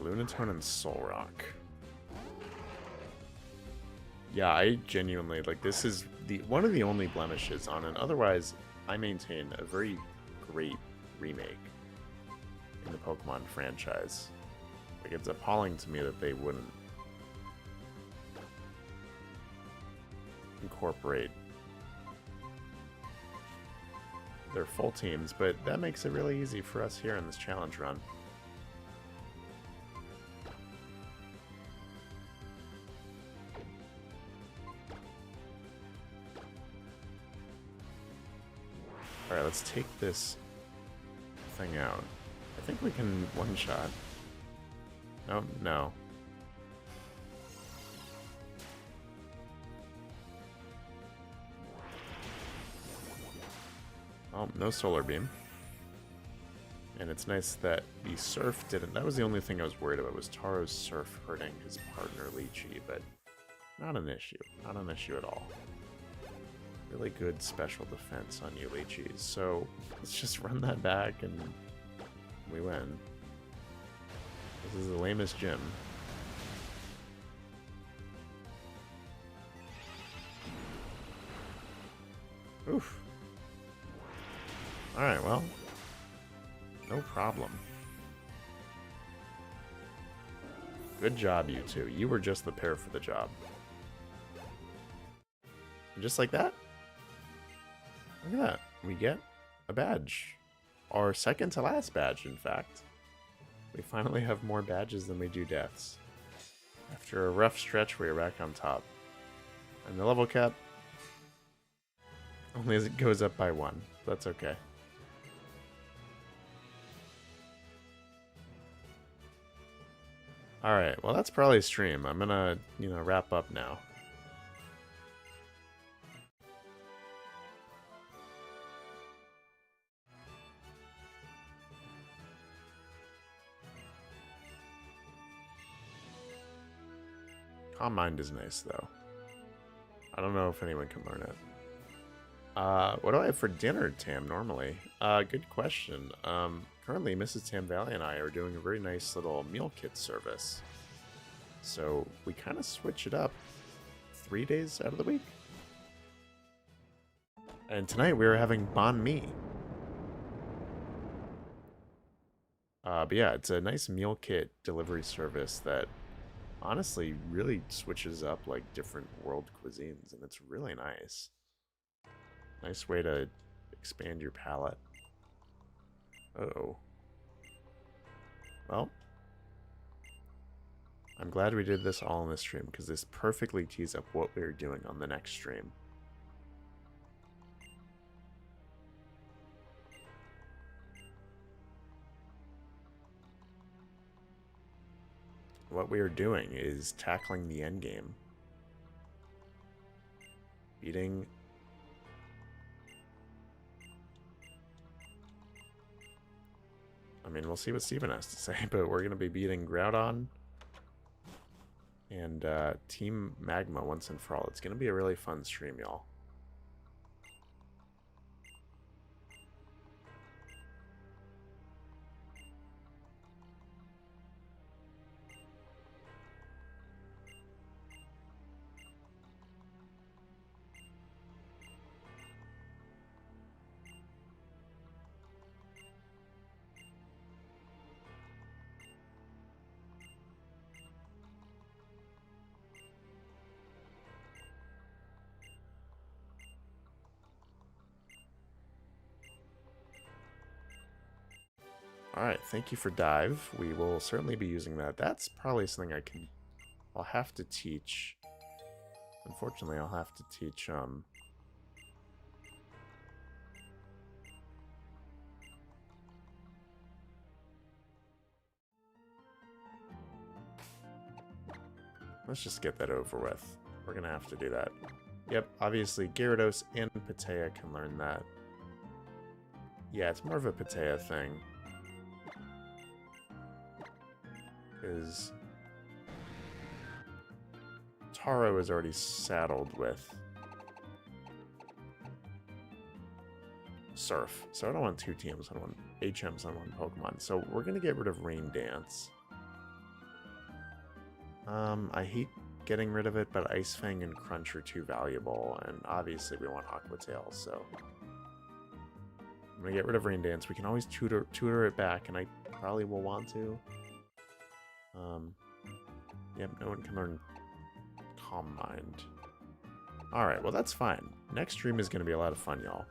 Lunatone and Solrock. Yeah, I genuinely, like, this is one of the only blemishes on it. Otherwise, I maintain a very great remake in the Pokemon franchise. Like, it's appalling to me that they wouldn't incorporate they're full teams, but that makes it really easy for us here in this challenge run. Alright, let's take this thing out. I think we can one-shot. Oh, no. Oh, no solar beam. And it's nice that the surf didn't... That was the only thing I was worried about, was Taro's surf hurting his partner Lychee, but not an issue. Not an issue at all. Really good special defense on you, Lychees. So let's just run that back and we win. This is the lamest gym. Oof. Alright, well. No problem. Good job, you two. You were just the pair for the job. And just like that, look at that. We get a badge. Our second to last badge, in fact. We finally have more badges than we do deaths. After a rough stretch, we are back on top. And the level cap only as it goes up by 1. That's okay. Alright, well that's probably a stream. I'm gonna, wrap up now. Calm Mind is nice, though. I don't know if anyone can learn it. What do I have for dinner, Tam, normally? Good question. Currently, Mrs. Tam Valley and I are doing a very nice little meal kit service. So, we kind of switch it up 3 days out of the week. And tonight, we are having banh mi. But yeah, it's a nice meal kit delivery service that honestly really switches up like different world cuisines, and it's really nice. Nice way to expand your palate. Uh-oh. Well, I'm glad we did this all in this stream, because this perfectly tees up what we're doing on the next stream. What we are doing is tackling the endgame. Beating... I mean, we'll see what Steven has to say, but we're going to be beating Groudon and Team Magma once and for all. It's going to be a really fun stream, y'all. Alright, thank you for Dive. We will certainly be using that. That's probably something I'll have to teach. Unfortunately, I'll have to teach, let's just get that over with. We're gonna have to do that. Yep, obviously Gyarados and Patea can learn that. Yeah, it's more of a Patea thing. Because Taro is already saddled with Surf. So I don't want 2 teams, I don't want HMs on 1 Pokemon. So we're going to get rid of Rain Dance. I hate getting rid of it, but Ice Fang and Crunch are too valuable, and obviously we want Aqua Tail, so I'm going to get rid of Rain Dance. We can always tutor it back, and I probably will want to. Yep, no one can learn Calm Mind. Alright, well that's fine. Next stream is going to be a lot of fun, y'all.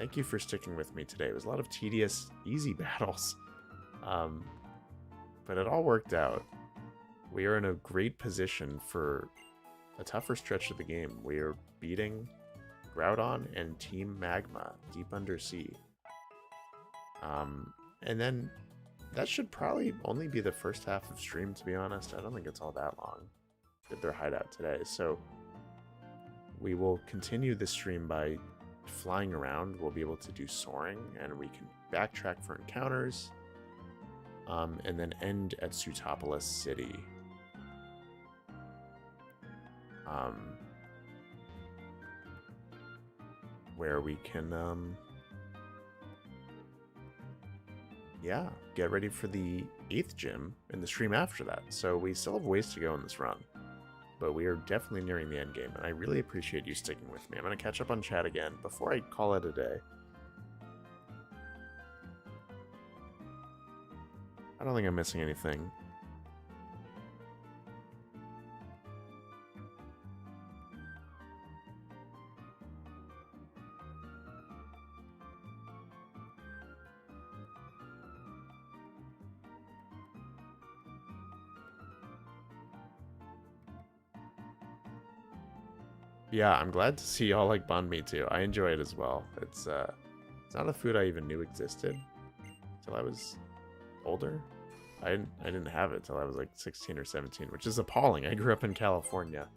Thank you for sticking with me today. It was a lot of tedious, easy battles. But it all worked out. We are in a great position for a tougher stretch of the game. We are beating Groudon and Team Magma deep under sea. And then that should probably only be the first half of stream, to be honest. I don't think it's all that long. Did their hideout today. So we will continue the stream by flying around. We'll be able to do soaring, and we can backtrack for encounters. And then end at Sutopolis City. Where we can, yeah, get ready for the 8th gym in the stream after that. So we still have ways to go in this run, but we are definitely nearing the end game, and I really appreciate you sticking with me. I'm going to catch up on chat again before I call it a day. I don't think I'm missing anything. Yeah, I'm glad to see y'all like banh mi too. I enjoy it as well. It's not a food I even knew existed until I was older. I didn't have it till I was like 16 or 17, which is appalling. I grew up in California.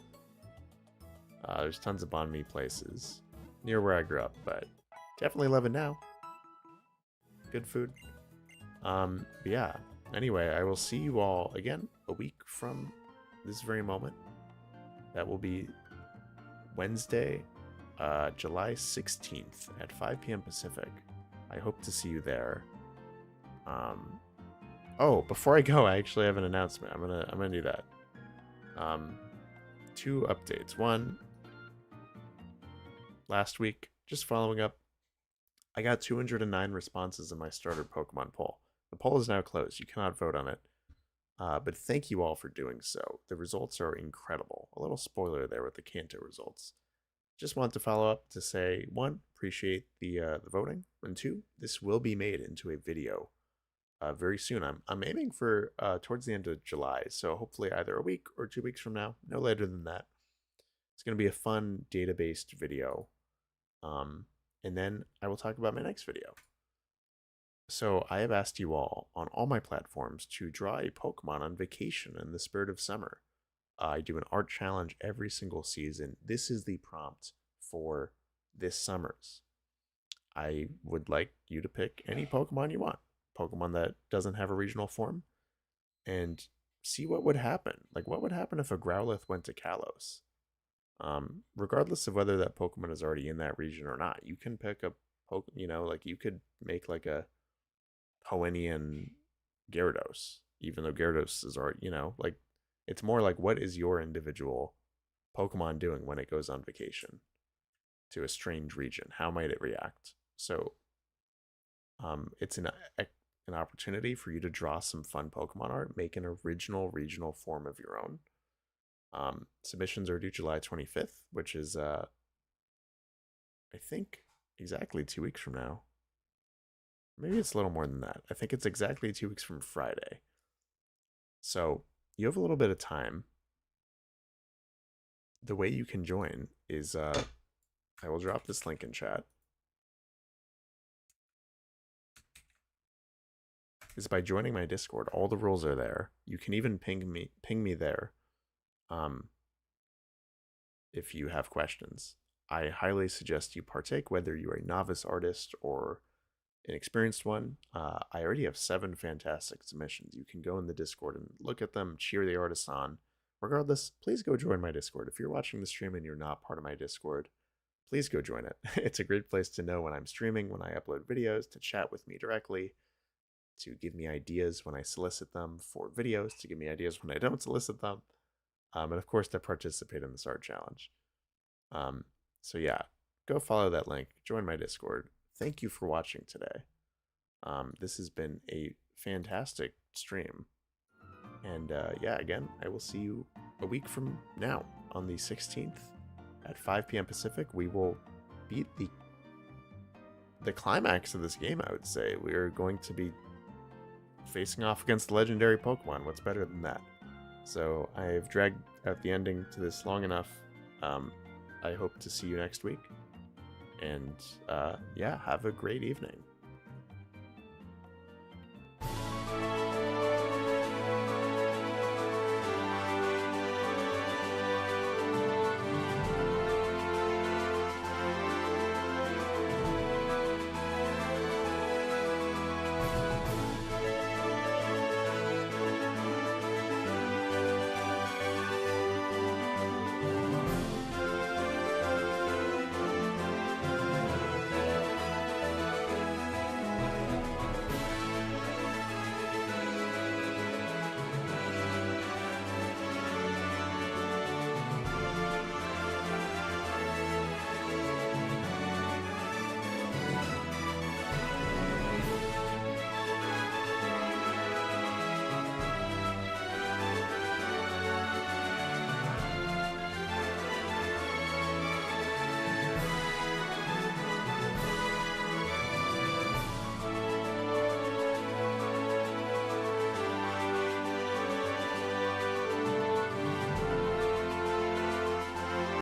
There's tons of banh mi places near where I grew up, but definitely love it now. Good food. But yeah. Anyway, I will see you all again a week from this very moment. That will be Wednesday, July 16th at 5 p.m. Pacific. I hope to see you there. Oh, before I go, I actually have an announcement. I'm gonna do that. 2 updates. One, last week, just following up, I got 209 responses in my starter Pokemon poll. The poll is now closed. You cannot vote on it. But thank you all for doing so. The results are incredible. A little spoiler there with the Kanto results. Just want to follow up to say, 1, appreciate the voting, and 2, this will be made into a video very soon. I'm aiming for towards the end of July, so hopefully either a week or 2 weeks from now, no later than that. It's going to be a fun data-based video, and then I will talk about my next video. So I have asked you all on all my platforms to draw a Pokemon on vacation in the spirit of summer. I do an art challenge every single season. This is the prompt for this summer's. I would like you to pick any Pokemon you want. Pokemon that doesn't have a regional form. And see what would happen. Like, what would happen if a Growlithe went to Kalos? Regardless of whether that Pokemon is already in that region or not. You can pick a Pokemon, you know, like you could make like a Hoennian Gyarados, even though Gyarados is already, you know, like, it's more like, what is your individual Pokemon doing when it goes on vacation to a strange region? How might it react? So it's an opportunity for you to draw some fun Pokemon art, make an original regional form of your own. Submissions are due July 25th, which is I think exactly 2 weeks from now. Maybe it's a little more than that. I think it's exactly 2 weeks from Friday. So you have a little bit of time. The way you can join is I will drop this link in chat. Is by joining my Discord. All the rules are there. You can even ping me there if you have questions. I highly suggest you partake, whether you're a novice artist or an experienced one. I already have 7 fantastic submissions. You can go in the Discord and look at them, cheer the artist on. Regardless, please go join my Discord. If you're watching the stream and you're not part of my Discord, please go join it. It's a great place to know when I'm streaming, when I upload videos, to chat with me directly, to give me ideas when I solicit them for videos, to give me ideas when I don't solicit them, and of course to participate in this art challenge. So yeah, go follow that link, join my Discord. Thank you for watching today. This has been a fantastic stream. And yeah, again, I will see you a week from now on the 16th at 5 p.m. Pacific. We will beat the the climax of this game, I would say. We're going to be facing off against the legendary Pokemon. What's better than that? So I've dragged out the ending to this long enough. I hope to see you next week. And yeah, have a great evening.